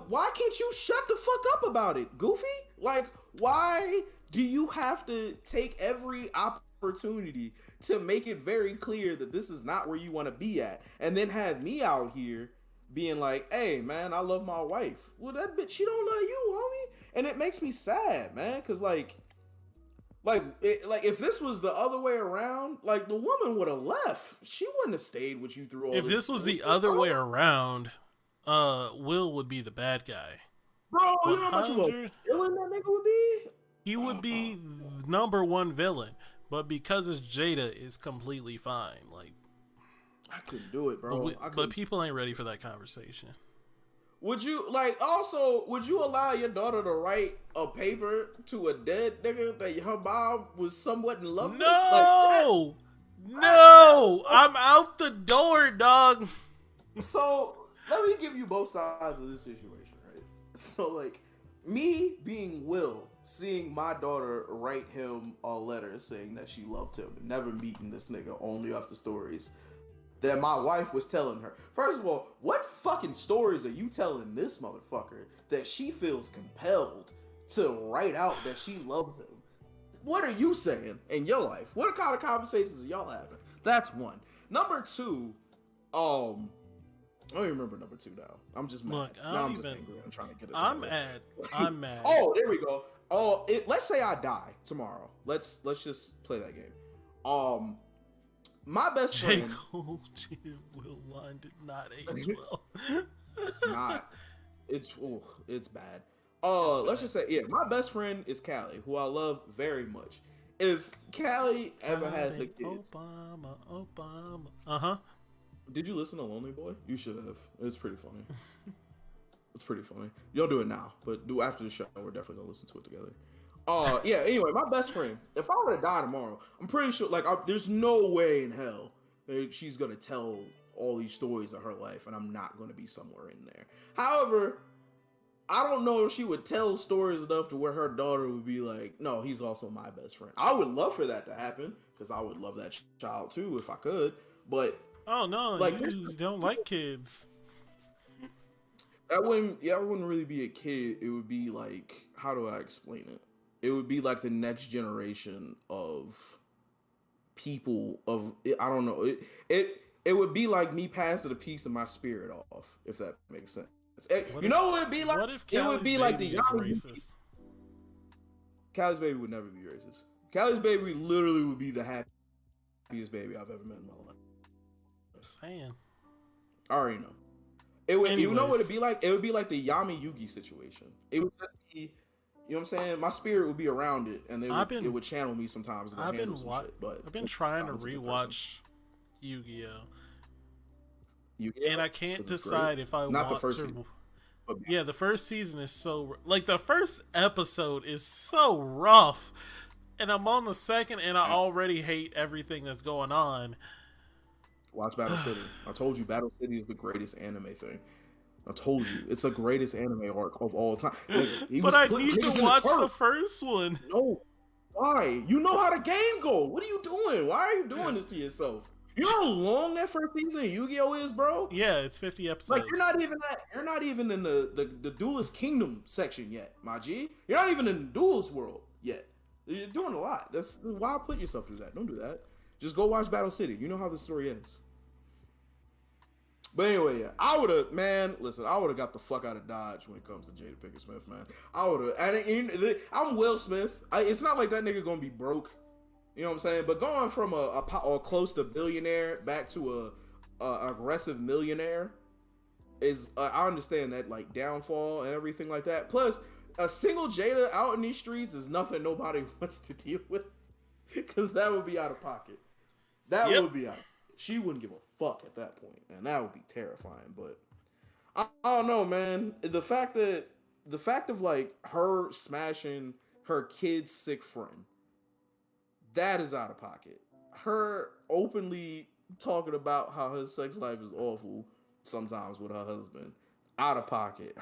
Speaker 2: Why can't you shut the fuck up about it, Goofy? Like, why do you have to take every opportunity to make it very clear that this is not where you want to be at, and then have me out here being like, hey man, I love my wife. Well, that bitch, she don't love you, homie. And it makes me sad, man, because like if this was the other way around, like, the woman would have left. She wouldn't have stayed with you through all
Speaker 1: If this was the other way around, Will would be the bad guy.
Speaker 2: Bro, you know how much of a
Speaker 1: 100,
Speaker 2: villain that nigga would be?
Speaker 1: he would be number one villain, but because it's Jada, it's completely fine. Like,
Speaker 2: I couldn't do it, bro.
Speaker 1: but people ain't ready for that conversation.
Speaker 2: Would you would you allow your daughter to write a paper to a dead nigga that her mom was somewhat in love with?
Speaker 1: No! No! I'm out the door, dog.
Speaker 2: So, let me give you both sides of this situation, right? So, like, me being Will, seeing my daughter write him a letter saying that she loved him, never meeting this nigga, only off the stories that my wife was telling her. First of all, what fucking stories are you telling this motherfucker that she feels compelled to write out that she loves him? What are you saying in your life? What kind of conversations are y'all having? That's one. Number two, I don't even remember number two now. I'm just mad.
Speaker 1: Look,
Speaker 2: I'm just angry. I'm trying to get it.
Speaker 1: I'm mad. I'm mad.
Speaker 2: Oh, there we go. Oh, let's say I die tomorrow. Let's just play that game. My best
Speaker 1: J.
Speaker 2: friend.
Speaker 1: Cole, Will line did not age well.
Speaker 2: Not. It's bad. Let's just say, yeah, my best friend is Callie, who I love very much. If Callie ever has the kids,
Speaker 1: Obama.
Speaker 2: Did you listen to Lonely Boy? You should have. It's pretty funny. It's pretty funny. You don't do it now, but do after the show. We're definitely gonna listen to it together. Yeah. Anyway, my best friend. If I were to die tomorrow, I'm pretty sure. Like, there's no way in hell that she's gonna tell all these stories of her life, and I'm not gonna be somewhere in there. However, I don't know if she would tell stories enough to where her daughter would be like, no, he's also my best friend. I would love for that to happen because I would love that child too if I could. But
Speaker 1: Oh no,
Speaker 2: like,
Speaker 1: you don't like kids.
Speaker 2: I wouldn't really be a kid. It would be like, how do I explain it? It would be like the next generation of people of I don't know. It would be like me passing a piece of my spirit off, if that makes sense. You know what it'd be like?
Speaker 1: What if
Speaker 2: It would
Speaker 1: Callie's
Speaker 2: be like the
Speaker 1: baby is racist?
Speaker 2: Callie's baby would never be racist. Callie's baby literally would be the happiest baby I've ever met in my life.
Speaker 1: Saying.
Speaker 2: I already know. It would.
Speaker 1: Anyways.
Speaker 2: You know what it'd be like? It would be like the Yami Yugi situation. It would just be, you know what I'm saying? My spirit would be around it, and it would channel me sometimes.
Speaker 1: I've been trying to rewatch Yu-Gi-Oh, and I can't decide if I want
Speaker 2: the first
Speaker 1: to.
Speaker 2: Season.
Speaker 1: Yeah, the first season is so like the first episode is so rough, and I'm on the second, and I already hate everything that's going on.
Speaker 2: Watch Battle City. I told you, Battle City is the greatest anime thing. I told you, it's the greatest anime arc of all time. Like,
Speaker 1: but I need to watch the first one.
Speaker 2: No, why? You know how the game go. What are you doing? Why are you doing this to yourself? You know how long that first season of Yu-Gi-Oh is, bro?
Speaker 1: Yeah, it's 50 episodes.
Speaker 2: Like, you're not even in the Duelist Kingdom section yet, my G. You're not even in the Duelist world yet. You're doing a lot. That's why put yourself through that. Don't do that. Just go watch Battle City. You know how the story ends. But anyway, yeah, I would have got the fuck out of Dodge when it comes to Jada Pinkett Smith, man. I would have, and I'm Will Smith. It's not like that nigga gonna be broke. You know what I'm saying? But going from a close to billionaire back to a aggressive millionaire is, I understand that, like, downfall and everything like that. Plus, a single Jada out in these streets is nothing nobody wants to deal with, because that would be out of pocket. That would be out. She wouldn't give a fuck at that point, and that would be terrifying. But I don't know, man. The fact of like her smashing her kid's sick friend, that is out of pocket. Her openly talking about how her sex life is awful sometimes with her husband, out of pocket.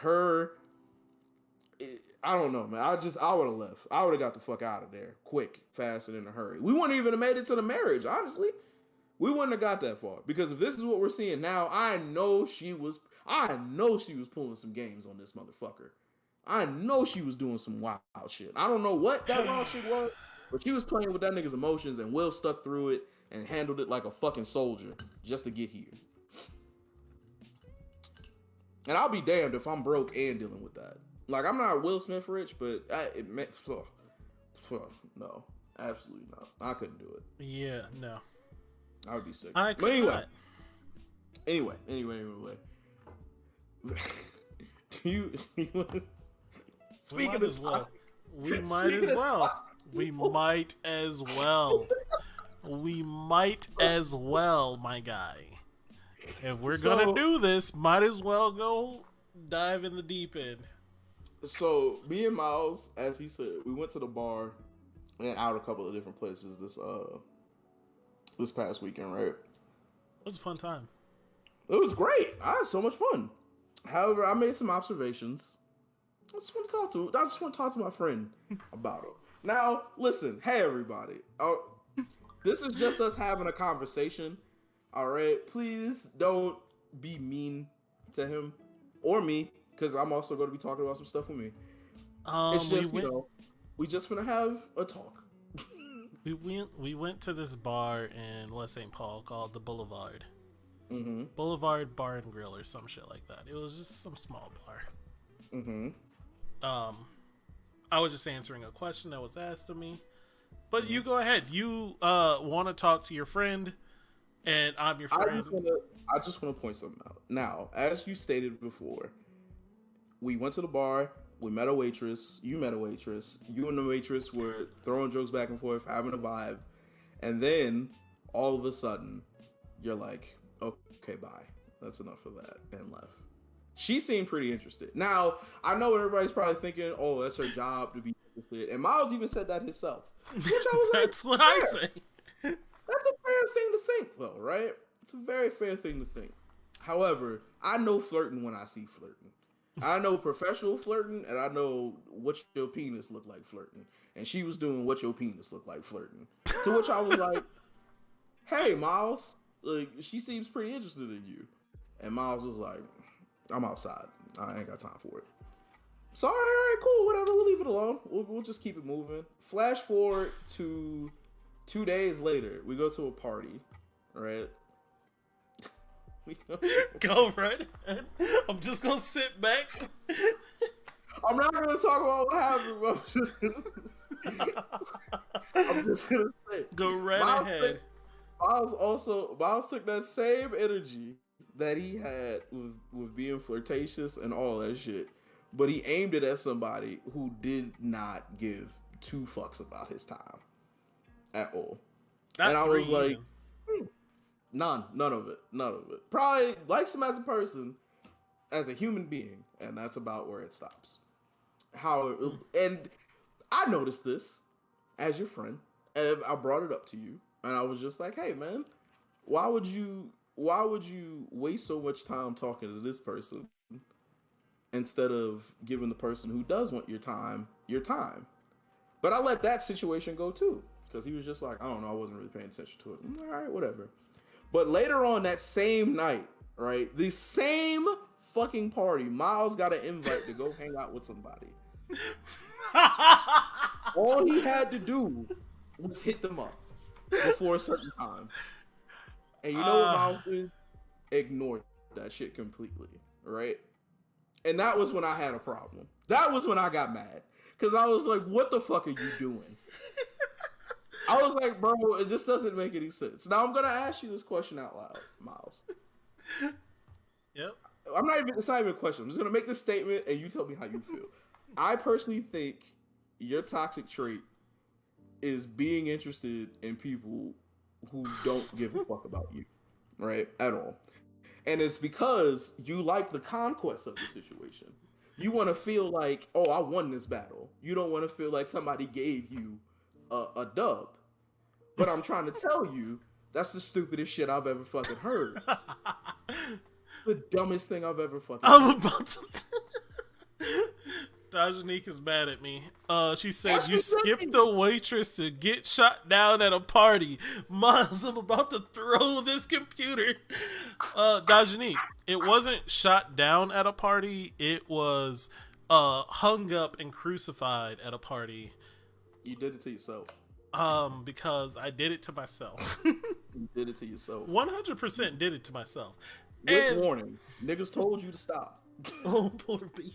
Speaker 2: I don't know, man. I would have left. I would have got the fuck out of there quick, fast, and in a hurry. We wouldn't even have made it to the marriage, honestly. We wouldn't have got that far, because if this is what we're seeing now, I know she was pulling some games on this motherfucker. I know she was doing some wild shit. I don't know what that wild shit was, but she was playing with that nigga's emotions, and Will stuck through it and handled it like a fucking soldier just to get here. And I'll be damned if I'm broke and dealing with that. Like, I'm not Will Smith rich, but no, absolutely not. I couldn't do it.
Speaker 1: Yeah, no.
Speaker 2: I would be sick.
Speaker 1: But
Speaker 2: anyway. Speaking of
Speaker 1: well. We might as well. We might as well, my guy. If we're gonna do this, might as well go dive in the deep end.
Speaker 2: So me and Miles, as he said, we went to the bar and out a couple of different places this past weekend, right?
Speaker 1: It was a fun time.
Speaker 2: It was great. I had so much fun. However, I made some observations. I just want to talk to my friend about it. Now, listen, hey everybody. This is just us having a conversation. All right, please don't be mean to him or me, because I'm also going to be talking about some stuff with me. It's just, we just gonna have a talk.
Speaker 1: We went to this bar in West St. Paul called the Boulevard.
Speaker 2: Mm-hmm.
Speaker 1: Boulevard Bar and Grill or some shit like that. It was just some small bar.
Speaker 2: Mm-hmm.
Speaker 1: I was just answering a question that was asked of me. But you go ahead. You want to talk to your friend, and I'm your friend.
Speaker 2: I just want to point something out. Now, as you stated before, we went to the bar. We met a waitress. You met a waitress. You and the waitress were throwing jokes back and forth, having a vibe. And then, all of a sudden, you're like, okay, bye. That's enough of that. And left. She seemed pretty interested. Now, I know everybody's probably thinking, oh, that's her job to be interested. And Miles even said that himself. Which I was like,
Speaker 1: that's what I say.
Speaker 2: That's a fair thing to think, though, right? It's a very fair thing to think. However, I know flirting when I see flirting. I know professional flirting, and I know what your penis look like flirting. And she was doing what your penis looked like flirting. To which I was like, "Hey, Miles, like she seems pretty interested in you." And Miles was like, "I'm outside. I ain't got time for it." So all right, cool, whatever. We'll leave it alone. We'll just keep it moving. Flash forward to 2 days later, we go to a party, right?
Speaker 1: Go right ahead. I'm just gonna sit back.
Speaker 2: I'm not gonna talk about what happened, but I'm just gonna say,
Speaker 1: go right ahead.
Speaker 2: Miles took that same energy that he had with being flirtatious and all that shit, but he aimed it at somebody who did not give two fucks about his time at all.
Speaker 1: Not
Speaker 2: and I was like,
Speaker 1: even.
Speaker 2: none of it. Probably likes him as a person, as a human being, and that's about where it stops. And I noticed this as your friend, and I brought it up to you, and I was just like, "Hey, man, why would you waste so much time talking to this person instead of giving the person who does want your time your time?" But I let that situation go too, because he was just like, "I don't know, I wasn't really paying attention to it." All right, whatever. But later on that same night, right, the same fucking party, Miles got an invite to go hang out with somebody. All he had to do was hit them up before a certain time. And you know what Miles did? Ignored that shit completely, right? And that was when I had a problem. That was when I got mad. Because I was like, what the fuck are you doing? I was like, bro, it just doesn't make any sense. Now I'm going to ask you this question out loud, Miles.
Speaker 1: Yep.
Speaker 2: It's not even a question. I'm just going to make this statement and you tell me how you feel. I personally think your toxic trait is being interested in people who don't give a fuck about you, right? At all. And it's because you like the conquest of the situation. You want to feel like, oh, I won this battle. You don't want to feel like somebody gave you a dub. But I'm trying to tell you, that's the stupidest shit I've ever fucking heard. The dumbest thing I've ever fucking heard.
Speaker 1: I'm about to... Dajanique is mad at me. She said, you skipped the waitress to get shot down at a party. Miles, I'm about to throw this computer. Dajanique, it wasn't shot down at a party. It was hung up and crucified at a party.
Speaker 2: You did it to yourself.
Speaker 1: Because I did it to myself.
Speaker 2: You did it to yourself.
Speaker 1: 100% did it to myself.
Speaker 2: With warning. Niggas told you to stop.
Speaker 1: Oh, poor baby.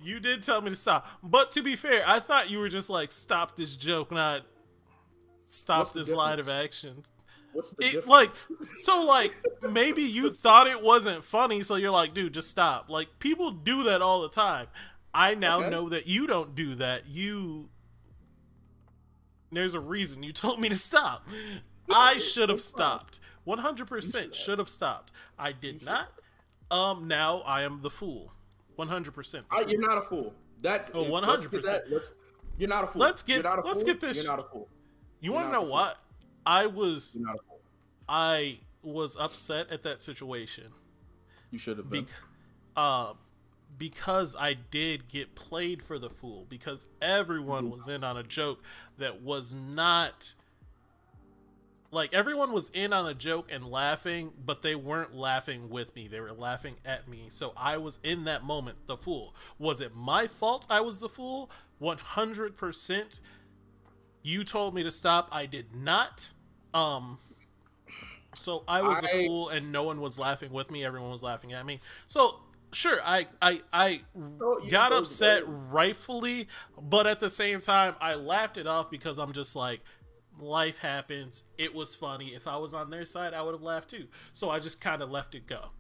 Speaker 1: You did tell me to stop, but to be fair, I thought you were just like, stop this joke, not stop this line of action.
Speaker 2: What's the difference?
Speaker 1: Like, so like maybe you thought it wasn't funny, so you're like, dude, just stop. Like, people do that all the time. I now know that you don't do that. There's a reason you told me to stop. I should have stopped. 100% should have stopped. I did not. Now I am the fool. 100%.
Speaker 2: You're not a fool.
Speaker 1: 100%.
Speaker 2: You're not a fool.
Speaker 1: Let's get this.
Speaker 2: You're not a fool.
Speaker 1: You want to know what? You're not a fool. I was upset at that situation.
Speaker 2: You should have been.
Speaker 1: Because I did get played for the fool. Because everyone was in on a joke that was not... Like, everyone was in on a joke and laughing, but they weren't laughing with me. They were laughing at me. So I was, in that moment, the fool. Was it my fault I was the fool? 100%. You told me to stop. I did not. So I was the fool, and no one was laughing with me. Everyone was laughing at me. So, sure, I got upset rightfully, but at the same time, I laughed it off because I'm just like, life happens. It was funny. If I was on their side, I would have laughed too. So I just kind of let it go.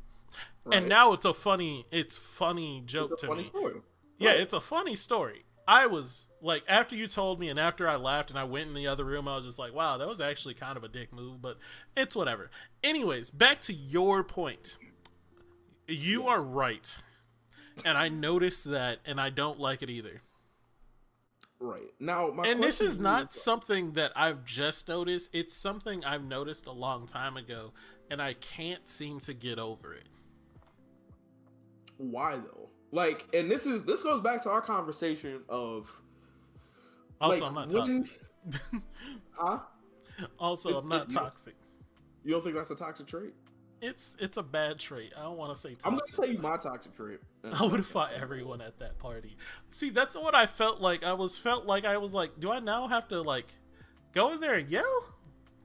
Speaker 1: Right. And now it's funny joke to me. Story. Yeah, it's a funny story. I was like, after you told me and after I laughed and I went in the other room, I was just like, wow, that was actually kind of a dick move, but it's whatever. Anyways, back to your point. You are right. And I noticed that, and I don't like it either.
Speaker 2: Right. Now,
Speaker 1: and this is not something that I've just noticed. It's something I've noticed a long time ago, and I can't seem to get over it.
Speaker 2: Why though? Like, and this goes back to our conversation of
Speaker 1: Also,
Speaker 2: like
Speaker 1: I'm not
Speaker 2: when,
Speaker 1: toxic.
Speaker 2: huh?
Speaker 1: Also, I'm not toxic.
Speaker 2: You don't think that's a toxic trait?
Speaker 1: It's a bad trait. I don't want to say toxic.
Speaker 2: I'm gonna tell you my toxic trait.
Speaker 1: I would have fought everyone at that party. See, that's what I felt like. I was like, do I now have to like go in there and yell?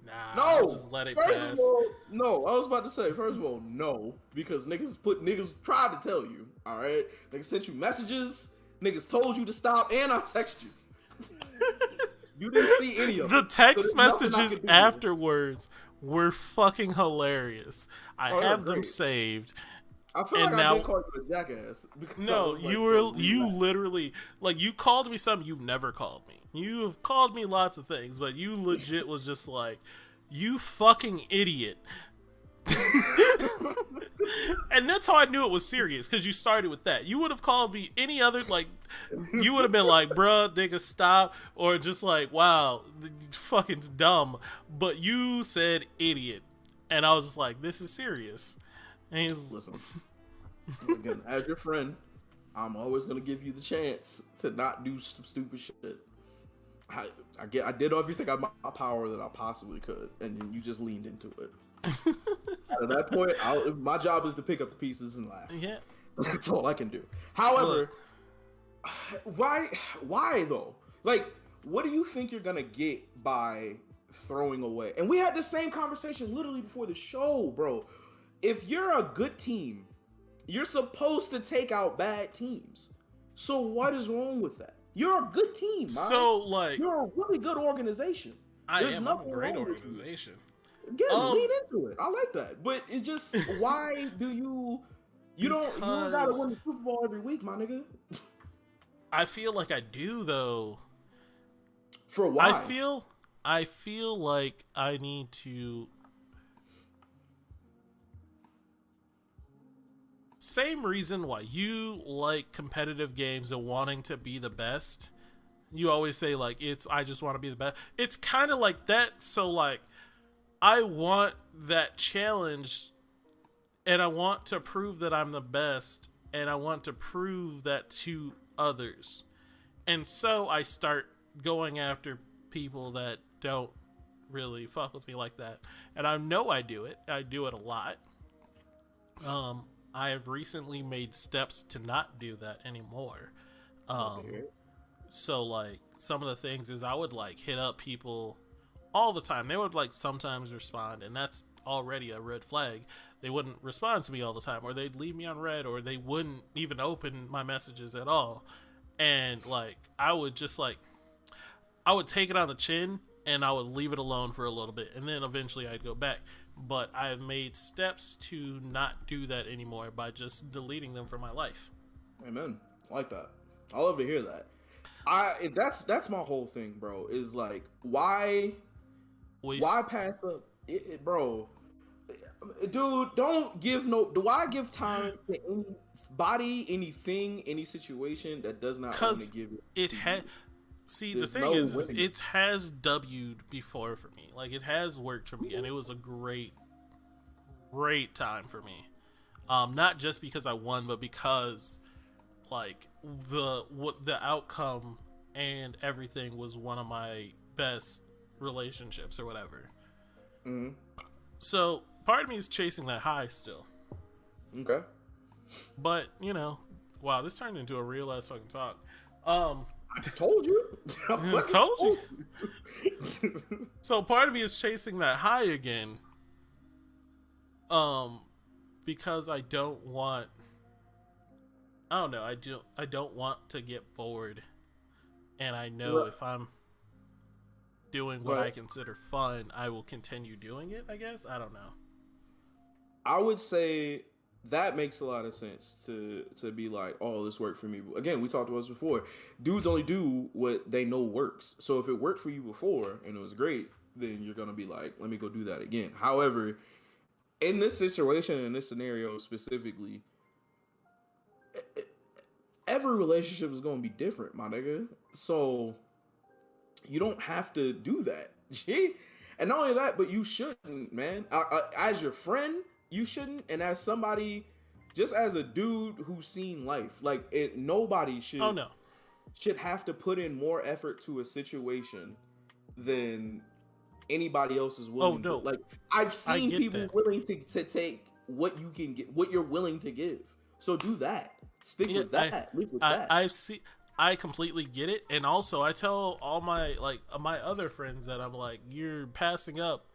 Speaker 1: Nah,
Speaker 2: No,
Speaker 1: I'll just let it
Speaker 2: first
Speaker 1: pass.
Speaker 2: of all, no. I was about to say, first of all, no, because niggas tried to tell you. All right, niggas sent you messages. Niggas told you to stop, and I texted you. You didn't see any of
Speaker 1: The
Speaker 2: it.
Speaker 1: text
Speaker 2: So there's nothing I
Speaker 1: messages
Speaker 2: could do.
Speaker 1: afterwards were fucking hilarious. I
Speaker 2: Oh, they're
Speaker 1: have them
Speaker 2: great.
Speaker 1: saved.
Speaker 2: I feel
Speaker 1: And
Speaker 2: like
Speaker 1: now-
Speaker 2: I did call you a jackass. Because I
Speaker 1: No,
Speaker 2: was like,
Speaker 1: you
Speaker 2: bro,
Speaker 1: were you
Speaker 2: relax.
Speaker 1: literally like you called me something you've never called me. You have called me lots of things, but you legit was just like, you fucking idiot. And that's how I knew it was serious, because you started with that. You would have called me any other, like, you would have been like, bruh, nigga, stop, or just like, wow, fucking dumb. But you said idiot, and I was just like, this is serious. And he's
Speaker 2: Listen, again, as your friend, I'm always gonna give you the chance to not do stupid shit. I did everything in my power that I possibly could, and then you just leaned into it. At that point, my job is to pick up the pieces and laugh.
Speaker 1: yeah.
Speaker 2: That's all I can do. However, why though? Like, what do you think you're gonna get by throwing away? And we had the same conversation literally before the show, bro. If you're a good team, you're supposed to take out bad teams. So what is wrong with that? You're a good team, Miles.
Speaker 1: So, like,
Speaker 2: you're a really good organization.
Speaker 1: I'm
Speaker 2: There's
Speaker 1: a
Speaker 2: nothing
Speaker 1: great
Speaker 2: wrong with you.
Speaker 1: organization.
Speaker 2: Again, lean into it. I like that. But it's just, why do you don't gotta win the Super Bowl every week, my nigga?
Speaker 1: I feel like I do, though.
Speaker 2: For why?
Speaker 1: I feel like I need to. Same reason why you like competitive games and wanting to be the best. You always say, like, I just want to be the best. It's kind of like that. So, like, I want that challenge, and I want to prove that I'm the best, and I want to prove that to others. And so I start going after people that don't really fuck with me like that. And I know I do it. I do it a lot. I have recently made steps to not do that anymore. So, like, some of the things is I would, like, hit up people all the time. They would, like, sometimes respond, and that's already a red flag. They wouldn't respond to me all the time, or they'd leave me on red, or they wouldn't even open my messages at all. And, like, I would just, like, I would take it on the chin, and I would leave it alone for a little bit, and then eventually I'd go back. But I've made steps to not do that anymore by just deleting them from my life.
Speaker 2: Amen. I like that. I love to hear that. That's my whole thing, bro. Is like, why pass up, bro? Dude, don't give do I give time to anybody, anything, any situation that does not want to give it?
Speaker 1: See, the thing is, it has W'd before for me. Like, it has worked for me, and it was a great time for me. Not just because I won, but because, like, the outcome and everything was one of my best relationships or whatever.
Speaker 2: Mm-hmm.
Speaker 1: So part of me is chasing that high still.
Speaker 2: Okay.
Speaker 1: But, you know, wow, this turned into a real ass fucking talk.
Speaker 2: I told you.
Speaker 1: I told you. So part of me is chasing that high again. Because I don't want to get bored. And I know if I'm doing what I consider fun, I will continue doing it, I guess. I don't know.
Speaker 2: I would say that makes a lot of sense to be like, oh, this worked for me. Again, we talked about this before. Dudes only do what they know works. So if it worked for you before and it was great, then you're going to be like, let me go do that again. However, in this situation, in this scenario specifically, every relationship is going to be different, my nigga. So you don't have to do that. And not only that, but you shouldn't, man. As your friend, you shouldn't. And as somebody just as a dude who's seen life, like nobody
Speaker 1: Oh no.
Speaker 2: should have to put in more effort to a situation than anybody else is
Speaker 1: Oh
Speaker 2: willing to.
Speaker 1: no.
Speaker 2: Like I've
Speaker 1: I
Speaker 2: seen
Speaker 1: get
Speaker 2: people
Speaker 1: that.
Speaker 2: willing to take what you can get, what you're willing to give. So do that. Stick
Speaker 1: Yeah,
Speaker 2: with that. Live with that.
Speaker 1: I've seen. I completely get it, and also I tell all my my other friends that I'm like, you're passing up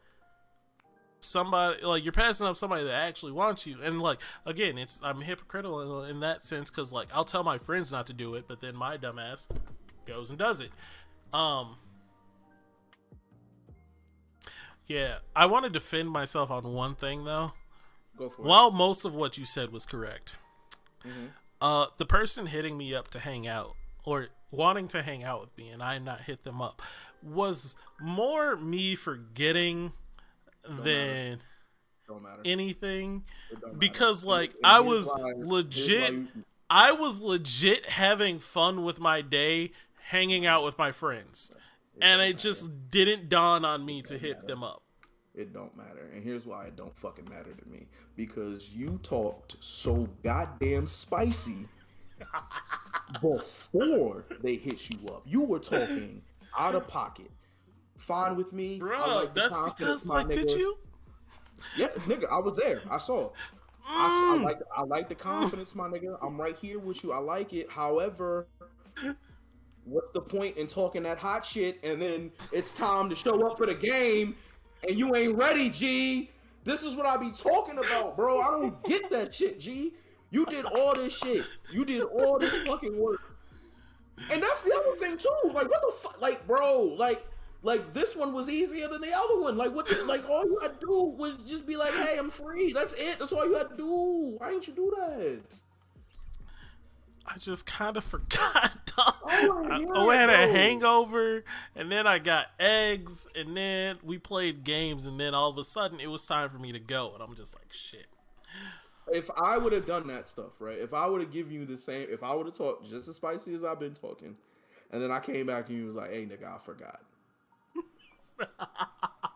Speaker 1: somebody, like you're passing up somebody that actually wants you, and like again, I'm hypocritical in that sense because like I'll tell my friends not to do it, but then my dumbass goes and does it. Yeah, I want to defend myself on one thing though.
Speaker 2: Go for it.
Speaker 1: While most of what you said was correct,
Speaker 2: Mm-hmm.
Speaker 1: the person hitting me up to hang out or wanting to hang out with me and I not hit them up was more me forgetting than
Speaker 2: Don't matter.
Speaker 1: anything
Speaker 2: It don't matter.
Speaker 1: because like
Speaker 2: And
Speaker 1: I
Speaker 2: here's
Speaker 1: was
Speaker 2: why-
Speaker 1: legit
Speaker 2: here's why
Speaker 1: I was legit having fun with my day hanging out with my friends and it just didn't dawn on me to hit them up.
Speaker 2: It don't matter. And here's why it don't fucking matter to me. Because you talked so goddamn spicy before they hit you up. You were talking out of pocket. Fine with me.
Speaker 1: Bro,
Speaker 2: I like the
Speaker 1: that's
Speaker 2: confidence,
Speaker 1: because
Speaker 2: my
Speaker 1: like did
Speaker 2: nigga.
Speaker 1: you?
Speaker 2: Yeah, nigga, I was there. I saw. I like the confidence, my nigga. I'm right here with you. I like it. However, what's the point in talking that hot shit and then it's time to show up for the game and you ain't ready, G? This is what I be talking about, bro. I don't get that shit, G. You did all this shit. You did all this fucking work. And that's the other thing too. Like, what the fuck? Like, bro, like this one was easier than the other one. Like, like all you had to do was just be like, hey, I'm free. That's it. That's all you had to do. Why didn't you do that?
Speaker 1: I just kind of forgot. Dog.
Speaker 2: Oh,
Speaker 1: I had a hangover, and then I got eggs, and then we played games, and then all of a sudden it was time for me to go, and I'm just like, shit.
Speaker 2: If I would have done that stuff, right? If I would have given you the same, if I would have talked just as spicy as I've been talking, and then I came back and you was like, hey, nigga, I forgot.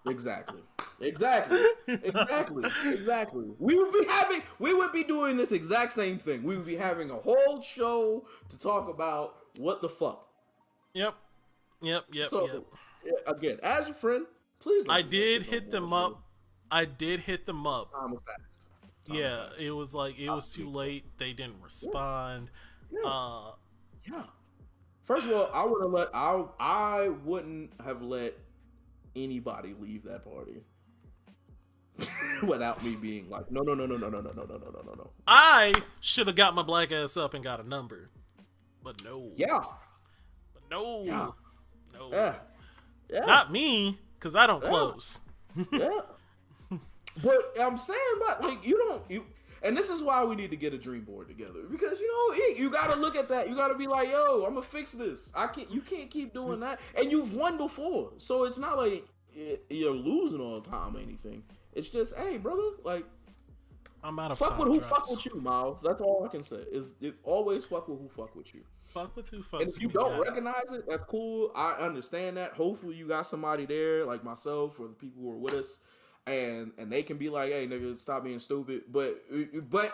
Speaker 2: Exactly. We would be doing this exact same thing. We would be having a whole show to talk about what the fuck.
Speaker 1: Yep.
Speaker 2: So, again, as your friend, please.
Speaker 1: I did hit them up. Time
Speaker 2: was fast.
Speaker 1: Yeah, it was like it was too late. They didn't respond.
Speaker 2: Yeah. First of all, I wouldn't have let anybody leave that party without me being like, no.
Speaker 1: I should have got my black ass up and got a number, but no.
Speaker 2: Yeah.
Speaker 1: But no.
Speaker 2: Yeah.
Speaker 1: No.
Speaker 2: Yeah.
Speaker 1: Not me, because I don't close.
Speaker 2: Yeah. But I'm saying, but like you, and this is why we need to get a dream board together because you gotta look at that. You gotta be like, yo, I'm gonna fix this. You can't keep doing that, and you've won before, so it's not like you're losing all the time or anything. It's just, hey, brother, like
Speaker 1: I'm out of
Speaker 2: fuck with who
Speaker 1: drops.
Speaker 2: fuck with you, Miles. That's all I can say. Is always fuck with who fuck with you.
Speaker 1: Fuck with who fucks
Speaker 2: And if you
Speaker 1: with me
Speaker 2: don't
Speaker 1: now.
Speaker 2: recognize it, that's cool. I understand that. Hopefully, you got somebody there, like myself or the people who are with us, and they can be like, "Hey, nigga, stop being stupid." But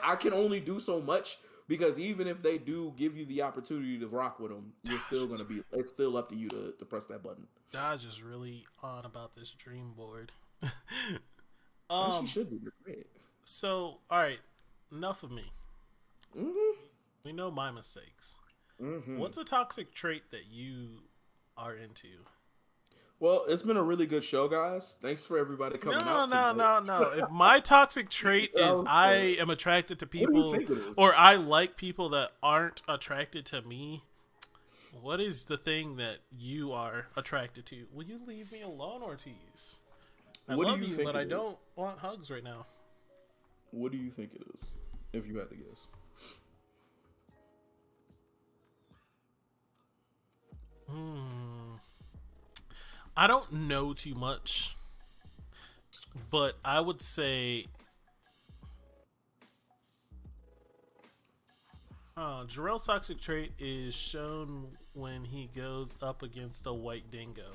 Speaker 2: I can only do so much because even if they do give you the opportunity to rock with them, you're still gonna be. It's still up to you to press that button.
Speaker 1: Dodge is really on about this dream board.
Speaker 2: She should be great.
Speaker 1: So, all right, enough of me.
Speaker 2: Mm-hmm.
Speaker 1: We know my mistakes.
Speaker 2: Mm-hmm.
Speaker 1: What's a toxic trait that you are into?
Speaker 2: Well, it's been a really good show, guys. Thanks for everybody coming out.
Speaker 1: No. If my toxic trait is I am attracted to people or I like people that aren't attracted to me, what is the thing that you are attracted to? Will you leave me alone, Ortiz? I love you, but I don't want hugs right now.
Speaker 2: What do you think it is, if you had to guess?
Speaker 1: I don't know too much, but I would say Jarrell's toxic trait is shown when he goes up against a white dingo.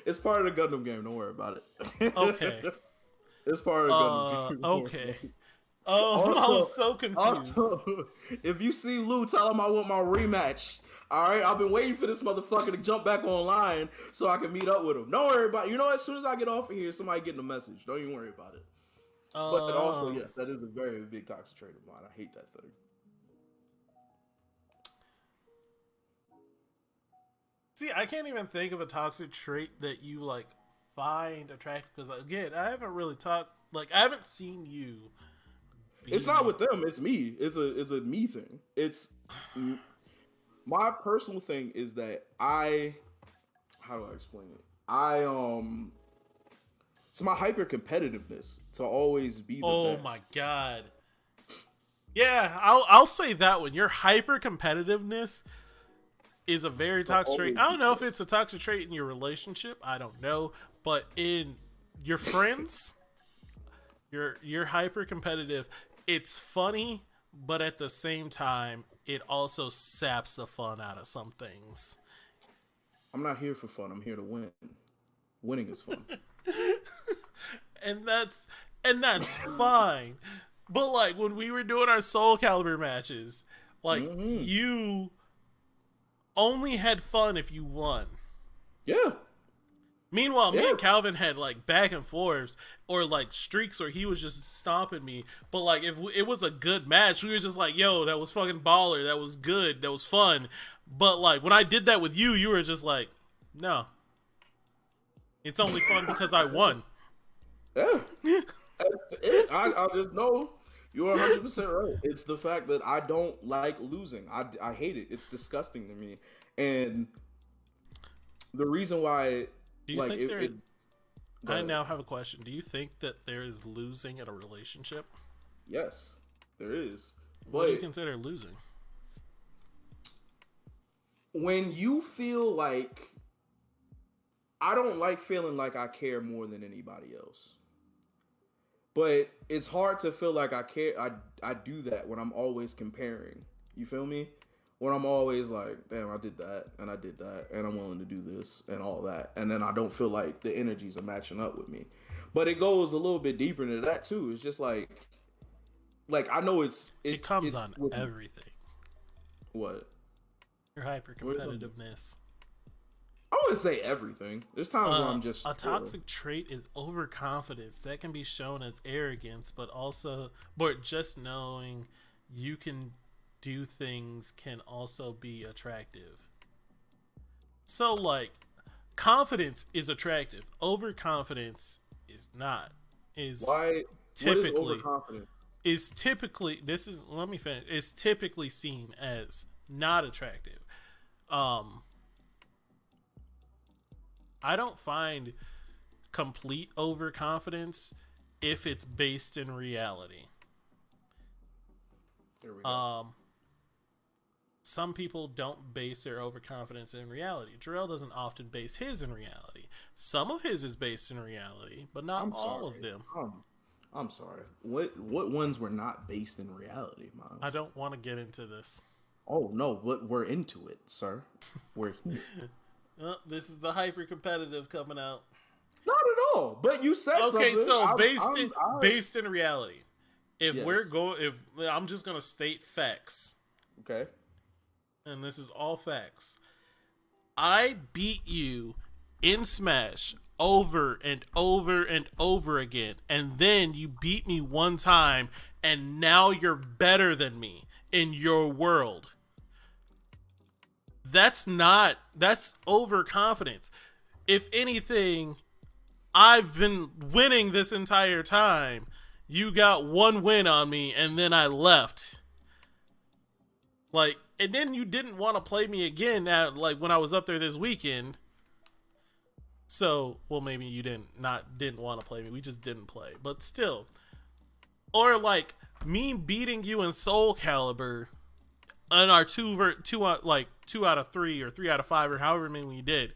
Speaker 2: It's part of the Gundam game. Don't worry about it.
Speaker 1: Okay.
Speaker 2: It's part of the Gundam game.
Speaker 1: Okay. Oh, I was so confused.
Speaker 2: Also, if you see Lou, tell him I want my rematch. All right, I've been waiting for this motherfucker to jump back online so I can meet up with him. Don't worry about it. You know, as soon as I get off of here, somebody getting a message. Don't even worry about it. But also, yes, that is a very big toxic trait of mine. I hate that thing.
Speaker 1: See, I can't even think of a toxic trait that you like find attractive because, again, I haven't really talked. Like, I haven't seen you.
Speaker 2: It's not with them. It's me. It's a me thing. It's my personal thing is that how do I explain it? It's my hyper competitiveness to always be the best.
Speaker 1: Oh my god. Yeah, I'll say that one. Your hyper competitiveness is a very toxic trait. I don't know if it's a toxic trait in your relationship. I don't know, but in your friends, you're hyper competitive. It's funny, but at the same time, it also saps the fun out of some things.
Speaker 2: I'm not here for fun. I'm here to win. Winning is fun.
Speaker 1: and that's fine. But like when we were doing our Soul Calibur matches, like you only had fun if you won.
Speaker 2: Yeah.
Speaker 1: Meanwhile, me and Calvin had like back and forths or like streaks where he was just stomping me. But like if it was a good match, we were just like, yo, that was fucking baller. That was good. That was fun. But like when I did that with you, you were just like, no. It's only fun because I won.
Speaker 2: Yeah. I just know you're 100% right. It's the fact that I don't like losing. I hate it. It's disgusting to me. And the reason why...
Speaker 1: Do you think I now have a question. Do you think that there is losing in a relationship?
Speaker 2: Yes, there is.
Speaker 1: What do you consider losing?
Speaker 2: When you feel like... I don't like feeling like I care more than anybody else. But it's hard to feel like I care. I do that when I'm always comparing. You feel me? When I'm always like, damn, I did that, and I did that, and I'm willing to do this, and all that. And then I don't feel like the energies are matching up with me. But it goes a little bit deeper into that, too. It's just like I know it
Speaker 1: comes on everything.
Speaker 2: What?
Speaker 1: Your hyper-competitiveness.
Speaker 2: I wouldn't say everything. There's times where I'm just...
Speaker 1: A toxic trait is overconfidence. That can be shown as arrogance, but just knowing you can... do things can also be attractive. So like confidence is attractive. Overconfidence is not.
Speaker 2: Why typically what is overconfidence?
Speaker 1: Is typically let me finish. Is typically seen as not attractive. I don't find complete overconfidence if it's based in reality.
Speaker 2: There we go.
Speaker 1: Some people don't base their overconfidence in reality. Jarrell doesn't often base his in reality. Some of his is based in reality, but not all of them.
Speaker 2: I'm sorry. What ones were not based in reality, Miles?
Speaker 1: I don't want to get into this.
Speaker 2: Oh, no. We're into it, sir. We're here.
Speaker 1: This is the hyper-competitive coming out.
Speaker 2: Not at all. But you said something.
Speaker 1: Okay, so based in reality. If I'm just going to state facts.
Speaker 2: Okay.
Speaker 1: And this is all facts. I beat you in Smash over and over and over again. And then you beat me one time and now you're better than me in your world. That's overconfidence. If anything, I've been winning this entire time. You got one win on me and then I left. Like, and then you didn't want to play me again when I was up there this weekend. So, well, maybe you didn't want to play me. We just didn't play. But still. Or like me beating you in Soul Calibur on our 2 out of 3 or 3 out of 5 or however many we did.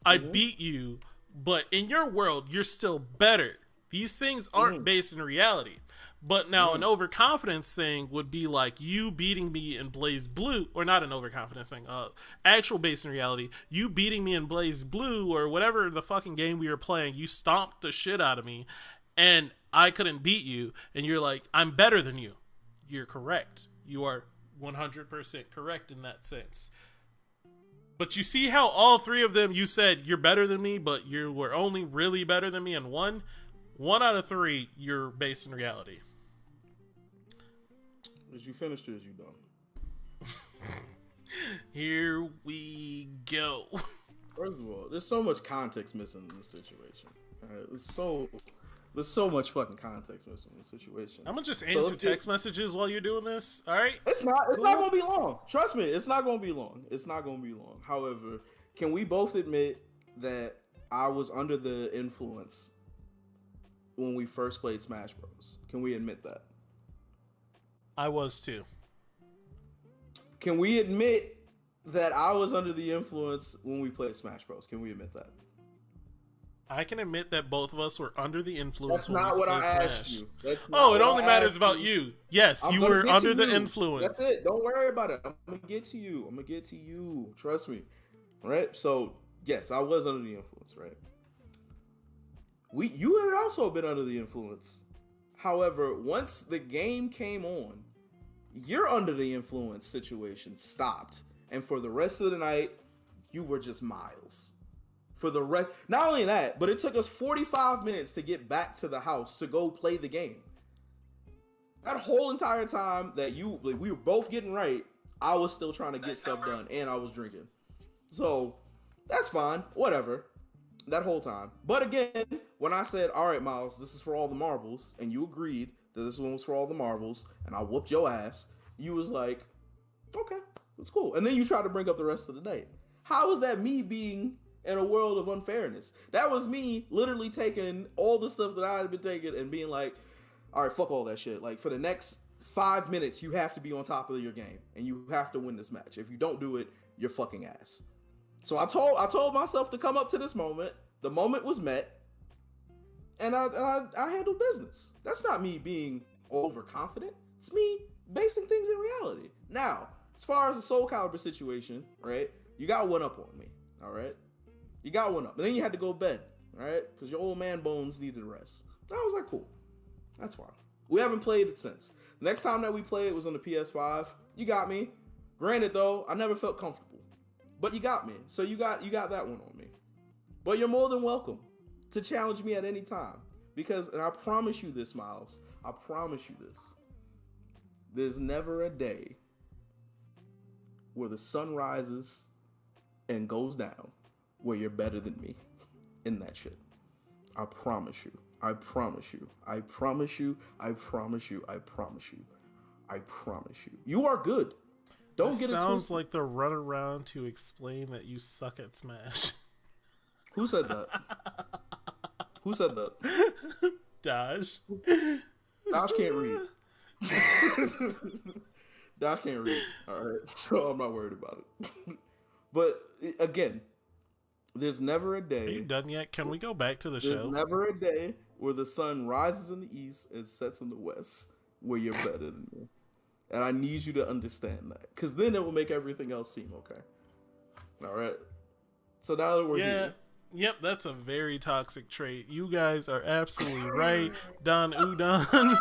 Speaker 1: I beat you, but in your world, you're still better. These things aren't based in reality. But now an overconfidence thing would be like you beating me in Blaze Blue, or not an overconfidence thing, actual based in reality, you beating me in Blaze Blue or whatever the fucking game we were playing, you stomped the shit out of me and I couldn't beat you, and you're like, I'm better than you. You're correct. You are 100% correct in that sense. But you see how all three of them, you said you're better than me, but you were only really better than me in one? One out of three, you're based in reality.
Speaker 2: Is you finished or is you done?
Speaker 1: Here we go.
Speaker 2: First of all, there's so much context missing in this situation. Right? There's so much fucking context missing in this situation.
Speaker 1: I'm gonna just answer text messages while you're doing this. All right?
Speaker 2: It's not gonna be long. Trust me, it's not gonna be long. It's not gonna be long. However, can we both admit that I was under the influence when we first played Smash Bros? Can we admit that?
Speaker 1: I was too.
Speaker 2: Can we admit that I was under the influence when we played Smash Bros? Can we admit that?
Speaker 1: I can admit that both of us were under the influence.
Speaker 2: That's not what I asked you.
Speaker 1: It only matters about you. Yes, you were under the influence.
Speaker 2: That's it. Don't worry about it. I'm gonna get to you. Trust me. All right. So yes, I was under the influence. Right. You had also been under the influence. However, once the game came on, your under the influence situation stopped, and for the rest of the night, you were just miles. For the rest, not only that, but it took us 45 minutes to get back to the house to go play the game. That whole entire time that we were both getting right, I was still trying to get stuff done, and I was drinking. So that's fine, whatever. That whole time. But again, when I said, all right, Miles, this is for all the marbles, and you agreed that this one was for all the marbles, and I whooped your ass, you was like, okay, that's cool. And then you tried to bring up the rest of the night. How is that me being in a world of unfairness? That was me literally taking all the stuff that I had been taking and being like, all right, fuck all that shit. Like, for the next 5 minutes, you have to be on top of your game, and you have to win this match. If you don't do it, you're fucking ass. So I told myself to come up to this moment. The moment was met, and I handled business. That's not me being overconfident. It's me basing things in reality. Now, as far as the Soul Calibur situation, right? You got one up on me, all right? You got one up, and then you had to go to bed, all right? Because your old man bones needed rest. I was like, cool, that's fine. We haven't played it since. The next time that we played was on the PS5. You got me. Granted, though, I never felt comfortable. But you got me. So you got that one on me. But you're more than welcome to challenge me at any time. Because, and I promise you this, Miles, I promise you this. There's never a day where the sun rises and goes down where you're better than me in that shit. I promise you. I promise you. I promise you. I promise you. I promise you. I promise you. You are good. Don't get it twisted.
Speaker 1: Sounds like the run around to explain that you suck at Smash.
Speaker 2: Who said that? Who said that?
Speaker 1: Dash.
Speaker 2: Dash can't read. Dash can't read. All right, so I'm not worried about it. But again, there's never a day.
Speaker 1: Are you done yet? Can we go back to the show?
Speaker 2: There's never a day where the sun rises in the east and sets in the west where you're better than me. And I need you to understand that, because then it will make everything else seem okay. All right. So now that we're here.
Speaker 1: Yep, that's a very toxic trait. You guys are absolutely right. Don Udon,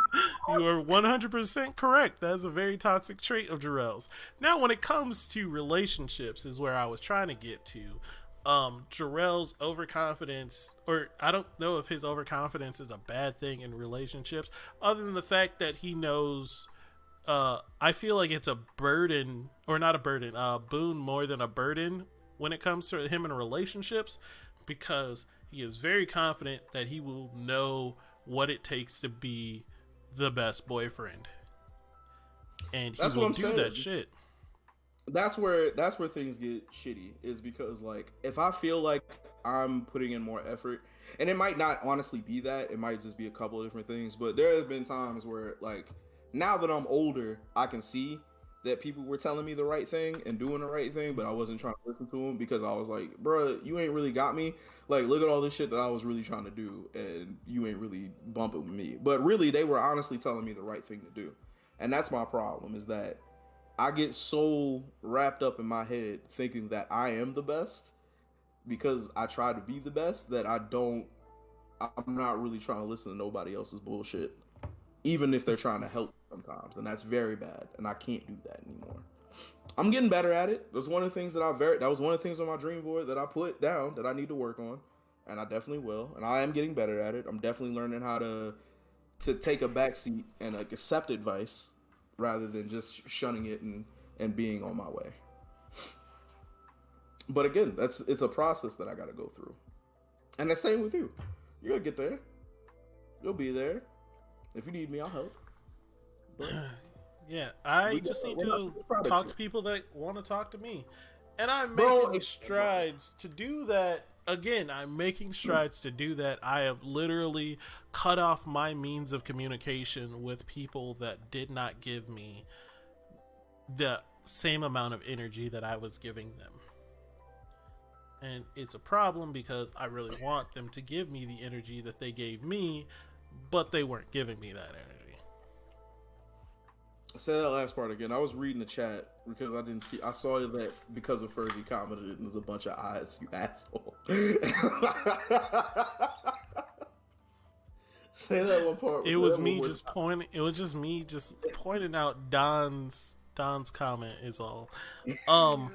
Speaker 1: you are 100% correct. That is a very toxic trait of Jarrell's. Now, when it comes to relationships is where I was trying to get to. Jarrell's overconfidence, or I don't know if his overconfidence is a bad thing in relationships, other than the fact that he knows... I feel like it's a burden, or not a burden, boon more than a burden when it comes to him in relationships, because he is very confident that he will know what it takes to be the best boyfriend, and he will do that shit.
Speaker 2: That's where things get shitty, is because, like, if I feel like I'm putting in more effort, and it might not honestly be that, it might just be a couple of different things, but there have been times where, like, now that I'm older, I can see that people were telling me the right thing and doing the right thing, but I wasn't trying to listen to them because I was like, bruh, you ain't really got me. Like, look at all this shit that I was really trying to do, and you ain't really bumping with me. But really, they were honestly telling me the right thing to do. And that's my problem, is that I get so wrapped up in my head thinking that I am the best because I try to be the best that I'm not really trying to listen to nobody else's bullshit, even if they're trying to help sometimes. And that's very bad. And I can't do that anymore. I'm getting better at it. That's one of the things that that was one of the things on my dream board that I put down that I need to work on. And I definitely will. And I am getting better at it. I'm definitely learning how to take a backseat and like accept advice rather than just shunning it and being on my way. But again, it's a process that I got to go through. And the same with you. You're going to get there. You'll be there. If you need me, I'll help. But
Speaker 1: yeah, I just need to talk to people that want to talk to me. And I'm making strides to do that. Again, I'm making strides to do that. I have literally cut off my means of communication with people that did not give me the same amount of energy that I was giving them. And it's a problem because I really want them to give me the energy that they gave me, but they weren't giving me that energy.
Speaker 2: Say that last part again. I was reading the chat because I saw that because of Fergie commented and there's a bunch of eyes, you asshole. Say that one part.
Speaker 1: It was me just pointing out Don's comment is all. I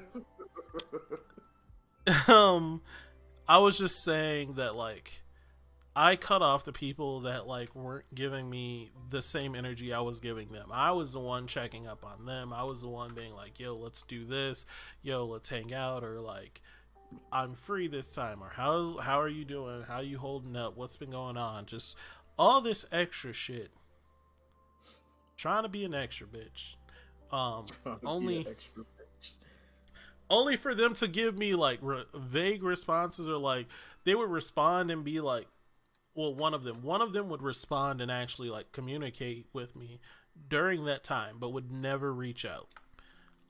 Speaker 1: was just saying that, like, I cut off the people that, like, weren't giving me the same energy I was giving them. I was the one checking up on them. I was the one being like, yo, let's do this. Yo, let's hang out. Or, like, I'm free this time. Or how are you doing? How you holding up? What's been going on? Just all this extra shit. Trying to be an extra bitch. Only for them to give me, like, vague responses, or, like, they would respond and be like, well, one of them would respond and actually, like, communicate with me during that time, but would never reach out.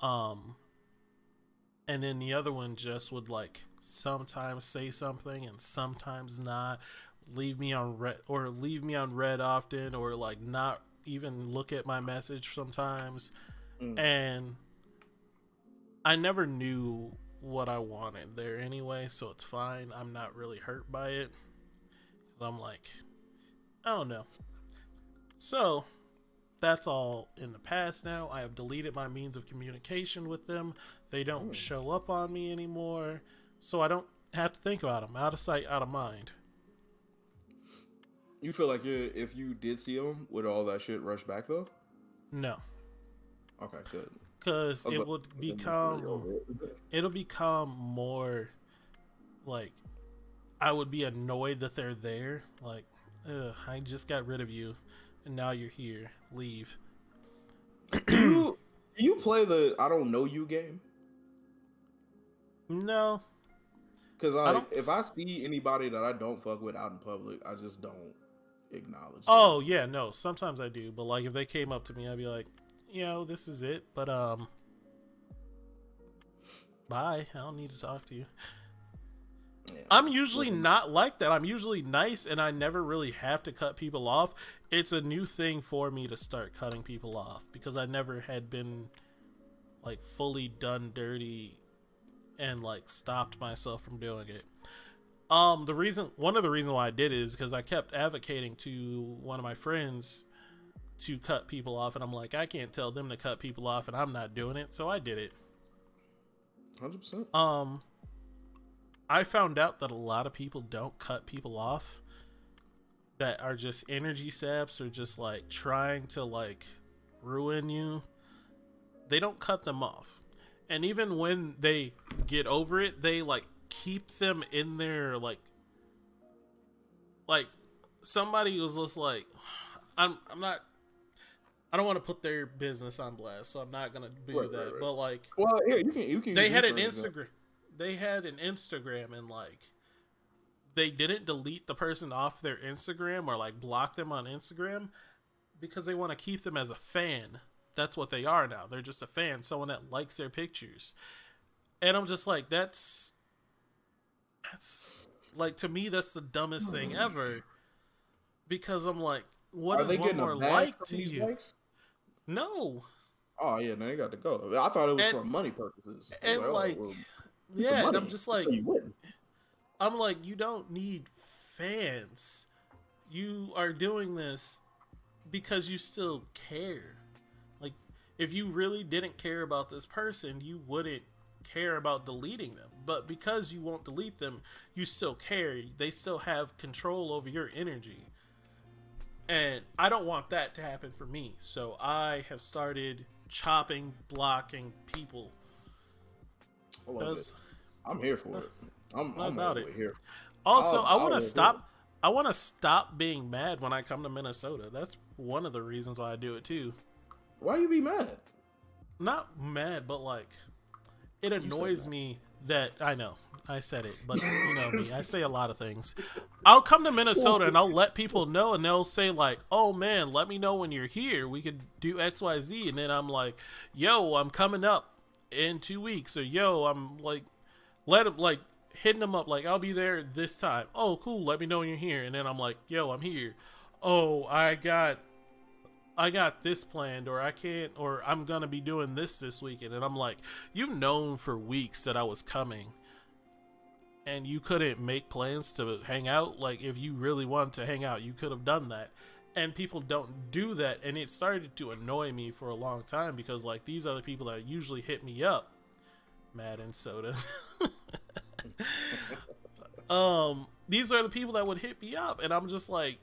Speaker 1: And then the other one just would, like, sometimes say something and sometimes not, leave me on red often, or, like, not even look at my message sometimes. And I never knew what I wanted there anyway, so it's fine. I'm not really hurt by it. I'm like, I don't know. So that's all in the past now. I have deleted my means of communication with them. They don't show up on me anymore, so I don't have to think about them. Out of sight, out of mind.
Speaker 2: You feel like if you did see them, would all that shit rush back though?
Speaker 1: No.
Speaker 2: Okay, good.
Speaker 1: Because it'll become more like, I would be annoyed that they're there. Like, I just got rid of you, and now you're here. Leave.
Speaker 2: Do you play the I don't know you game?
Speaker 1: No.
Speaker 2: Because if I see anybody that I don't fuck with out in public, I just don't acknowledge them.
Speaker 1: Oh, yeah, no. Sometimes I do. But, like, if they came up to me, I'd be like, this is it. But, bye. I don't need to talk to you. Yeah. I'm usually not like that. I'm usually nice, and I never really have to cut people off. It's a new thing for me to start cutting people off because I never had been, like, fully done dirty and, like, stopped myself from doing it. One of the reasons why I did it is because I kept advocating to one of my friends to cut people off, and I'm like, I can't tell them to cut people off, and I'm not doing it, so I did it.
Speaker 2: 100%.
Speaker 1: I found out that a lot of people don't cut people off, that are just energy saps or just, like, trying to, like, ruin you. They don't cut them off. And even when they get over it, they, like, keep them in there, like somebody was just like, I don't want to put their business on blast, so I'm not gonna do that. Right. But, like,
Speaker 2: well, yeah, you can.
Speaker 1: They had an Instagram. They had an Instagram, and, like, they didn't delete the person off their Instagram or, like, block them on Instagram because they want to keep them as a fan. that's what they are now. They're just a fan, someone that likes their pictures. And I'm just like, that's like, to me, that's the dumbest thing ever. Because I'm like, what
Speaker 2: Are
Speaker 1: is
Speaker 2: they
Speaker 1: one
Speaker 2: getting a
Speaker 1: more
Speaker 2: bag
Speaker 1: like
Speaker 2: from
Speaker 1: to
Speaker 2: these
Speaker 1: you?
Speaker 2: likes?
Speaker 1: No.
Speaker 2: Oh yeah, now you got to go. I thought it was
Speaker 1: And
Speaker 2: for money purposes. I was
Speaker 1: and like,
Speaker 2: well, keep the
Speaker 1: yeah, and
Speaker 2: money.
Speaker 1: I'm just like,
Speaker 2: You wouldn't.
Speaker 1: I'm like, you don't need fans. You are doing this because you still care. Like, if you really didn't care about this person, you wouldn't care about deleting them. But because you won't delete them, you still care. They still have control over your energy. And I don't want that to happen for me. So I have started chopping, blocking people.
Speaker 2: I love it. I'm here for it. I'm all
Speaker 1: about
Speaker 2: the way
Speaker 1: it.
Speaker 2: here.
Speaker 1: Also, I want
Speaker 2: I'll
Speaker 1: to
Speaker 2: do
Speaker 1: stop. I want to stop being mad when I come to Minnesota. That's one of the reasons why I do it too.
Speaker 2: Why you be mad?
Speaker 1: Not mad, but like, it annoys me that I know I said it, but you know me, I say a lot of things. I'll come to Minnesota and I'll let people know, and they'll say like, "Oh man, let me know when you're here. We could do XYZ." And then I'm like, "Yo, I'm coming up in 2 weeks," or "Yo, I'm like, let them like." Hitting them up like, I'll be there this time. Oh, cool. Let me know when you're here. And then I'm like, yo, I'm here. Oh, I got this planned, or I can't, or I'm gonna be doing this weekend. And I'm like, you've known for weeks that I was coming, and you couldn't make plans to hang out. Like, if you really wanted to hang out, you could have done that. And people don't do that, and it started to annoy me for a long time because like these are the people that usually hit me up. Mad and Soda. These are the people that would hit me up, and I'm just like,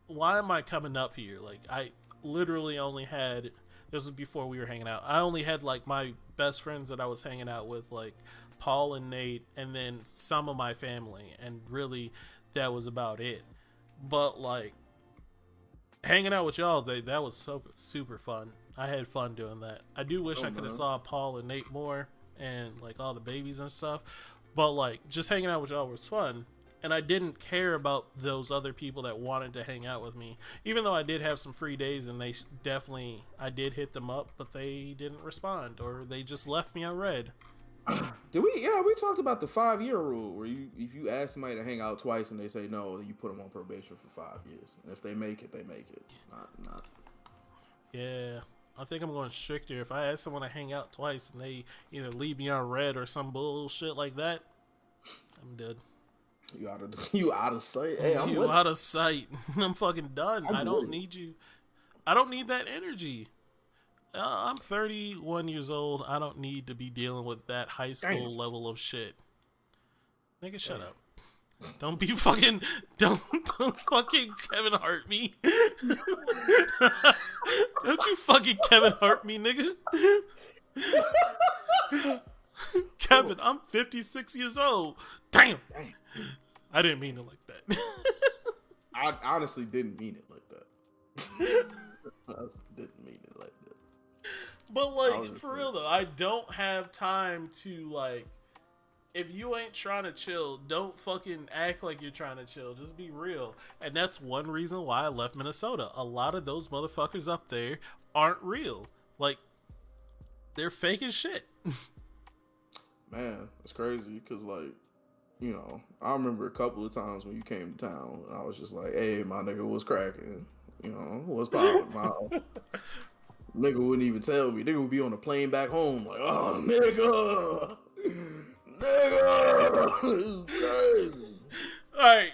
Speaker 1: why am I coming up here? Like, I literally only had, this was before we were hanging out, I only had like my best friends that I was hanging out with, like Paul and Nate, and then some of my family, and really that was about it. But like, hanging out with y'all, that was so super fun. I had fun doing that. I do wish I could have saw Paul and Nate more, and like all the babies and stuff. But like, just hanging out with y'all was fun. And I didn't care about those other people that wanted to hang out with me. Even though I did have some free days, and I did hit them up, but they didn't respond, or they just left me on red.
Speaker 2: Did we? Yeah, we talked about the 5-year rule, where if you ask somebody to hang out twice and they say no, then you put them on probation for 5 years. And if they make it, they make it. Not.
Speaker 1: Yeah. I think I'm going stricter. If I ask someone to hang out twice and they either leave me on red or some bullshit like that, I'm dead.
Speaker 2: You out of sight. Hey, I'm
Speaker 1: you out of sight. I'm fucking done. I don't need you. I don't need that energy. I'm 31 years old. I don't need to be dealing with that high school level of shit. Nigga, shut up. Don't be fucking. Don't fucking Kevin Hart me. Don't you fucking Kevin Hart me, nigga. Kevin, I'm 56 years old. Damn. I didn't mean it like that.
Speaker 2: I honestly didn't mean it like that. I didn't mean it like that.
Speaker 1: But like, for real though, I don't have time to like. If you ain't trying to chill, don't fucking act like you're trying to chill. Just be real. And that's one reason why I left Minnesota. A lot of those motherfuckers up there aren't real. Like, they're fake as shit.
Speaker 2: Man, it's crazy because, like, you know, I remember a couple of times when you came to town, and I was just like, hey, my nigga was cracking. You know, what's poppin', my nigga wouldn't even tell me. Nigga would be on the plane back home like, oh, nigga. Nigga, crazy.
Speaker 1: All right,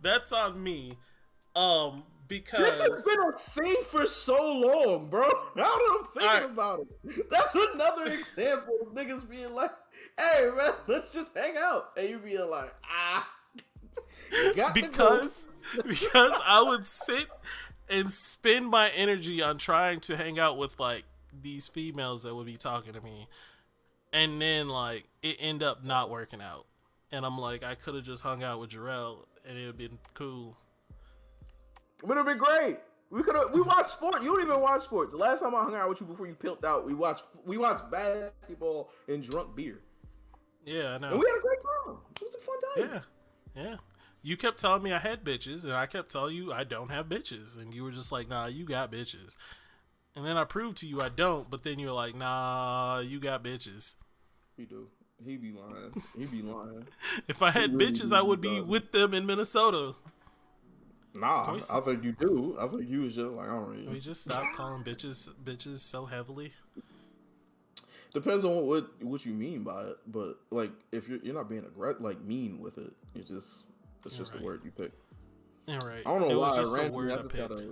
Speaker 1: that's on me. Because
Speaker 2: this has been a thing for so long, bro. Now that I'm thinking about it, that's another example of niggas being like, "Hey, man, let's just hang out," and you being like,
Speaker 1: because I would sit and spend my energy on trying to hang out with like these females that would be talking to me. And then, like, it end up not working out. And I'm like, I could have just hung out with Jarrell, and it would have been cool.
Speaker 2: It would have been great. We watched sport. You don't even watch sports. The last time I hung out with you before you pilled out, we watched basketball and drunk beer.
Speaker 1: Yeah, I know.
Speaker 2: And we had a great time. It was a fun time.
Speaker 1: Yeah. You kept telling me I had bitches, and I kept telling you I don't have bitches. And you were just like, nah, you got bitches. And then I proved to you I don't, but then you're like, nah, you got bitches.
Speaker 2: He do. He be lying. He be lying.
Speaker 1: If I
Speaker 2: He
Speaker 1: had
Speaker 2: really
Speaker 1: bitches,
Speaker 2: do
Speaker 1: I
Speaker 2: be
Speaker 1: would be
Speaker 2: lying.
Speaker 1: with them in Minnesota.
Speaker 2: Nah, I think you do. I think you was just like, I don't
Speaker 1: Can
Speaker 2: really.
Speaker 1: we just stop calling bitches so heavily?
Speaker 2: Depends on what you mean by it, but like if you're not being like mean with it, it's just the word you pick.
Speaker 1: Yeah, right.
Speaker 2: I don't know
Speaker 1: It was
Speaker 2: why.
Speaker 1: just a
Speaker 2: Randomly,
Speaker 1: word I picked.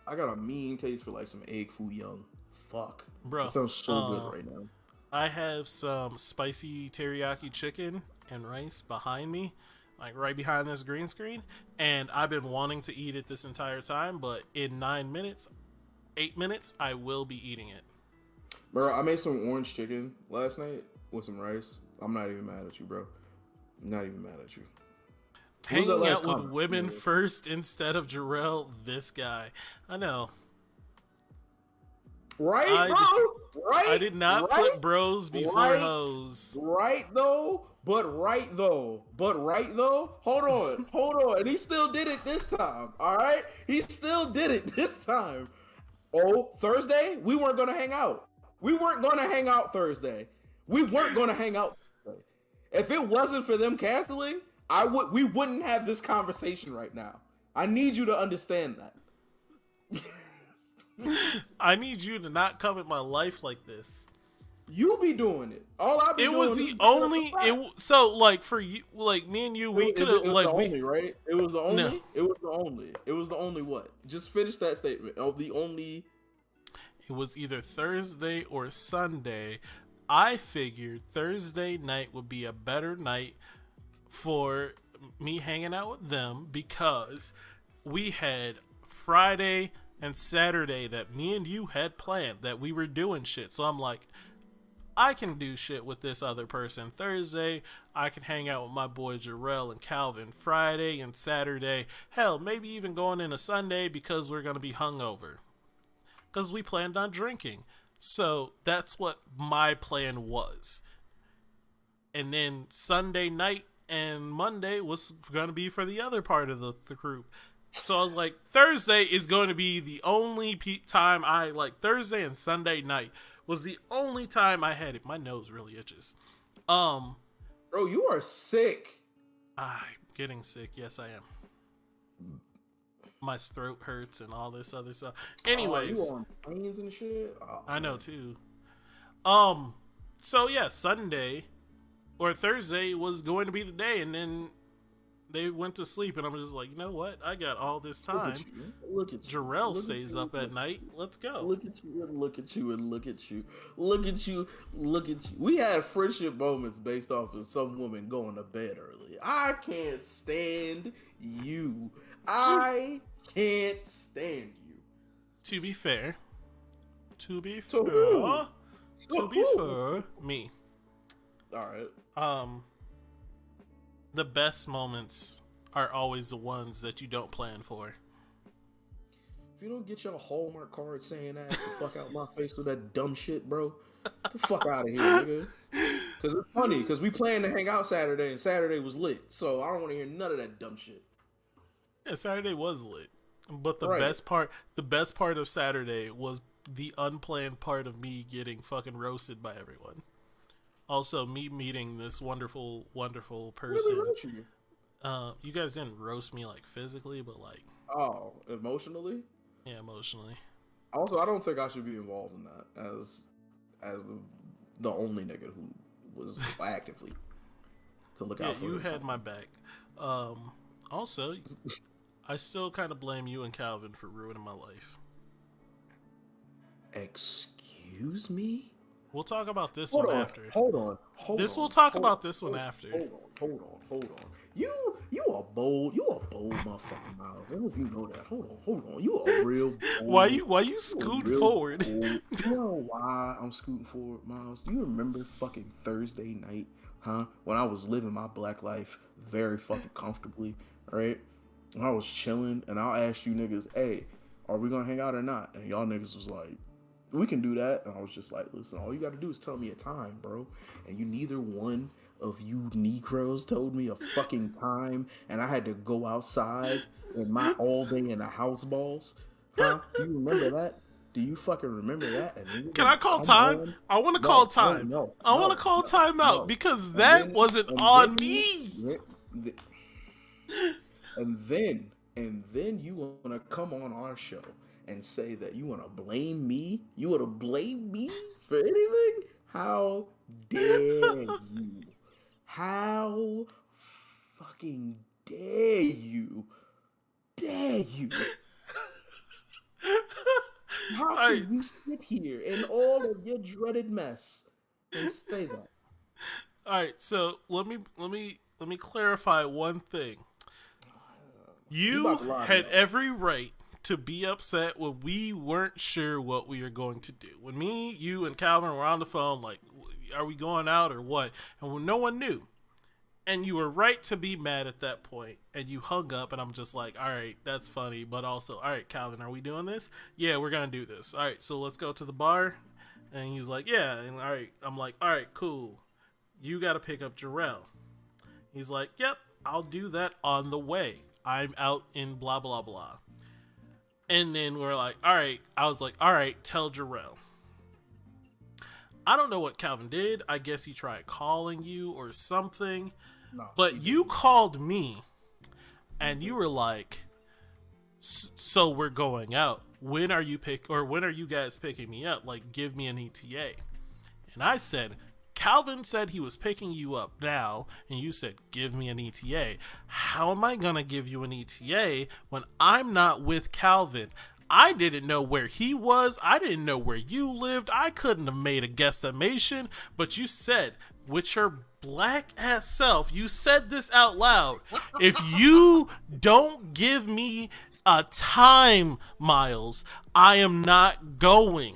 Speaker 2: I got a mean taste for like some egg foo young. Fuck,
Speaker 1: Bro,
Speaker 2: it sounds so good right now.
Speaker 1: I have some spicy teriyaki chicken and rice behind me, like right behind this green screen, and I've been wanting to eat it this entire time, but in 8 minutes, I will be eating it.
Speaker 2: Bro, I made some orange chicken last night with some rice. I'm not even mad at you, bro. I'm not even mad at you.
Speaker 1: Hanging out with women first instead of Jarrell, this guy. I know.
Speaker 2: Right, bro? Right?
Speaker 1: I did not put bros before hoes.
Speaker 2: Right, though? But right, though. Hold on. And he still did it this time, all right? He still did it this time. Oh, Thursday? We weren't going to hang out. Thursday. If it wasn't for them canceling, we wouldn't have this conversation right now. I need you to understand that.
Speaker 1: I need you to not come in my life like this.
Speaker 2: You be doing it. All I be doing.
Speaker 1: It was the only. So like for you, like me and you, we could have like
Speaker 2: the only, right? It was the only. No. It was the only. What? Just finish that statement. Oh, the only.
Speaker 1: It was either Thursday or Sunday. I figured Thursday night would be a better night for me hanging out with them because we had Friday and Saturday that me and you had planned that we were doing shit. So I'm like, I can do shit with this other person. Thursday, I can hang out with my boys Jarrell and Calvin. Friday and Saturday, hell, maybe even going into Sunday because we're going to be hungover. Because we planned on drinking. So that's what my plan was. And then Sunday night and Monday was going to be for the other part of the group. So I was like, Thursday is going to be the only time Thursday and Sunday night was the only time I had it. My nose really itches.
Speaker 2: Bro, you are sick.
Speaker 1: I'm getting sick. Yes, I am. My throat hurts and all this other stuff. Anyways,
Speaker 2: you on planes and shit. Oh,
Speaker 1: I know too. So yeah, Sunday or Thursday was going to be the day, and then they went to sleep, and I'm just like, you know what? I got all this time.
Speaker 2: Look at you.
Speaker 1: Jarrell stays up at night. Let's go.
Speaker 2: Look at you. We had friendship moments based off of some woman going to bed early. I can't stand you. I can't stand you.
Speaker 1: To be fair, me.
Speaker 2: All right.
Speaker 1: The best moments are always the ones that you don't plan for.
Speaker 2: If you don't get your Hallmark card saying that, the fuck out my face with that dumb shit, bro. Get the fuck out of here, nigga. Because it's funny, because we planned to hang out Saturday, and Saturday was lit. So I don't want to hear none of that dumb shit.
Speaker 1: Yeah, Saturday was lit. But the best part of Saturday was the unplanned part of me getting fucking roasted by everyone. Also, me meeting this wonderful, wonderful person. You guys didn't roast me like physically, but like.
Speaker 2: Oh, emotionally?
Speaker 1: Yeah, emotionally.
Speaker 2: Also, I don't think I should be involved in that as the only nigga who was actively to look out for.
Speaker 1: Yeah, you had my back. Also, I still kind of blame you and Calvin for ruining my life.
Speaker 2: Excuse me?
Speaker 1: We'll talk about this one after.
Speaker 2: Hold on.
Speaker 1: We'll talk about this one after.
Speaker 2: Hold on. You a bold motherfucking Miles. I don't know if you know that. Hold on. You a real bold.
Speaker 1: Why you scooting forward?
Speaker 2: You know why I'm scooting forward, Miles? Do you remember fucking Thursday night, huh? When I was living my black life very fucking comfortably, right? When I was chilling and I asked you niggas, hey, are we gonna hang out or not? And y'all niggas was like, we can do that. And I was just like, listen, all you got to do is tell me a time, bro. And you neither one of you Negroes told me a fucking time. And I had to go outside in my all day in the house balls. Huh? Do you remember that? Do you fucking remember that? And then you're
Speaker 1: Can I
Speaker 2: gonna
Speaker 1: call
Speaker 2: come
Speaker 1: time?
Speaker 2: on.
Speaker 1: I want to call
Speaker 2: No,
Speaker 1: time. I want to
Speaker 2: no,
Speaker 1: call
Speaker 2: no,
Speaker 1: time out
Speaker 2: no.
Speaker 1: because
Speaker 2: And
Speaker 1: that
Speaker 2: then
Speaker 1: wasn't
Speaker 2: and
Speaker 1: on
Speaker 2: then
Speaker 1: me.
Speaker 2: th- and then you want to come on our show and say that you want to blame me? You want to blame me for anything? How dare you? How fucking dare you? Dare you? How
Speaker 1: All right,
Speaker 2: can you sit here in all of your dreaded mess and say that?
Speaker 1: all right. So let me clarify one thing.
Speaker 2: You about
Speaker 1: You
Speaker 2: to lie to me.
Speaker 1: had every right to be upset when we weren't sure what we were going to do. When me, you, and Calvin were on the phone, like, are we going out or what? And when no one knew. And you were right to be mad at that point. And you hung up, and I'm just like, all right, that's funny. But also, all right, Calvin, are we doing this? Yeah, we're going to do this. All right, so let's go to the bar. And he's like, yeah. And all right, I'm like, all right, cool. You got to pick up Jarrell. He's like, yep, I'll do that on the way. I'm out in blah, blah, blah. And then we're like, all right. I was like, all right, tell Jarrell. I don't know what Calvin did. I guess he tried calling you or something.
Speaker 2: No,
Speaker 1: But you called me and you were like, so we're going out. When are you guys picking me up? Like, give me an ETA. And I said, Calvin said he was picking you up now, and you said, give me an ETA. How am I going to give you an ETA when I'm not with Calvin? I didn't know where he was. I didn't know where you lived. I couldn't have made a guesstimation, but you said, with your black ass self, you said this out loud. If you don't give me a time, Miles, I am not going.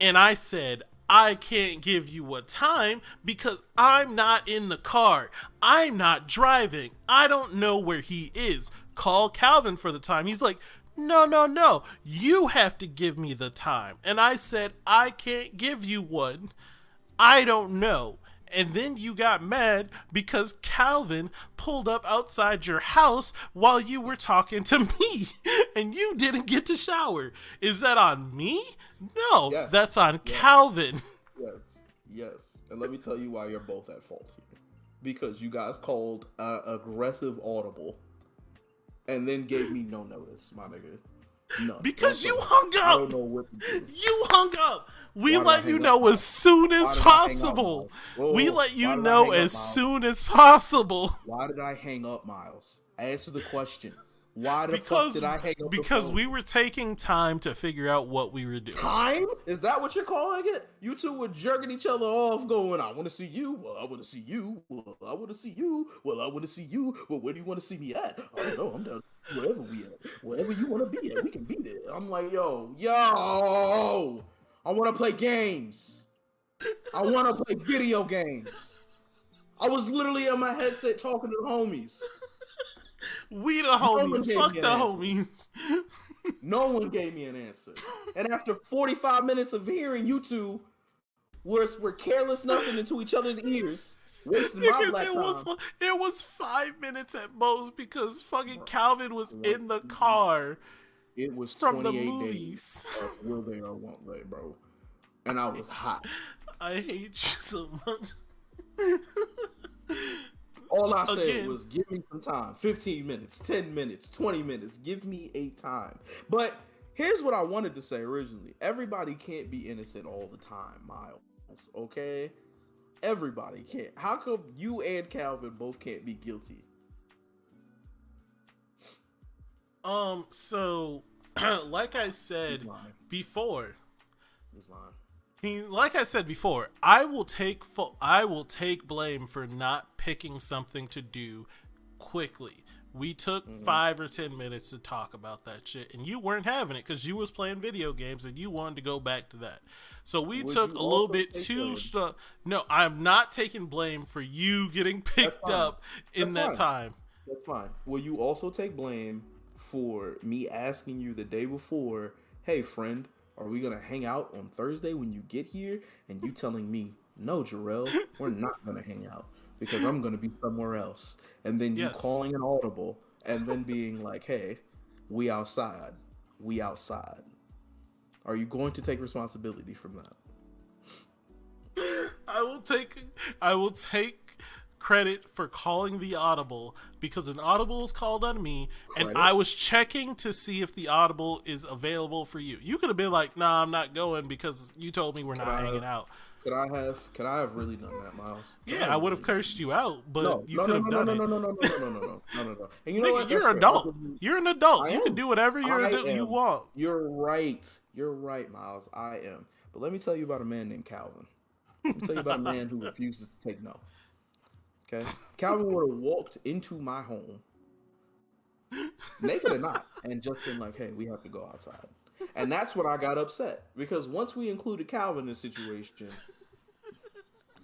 Speaker 1: And I said, I can't give you a time because I'm not in the car. I'm not driving. I don't know where he is. Call Calvin for the time. He's like, no. You have to give me the time. And I said, I can't give you one. I don't know. And then you got mad because Calvin pulled up outside your house while you were talking to me and you didn't get to shower. Is that on me? No,
Speaker 2: Yes.
Speaker 1: that's on
Speaker 2: Yes.
Speaker 1: Calvin.
Speaker 2: Yes. And let me tell you why you're both at fault here. Because you guys called aggressive audible and then gave me no notice, my nigga. No.
Speaker 1: Because you hung up.
Speaker 2: I don't know what to do.
Speaker 1: You hung up. We
Speaker 2: Why did I
Speaker 1: let you
Speaker 2: hang
Speaker 1: know
Speaker 2: up?
Speaker 1: as soon as
Speaker 2: Why did I hang up,
Speaker 1: possible.
Speaker 2: Miles? Whoa,
Speaker 1: We
Speaker 2: whoa.
Speaker 1: let you
Speaker 2: Why did I
Speaker 1: know
Speaker 2: hang up,
Speaker 1: as
Speaker 2: Miles?
Speaker 1: soon as possible.
Speaker 2: Why did I hang up, Miles? Answer the question. Why the fuck did I hang up the
Speaker 1: Because
Speaker 2: phone?
Speaker 1: we were taking time to figure out what we were doing.
Speaker 2: Time? Is that what you're calling it? You two were jerking each other off going, I want to see you. Well, I want to see you. Well, I want to see you. Well, I want to see you. Well, where do you want to see me at? I don't know. I'm down wherever we at. Wherever you want to be at, we can be there. I'm like, yo, I want to play games. I want to play video games. I was literally on my headset talking to the homies.
Speaker 1: We the
Speaker 2: one
Speaker 1: homies.
Speaker 2: gave
Speaker 1: Fuck
Speaker 2: me
Speaker 1: the
Speaker 2: an answer.
Speaker 1: homies.
Speaker 2: No one gave me an answer. And after 45 minutes of hearing you two were careless nothing into each other's ears, wasting my
Speaker 1: Because
Speaker 2: black time.
Speaker 1: it was 5 minutes at most because fucking Calvin was in the car
Speaker 2: It was
Speaker 1: from the
Speaker 2: 28
Speaker 1: movies.
Speaker 2: days of will they or won't they, bro. And I was hot.
Speaker 1: I hate you so much.
Speaker 2: All I said
Speaker 1: Again.
Speaker 2: was give me some time. 15 minutes, 10 minutes, 20 minutes. Give me a time. But here's what I wanted to say originally. Everybody can't be innocent all the time, Miles. Okay? Everybody can't. How come you and Calvin both can't be guilty?
Speaker 1: So, like I said
Speaker 2: He's lying.
Speaker 1: before,
Speaker 2: He's lying.
Speaker 1: like I said before, I will take blame for not picking something to do quickly. We took 5 or 10 minutes to talk about that shit, and you weren't having it because you was playing video games and you wanted to go back to that. So we took a little bit too strong. No, I'm not taking blame for you getting picked up in that time.
Speaker 2: That's fine. Will you also take blame for me asking you the day before, hey friend, are we gonna hang out on Thursday when you get here? And you telling me, no, Jarrell, we're not gonna hang out because I'm gonna be somewhere else. And then you calling an audible and then being like, hey, we outside. Are you going to take responsibility from that?
Speaker 1: I will take credit for calling the audible because an audible was called on me and I was checking to see if the audible is available for you. You could have been like, nah, I'm not going because you told me we're not hanging out.
Speaker 2: Could I have really done that, Miles?
Speaker 1: Yeah, I would have cursed you out, but you could have done it.
Speaker 2: No. And you know what?
Speaker 1: You're an adult. You're an adult. You can do whatever you want.
Speaker 2: You're right. You're right, Miles. I am. But let me tell you about a man named Calvin. Let me tell you about a man who refuses to take no. Okay? Calvin would have walked into my home, naked or not, and just been like, hey, we have to go outside. And that's when I got upset. Because once we included Calvin in this situation,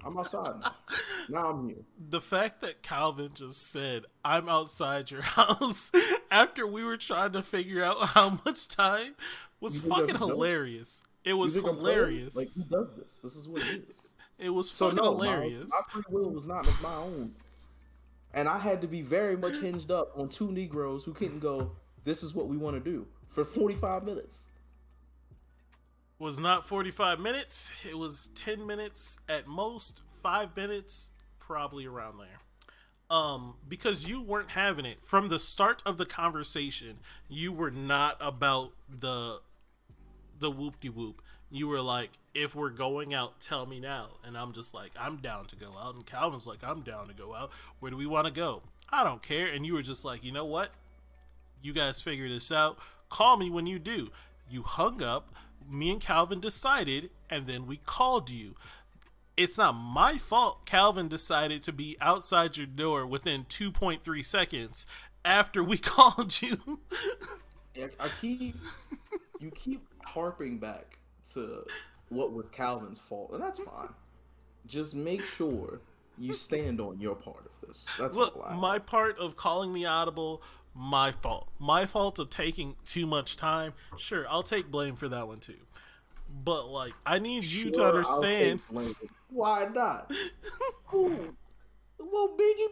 Speaker 2: I'm outside now. Now I'm here.
Speaker 1: The fact that Calvin just said, I'm outside your house after we were trying to figure out how much time was fucking hilarious. It was hilarious.
Speaker 2: Like, who does this? This is what it is.
Speaker 1: It was fucking hilarious.
Speaker 2: My free will was not my own. And I had to be very much hinged up on two Negroes who couldn't go, this is what we want to do, for 45 minutes.
Speaker 1: Was not 45 minutes. It was 10 minutes at most, 5 minutes, probably around there. Because you weren't having it. From the start of the conversation, you were not about the whoop-de-whoop. You were like, if we're going out, tell me now. And I'm just like, I'm down to go out. And Calvin's like, I'm down to go out. Where do we want to go? I don't care. And you were just like, you know what? You guys figure this out. Call me when you do. You hung up. Me and Calvin decided, and then we called you. It's not my fault Calvin decided to be outside your door within 2.3 seconds after we called you.
Speaker 2: You keep harping back to what was Calvin's fault, and that's fine. Just make sure you stand on your part of this. That's
Speaker 1: Look, my part of calling the audible, my fault. My fault of taking too much time. Sure, I'll take blame for that one too. But like, I need you to understand.
Speaker 2: Why not? Ooh, little biggie.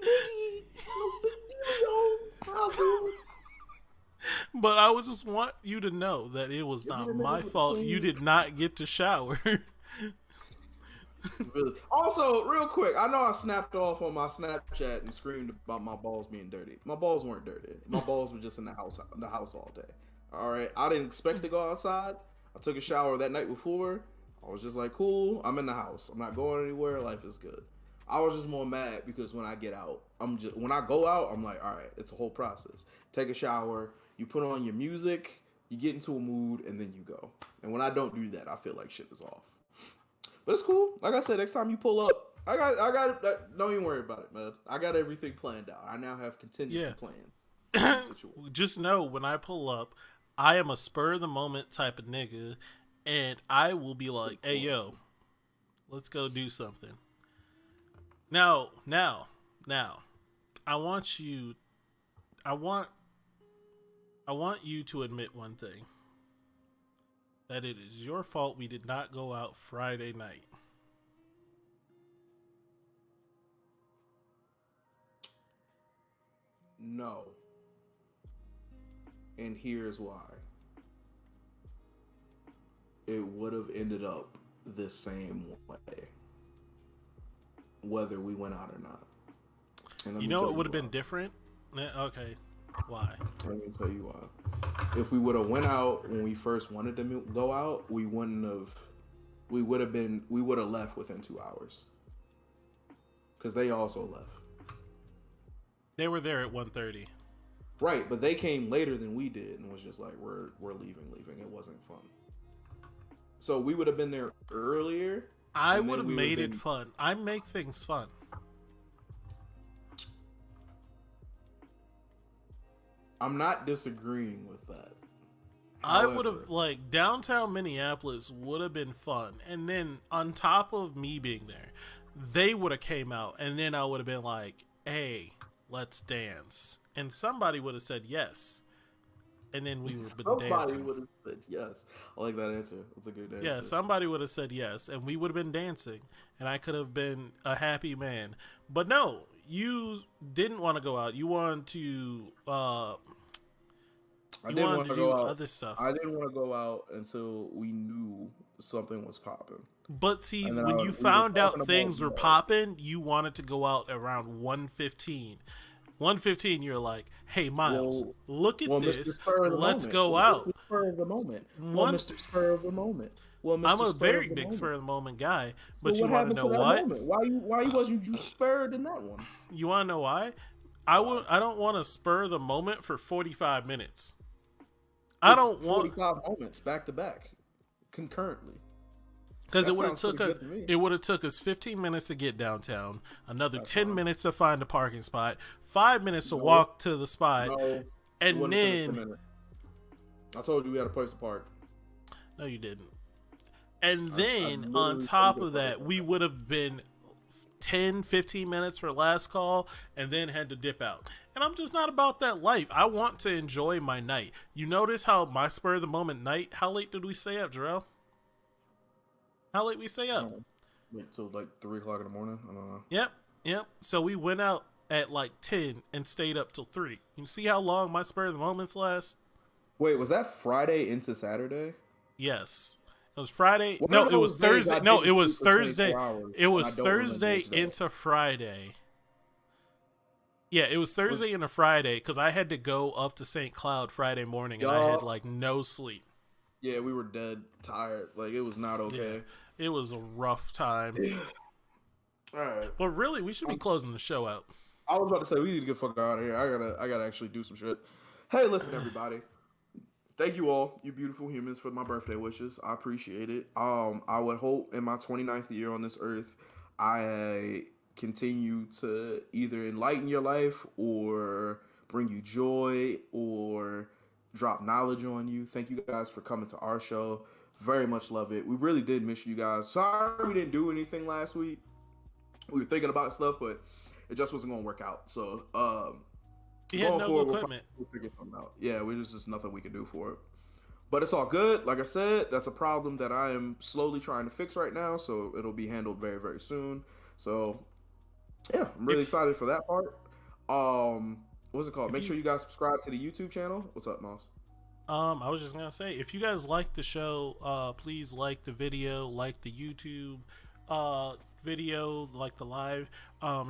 Speaker 1: But I would just want you to know that it was not my fault. You did not get to shower.
Speaker 2: Also, real quick, I know I snapped off on my Snapchat and screamed about my balls being dirty. My balls weren't dirty. My balls were just in the house all day. All right, I didn't expect to go outside. I took a shower that night before. I was just like, cool, I'm in the house. I'm not going anywhere. Life is good. I was just more mad because when I get out, when I go out, I'm like, all right, it's a whole process. Take a shower, you put on your music, you get into a mood, and then you go. And when I don't do that, I feel like shit is off. But it's cool. Like I said, next time you pull up, I got don't even worry about it, man. I got everything planned out. I now have contingency plans.
Speaker 1: Just know when I pull up, I am a spur of the moment type of nigga, and I will be like, hey yo, let's go do something. Now, I want you to admit one thing. That it is your fault we did not go out Friday night.
Speaker 2: No. And here's why. It would have ended up the same way, whether we went out or not.
Speaker 1: You know it would have been different? Okay. Why?
Speaker 2: Let me tell you why. If we would have went out when we first wanted to go out, we would have left within 2 hours. Because they also left.
Speaker 1: They were there at 1:30.
Speaker 2: Right, but they came later than we did and was just like, we're leaving. It wasn't fun. So we would have been there earlier.
Speaker 1: I would have made it fun. I make things fun.
Speaker 2: I'm not disagreeing with that.
Speaker 1: I would have, like, downtown Minneapolis would have been fun. And then on top of me being there, they would have came out. And then I would have been like, hey, let's dance. And somebody would have said yes. And then we would have been dancing.
Speaker 2: Somebody would have said yes. I like that answer. That's a good answer.
Speaker 1: Yeah, somebody would have said yes. And we would have been dancing. And I could have been a happy man. But no, you didn't want to go out. You wanted to
Speaker 2: I
Speaker 1: You
Speaker 2: didn't
Speaker 1: wanted
Speaker 2: want
Speaker 1: to
Speaker 2: to
Speaker 1: do
Speaker 2: go out.
Speaker 1: other stuff.
Speaker 2: I didn't want to go out until we knew something was popping.
Speaker 1: But see,
Speaker 2: And then
Speaker 1: when you
Speaker 2: we were
Speaker 1: found out
Speaker 2: talking
Speaker 1: things were
Speaker 2: about,
Speaker 1: popping, you wanted to go out around 1:15. 1:15, you're like, hey, Miles,
Speaker 2: well,
Speaker 1: look at
Speaker 2: Mr.
Speaker 1: this.
Speaker 2: Spur of the
Speaker 1: Let's
Speaker 2: moment.
Speaker 1: go
Speaker 2: Well,
Speaker 1: out.
Speaker 2: Mr. Spur of the moment. Well,
Speaker 1: One,
Speaker 2: Mr. Spur of the moment. Well,
Speaker 1: I'm
Speaker 2: Mr.
Speaker 1: a
Speaker 2: Spur
Speaker 1: very
Speaker 2: of the
Speaker 1: big
Speaker 2: moment.
Speaker 1: spur of the moment guy,
Speaker 2: So
Speaker 1: but you
Speaker 2: what
Speaker 1: want to
Speaker 2: happened
Speaker 1: know
Speaker 2: to that
Speaker 1: what?
Speaker 2: moment? Why wasn't you spurred in that one?
Speaker 1: You want to know why? I don't want to spur the moment for 45 minutes. I
Speaker 2: It's
Speaker 1: don't want
Speaker 2: 45 moments back to back, concurrently.
Speaker 1: because
Speaker 2: That
Speaker 1: it would have
Speaker 2: sounds
Speaker 1: took
Speaker 2: pretty
Speaker 1: us.
Speaker 2: good to me.
Speaker 1: It would have took us 15 minutes to get downtown, another
Speaker 2: That's
Speaker 1: 10
Speaker 2: fine.
Speaker 1: minutes to find a parking spot, 5 minutes to
Speaker 2: No.
Speaker 1: walk to the spot,
Speaker 2: No, it
Speaker 1: and
Speaker 2: wouldn't have
Speaker 1: then
Speaker 2: finished in a minute. I told you we had a place to park.
Speaker 1: no, you didn't. And
Speaker 2: I
Speaker 1: then
Speaker 2: literally
Speaker 1: on
Speaker 2: told
Speaker 1: top
Speaker 2: you
Speaker 1: of
Speaker 2: to
Speaker 1: that,
Speaker 2: park.
Speaker 1: we would have been 10, 15 minutes for last call and then had to dip out. And I'm just not about that life. I want to enjoy my night. You notice how my spur of the moment night, how late did we stay up, Jarrell? How late we stay up?
Speaker 2: Wait till like 3 o'clock in the morning. I don't know.
Speaker 1: Yep. So we went out at like 10 and stayed up till 3. You see how long my spur of the moments last?
Speaker 2: Wait, was that Friday into Saturday?
Speaker 1: Yes. It was Friday.
Speaker 2: One
Speaker 1: No,
Speaker 2: of
Speaker 1: it was
Speaker 2: those days
Speaker 1: Thursday.
Speaker 2: I
Speaker 1: No,
Speaker 2: didn't
Speaker 1: it was
Speaker 2: sleep for 24
Speaker 1: Thursday.
Speaker 2: hours,
Speaker 1: It was
Speaker 2: and I don't remember
Speaker 1: Thursday
Speaker 2: which day.
Speaker 1: into Friday. Yeah, it was Thursday into Friday because I had to go up to St. Cloud Friday morning and I had like no sleep.
Speaker 2: Yeah, we were dead tired. Like it was not okay.
Speaker 1: Yeah, it was a rough time.
Speaker 2: All right.
Speaker 1: But really, we should be closing the show out.
Speaker 2: I was about to say we need to get the fuck out of here. I gotta actually do some shit. Hey, listen, everybody. Thank you all, you beautiful humans, for my birthday wishes. I appreciate it. I would hope in my 29th year on this earth, I continue to either enlighten your life or bring you joy or drop knowledge on you. Thank you guys for coming to our show. Very much love it. We really did miss you guys. Sorry we didn't do anything last week. We were thinking about stuff, but it just wasn't going to work out. So,
Speaker 1: You had no equipment.
Speaker 2: We'll figure something out. Yeah, there's just nothing we can do for it. But it's all good. Like I said, that's a problem that I am slowly trying to fix right now. So it'll be handled very, very soon. So yeah, I'm really excited for that part. What's it called? Make sure you guys subscribe to the YouTube channel. What's up, Moss?
Speaker 1: I was just gonna say, if you guys like the show, please like the video, like the YouTube video, like the live.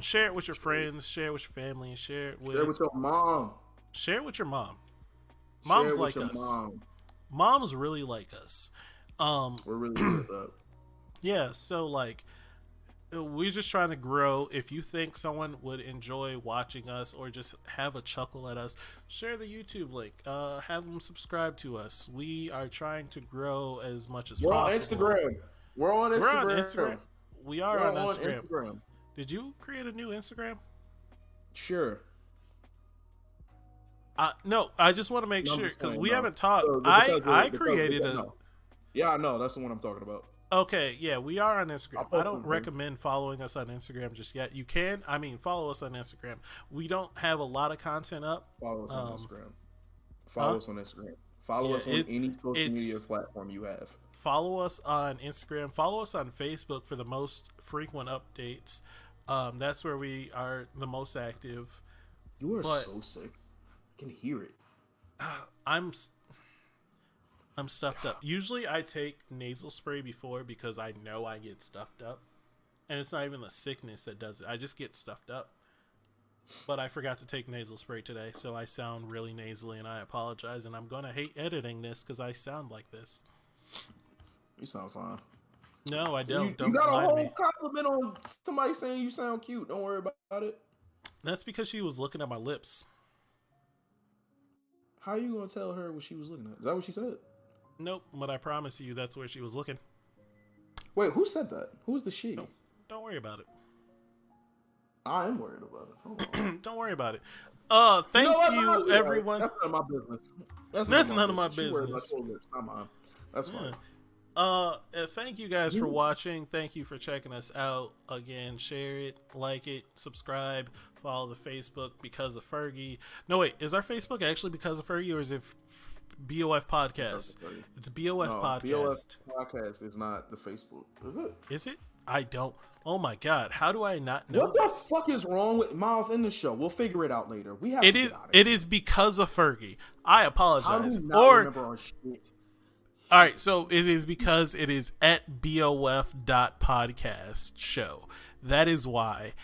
Speaker 1: Share it with your friends, share it with your family, and share it with
Speaker 2: your mom.
Speaker 1: Share it with your mom. Moms like us. Moms really like us.
Speaker 2: We're really good at that.
Speaker 1: Yeah, so like we're just trying to grow. If you think someone would enjoy watching us or just have a chuckle at us, share the YouTube link. Have them subscribe to us. We are trying to grow as much as possible.
Speaker 2: We're on Instagram.
Speaker 1: We're on Instagram. We are on Instagram. Did you create a new Instagram?
Speaker 2: Sure.
Speaker 1: No, I just want to make sure because we haven't talked. I created a.
Speaker 2: Yeah, I know. That's the one I'm talking about.
Speaker 1: Okay, yeah, we are on Instagram. I don't recommend following us on Instagram just yet. You can, follow us on Instagram. We don't have a lot of content up.
Speaker 2: Follow us on Instagram. Follow us on Instagram. Follow us on any social media platform you have.
Speaker 1: Follow us on Instagram. Follow us on Facebook for the most frequent updates. That's where we are the most active.
Speaker 2: You are so sick. I can hear it.
Speaker 1: I'm stuffed up. Usually I take nasal spray before because I know I get stuffed up. And it's not even the sickness that does it. I just get stuffed up. But I forgot to take nasal spray today, so I sound really nasally, and I apologize. And I'm going to hate editing this because I sound like this.
Speaker 2: You sound fine.
Speaker 1: No, I don't.
Speaker 2: You got a whole compliment on somebody saying you sound cute. Don't worry about it.
Speaker 1: That's because she was looking at my lips.
Speaker 2: How are you going to tell her what she was looking at? Is that what she said?
Speaker 1: Nope, but I promise you that's where she was looking.
Speaker 2: Wait, who said that? Who's the she?
Speaker 1: No, don't worry about it.
Speaker 2: I am worried about it. Hold on.
Speaker 1: Don't worry about it. Thank you, everyone.
Speaker 2: That's none of my business.
Speaker 1: That's none of my business.
Speaker 2: Not mine. That's fine.
Speaker 1: Thank you guys for watching. Thank you for checking us out. Again, share it, like it, subscribe, follow the Facebook Because of Fergie. No, wait, is our Facebook actually Because of Fergie, or is it B.O.F. Podcast? It's B.O.F. Podcast.
Speaker 2: B.O.F. Podcast is not the Facebook, is it?
Speaker 1: Is it? I don't. Oh my god, how do I not know
Speaker 2: What the
Speaker 1: this?
Speaker 2: fuck is wrong with Miles in the show? We'll figure it out later. We have
Speaker 1: It
Speaker 2: to
Speaker 1: is
Speaker 2: get out of
Speaker 1: it
Speaker 2: here.
Speaker 1: is because of Fergie. I
Speaker 2: How do
Speaker 1: apologize.
Speaker 2: we not
Speaker 1: Or
Speaker 2: remember our shit?
Speaker 1: all right, so it is because it is at BOF.podcast show. That is why.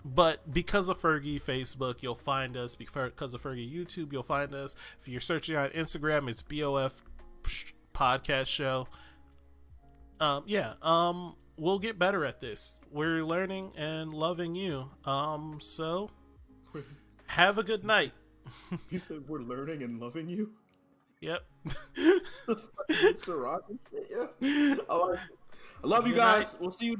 Speaker 1: But because of Fergie Facebook, you'll find us. Because of Fergie YouTube, you'll find us. If you're searching on Instagram, it's BOF podcast show. We'll get better at this. We're learning and loving you. So have a good night.
Speaker 2: You said we're learning and loving you?
Speaker 1: Yep.
Speaker 2: Mr. Rock and shit, yeah. I love you guys. We'll see you